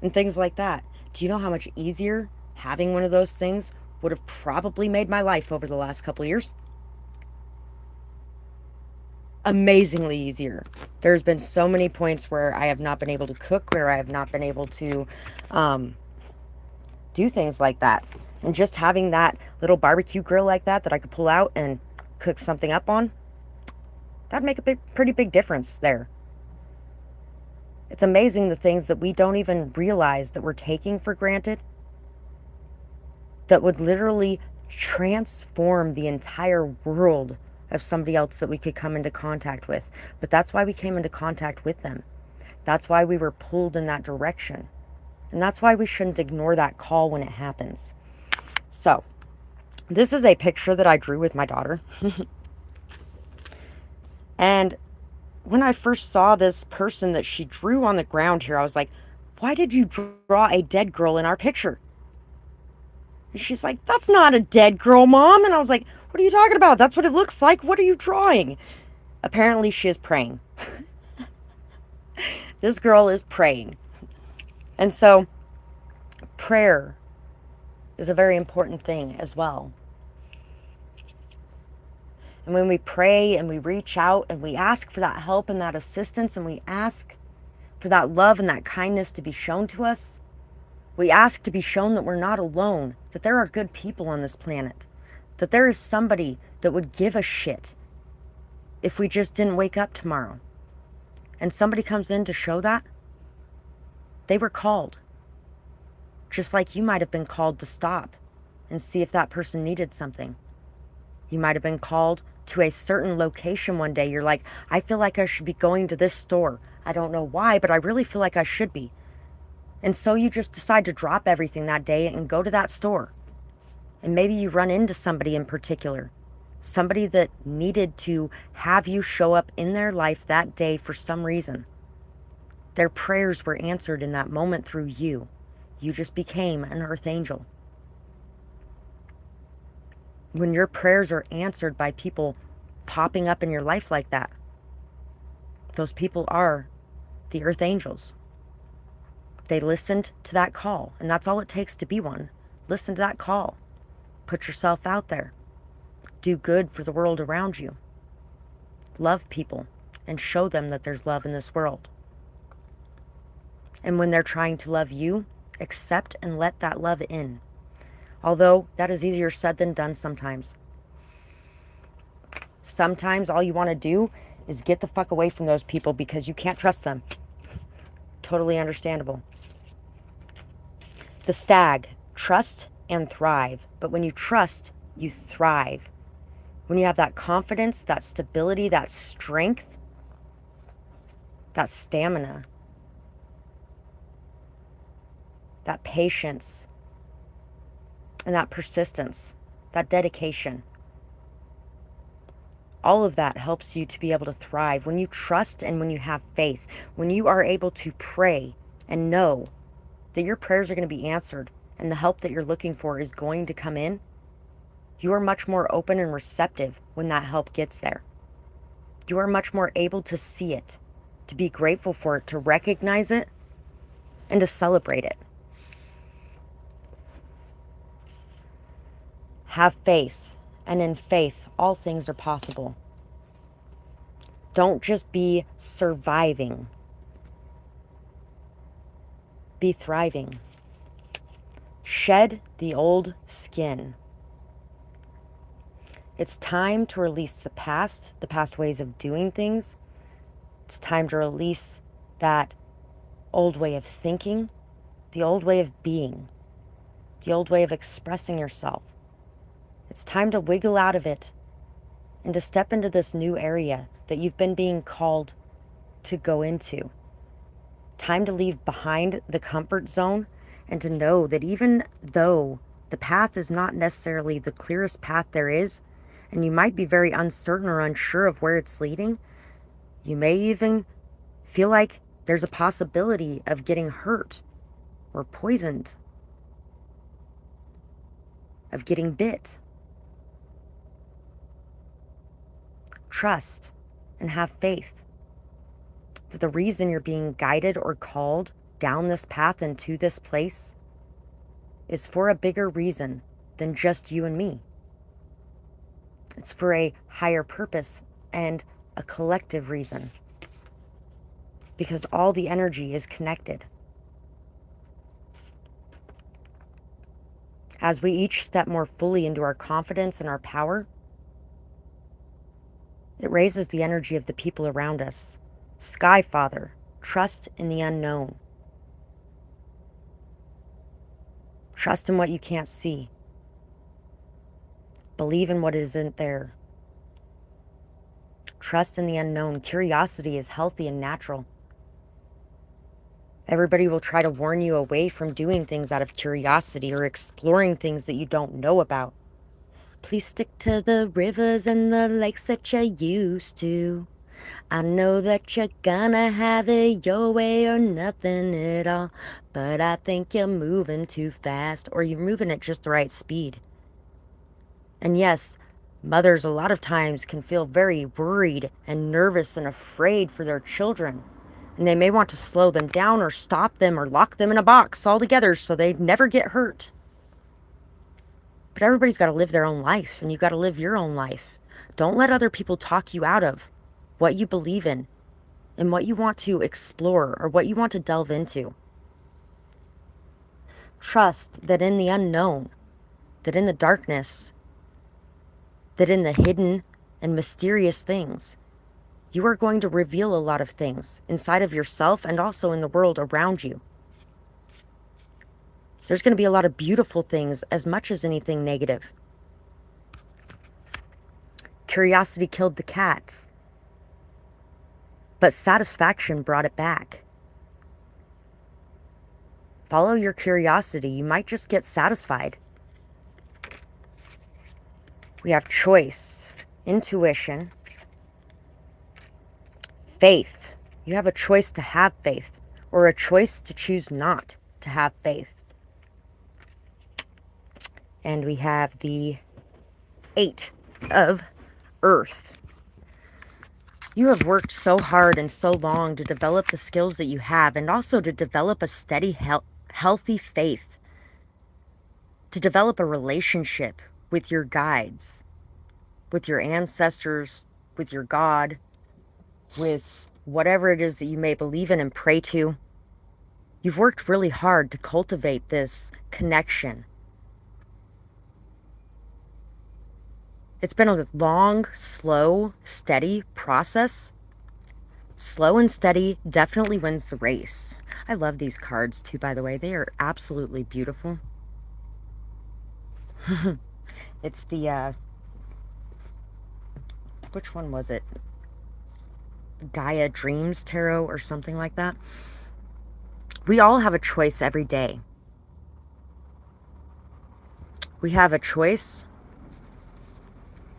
and things like that. Do you know how much easier having one of those things would have probably made my life over the last couple of years? Amazingly easier. There's been so many points where I have not been able to cook, where I have not been able to do things like that. And just having that little barbecue grill like that I could pull out and cook something up on, that'd make a pretty big difference there. It's amazing the things that we don't even realize that we're taking for granted that would literally transform the entire world of somebody else that we could come into contact with. But that's why we came into contact with them. That's why we were pulled in that direction. And that's why we shouldn't ignore that call when it happens. So, this is a picture that I drew with my daughter. And when I first saw this person that she drew on the ground here, I was like, why did you draw a dead girl in our picture? And she's like, that's not a dead girl, Mom. And I was like, what are you talking about? That's what it looks like. What are you drawing? Apparently she is praying. This girl is praying. And so prayer is a very important thing as well. And when we pray and we reach out and we ask for that help and that assistance and we ask for that love and that kindness to be shown to us, we ask to be shown that we're not alone, that there are good people on this planet, that there is somebody that would give a shit if we just didn't wake up tomorrow. And somebody comes in to show that, they were called. Just like you might have been called to stop and see if that person needed something. You might have been called to a certain location one day. You're like, I feel like I should be going to this store. I don't know why, but I really feel like I should be. And so you just decide to drop everything that day and go to that store. And maybe you run into somebody in particular. Somebody that needed to have you show up in their life that day for some reason. Their prayers were answered in that moment through you. You just became an earth angel. When your prayers are answered by people popping up in your life like that, those people are the earth angels. They listened to that call, and that's all it takes to be one. Listen to that call. Put yourself out there. Do good for the world around you. Love people and show them that there's love in this world. And when they're trying to love you, accept and let that love in. Although that is easier said than done sometimes. Sometimes all you want to do is get the fuck away from those people because you can't trust them. Totally understandable. The stag, trust and thrive. But when you trust, you thrive. When you have that confidence, that stability, that strength, that stamina, that patience, and that persistence, that dedication. All of that helps you to be able to thrive. When you trust and when you have faith, when you are able to pray and know that your prayers are going to be answered and the help that you're looking for is going to come in, you are much more open and receptive when that help gets there. You are much more able to see it, to be grateful for it, to recognize it, and to celebrate it. Have faith, and in faith, all things are possible. Don't just be surviving. Be thriving. Shed the old skin. It's time to release the past ways of doing things. It's time to release that old way of thinking, the old way of being, the old way of expressing yourself. It's time to wiggle out of it and to step into this new area that you've been being called to go into. Time to leave behind the comfort zone and to know that even though the path is not necessarily the clearest path there is, and you might be very uncertain or unsure of where it's leading, you may even feel like there's a possibility of getting hurt or poisoned, of getting bit. Trust and have faith that the reason you're being guided or called down this path and to this place is for a bigger reason than just you and me. It's for a higher purpose and a collective reason, because all the energy is connected. As we each step more fully into our confidence and our power, it raises the energy of the people around us. Sky Father, trust in the unknown. Trust in what you can't see. Believe in what isn't there. Trust in the unknown. Curiosity is healthy and natural. Everybody will try to warn you away from doing things out of curiosity or exploring things that you don't know about. Please stick to the rivers and the lakes that you're used to. I know that you're gonna have it your way or nothing at all, but I think you're moving too fast, or you're moving at just the right speed. And yes, mothers a lot of times can feel very worried and nervous and afraid for their children. And they may want to slow them down or stop them or lock them in a box altogether so they never get hurt. But everybody's got to live their own life, and you got to live your own life. Don't let other people talk you out of what you believe in and what you want to explore or what you want to delve into. Trust that in the unknown, that in the darkness, that in the hidden and mysterious things, you are going to reveal a lot of things inside of yourself and also in the world around you. There's going to be a lot of beautiful things as much as anything negative. Curiosity killed the cat, but satisfaction brought it back. Follow your curiosity. You might just get satisfied. We have choice, intuition, faith. You have a choice to have faith or a choice to choose not to have faith. And we have the 8 of Earth. You have worked so hard and so long to develop the skills that you have, and also to develop a steady, healthy faith, to develop a relationship with your guides, with your ancestors, with your God, with whatever it is that you may believe in and pray to. You've worked really hard to cultivate this connection. It's been a long, slow, steady process. Slow and steady definitely wins the race. I love these cards too, by the way. They are absolutely beautiful. It's the, which one was it? Gaia Dreams Tarot or something like that. We all have a choice every day. We have a choice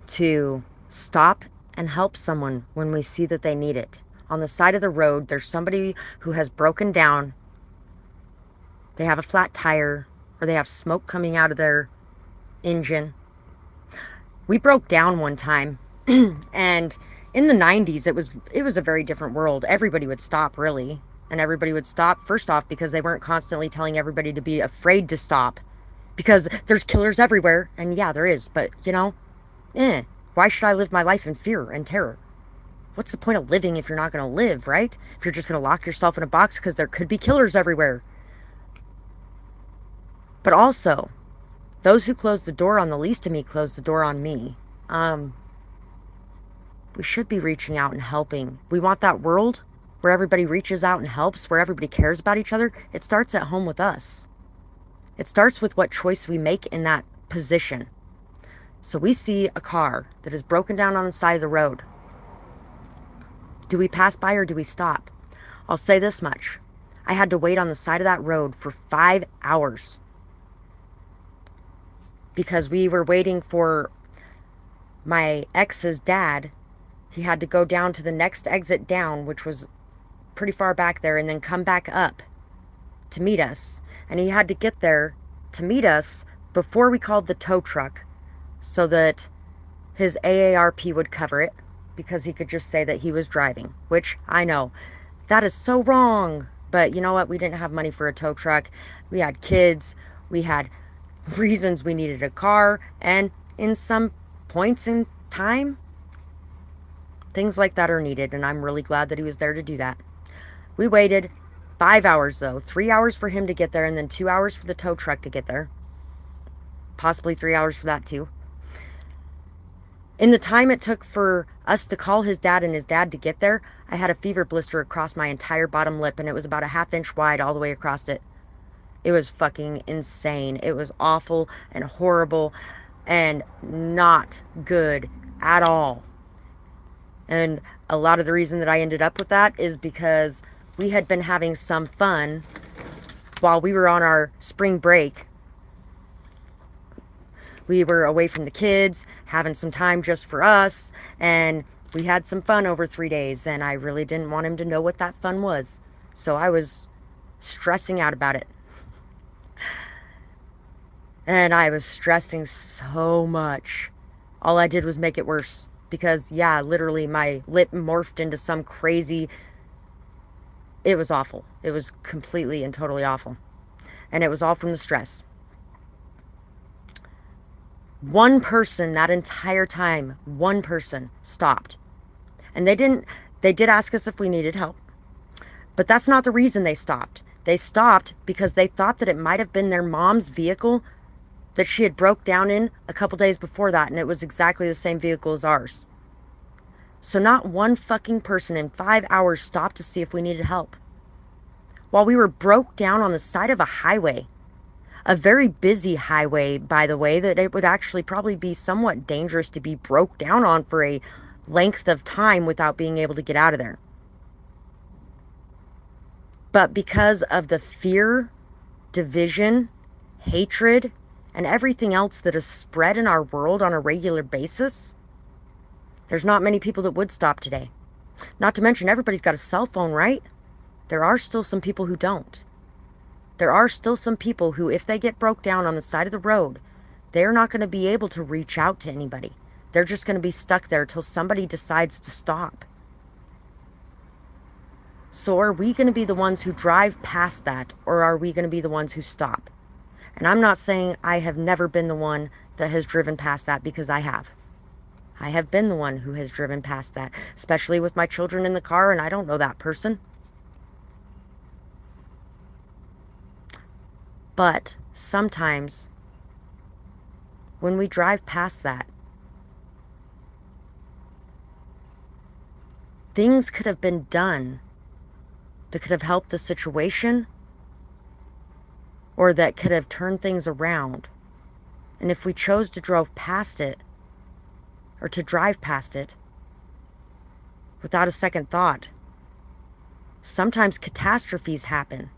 to stop and help someone when we see that they need it. On the side of the road, there's somebody who has broken down. They have a flat tire, or they have smoke coming out of their engine. We broke down one time, and in the 90s, it was a very different world. Everybody would stop, really. And everybody would stop, first off, because they weren't constantly telling everybody to be afraid to stop. Because there's killers everywhere. And yeah, there is. But, why should I live my life in fear and terror? What's the point of living if you're not going to live, right? If you're just going to lock yourself in a box because there could be killers everywhere. But also, those who close the door on the least of me close the door on me. We should be reaching out and helping. We want that world where everybody reaches out and helps, where everybody cares about each other. It starts at home with us. It starts with what choice we make in that position. So we see a car that is broken down on the side of the road. Do we pass by or do we stop? I'll say this much. I had to wait on the side of that road for 5 hours because we were waiting for my ex's dad. He had to go down to the next exit down, which was pretty far back there, and then come back up to meet us. And he had to get there to meet us before we called the tow truck so that his AARP would cover it, because he could just say that he was driving, which I know that is so wrong. But you know what? We didn't have money for a tow truck. We had kids. We had reasons we needed a car. And in some points in time, things like that are needed. And I'm really glad that he was there to do that. We waited 5 hours, though. 3 hours for him to get there, and then 2 hours for the tow truck to get there. Possibly 3 hours for that, too. In the time it took for us to call his dad and his dad to get there, I had a fever blister across my entire bottom lip, and it was about a ½ inch wide all the way across it. It was fucking insane. It was awful and horrible and not good at all. And a lot of the reason that I ended up with that is because we had been having some fun while we were on our spring break. We were away from the kids, having some time just for us, and we had some fun over 3 days, and I really didn't want him to know what that fun was. So I was stressing out about it. And I was stressing so much. All I did was make it worse. Because, yeah, literally my lip morphed into some crazy... It was awful. It was completely and totally awful. And it was all from the stress. One person that entire time, one person stopped. And they did ask us if we needed help. But that's not the reason they stopped. They stopped because they thought that it might have been their mom's vehicle that she had broke down in a couple days before that, and it was exactly the same vehicle as ours. So not one fucking person in 5 hours stopped to see if we needed help. While we were broke down on the side of a highway, a very busy highway, by the way, that it would actually probably be somewhat dangerous to be broke down on for a length of time without being able to get out of there. But because of the fear, division, hatred, and everything else that is spread in our world on a regular basis, there's not many people that would stop today. Not to mention, everybody's got a cell phone, right? There are still some people who don't. There are still some people who, if they get broke down on the side of the road, they're not going to be able to reach out to anybody. They're just going to be stuck there till somebody decides to stop. So are we going to be the ones who drive past that, or are we going to be the ones who stop? And I'm not saying I have never been the one that has driven past that, because I have. I have been the one who has driven past that, especially with my children in the car, and I don't know that person. But sometimes when we drive past that, things could have been done that could have helped the situation, or that could have turned things around. And if we chose to drive past it, or to drive past it without a second thought, sometimes catastrophes happen.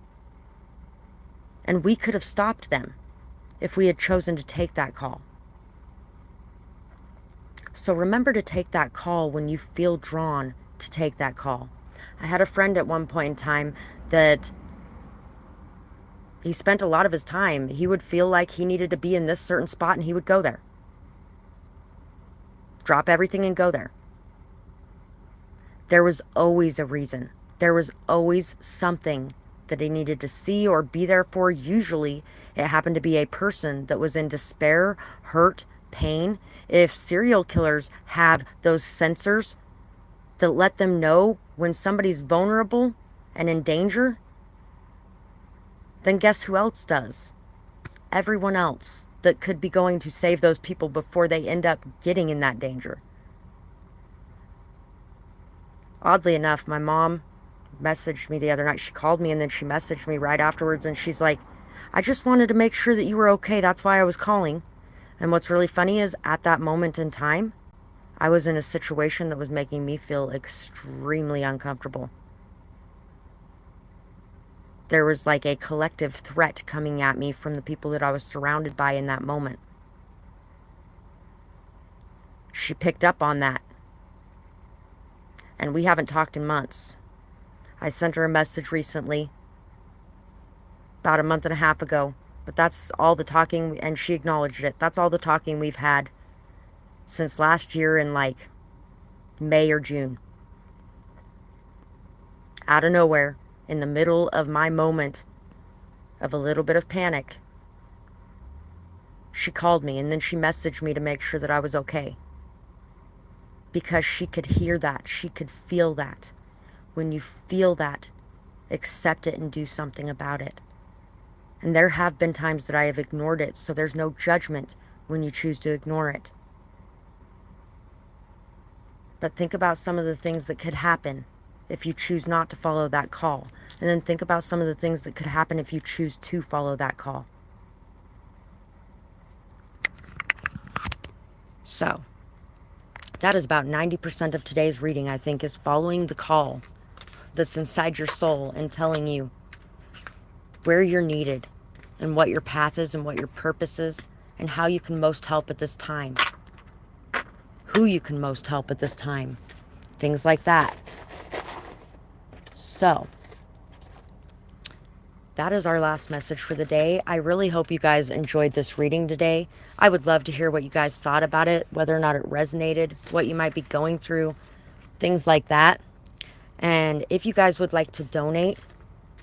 And we could have stopped them if we had chosen to take that call. So remember to take that call when you feel drawn to take that call. I had a friend at one point in time that he spent a lot of his time, he would feel like he needed to be in this certain spot and he would go there. Drop everything and go there. There was always a reason. There was always something that he needed to see or be there for. Usually it happened to be a person that was in despair, hurt, pain. If serial killers have those sensors that let them know when somebody's vulnerable and in danger, then guess who else does? Everyone else that could be going to save those people before they end up getting in that danger. Oddly enough, my mom messaged me the other night. She called me and then she messaged me right afterwards, and she's like, I just wanted to make sure that you were okay. That's why I was calling. And what's really funny is, at that moment in time, I was in a situation that was making me feel extremely uncomfortable. There was like a collective threat coming at me from the people that I was surrounded by in that moment. She picked up on that. And we haven't talked in months. I sent her a message recently, about a month and a half ago. But that's all the talking, and she acknowledged it. That's all the talking we've had since last year in like May or June. Out of nowhere, in the middle of my moment of a little bit of panic, she called me and then she messaged me to make sure that I was okay. Because she could hear that. She could feel that. When you feel that, accept it and do something about it. And there have been times that I have ignored it, so there's no judgment when you choose to ignore it. But think about some of the things that could happen if you choose not to follow that call. And then think about some of the things that could happen if you choose to follow that call. So, that is about 90% of today's reading, I think, is following the call that's inside your soul and telling you where you're needed and what your path is and what your purpose is and how you can most help at this time. Who you can most help at this time. Things like that. So, that is our last message for the day. I really hope you guys enjoyed this reading today. I would love to hear what you guys thought about it, whether or not it resonated, what you might be going through, things like that. And if you guys would like to donate,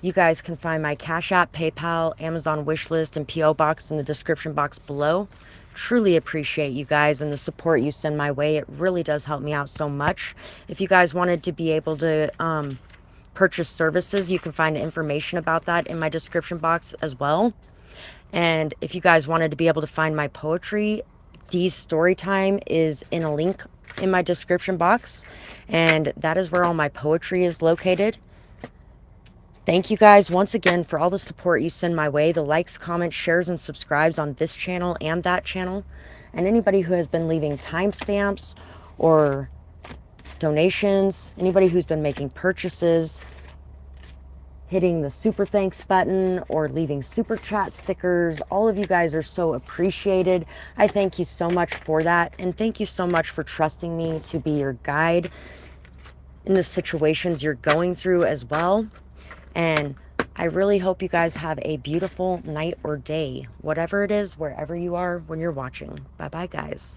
you guys can find my Cash App, PayPal, Amazon wishlist, and P.O. box in the description box below. truly appreciate you guys and the support you send my way. It really does help me out so much. If you guys wanted to be able to purchase services, you can find information about that in my description box as well. And if you guys wanted to be able to find my poetry, Dee's StoryTime is in a link in my description box, and that is where all my poetry is located. Thank you guys once again for all the support you send my way, the likes, comments, shares, and subscribes on this channel and that channel, and anybody who has been leaving timestamps or donations, anybody who's been making purchases, hitting the super thanks button, or leaving super chat stickers. All of you guys are so appreciated. I thank you so much for that, and thank you so much for trusting me to be your guide in the situations you're going through as well. And I really hope you guys have a beautiful night or day, whatever it is, wherever you are when you're watching. Bye bye, guys.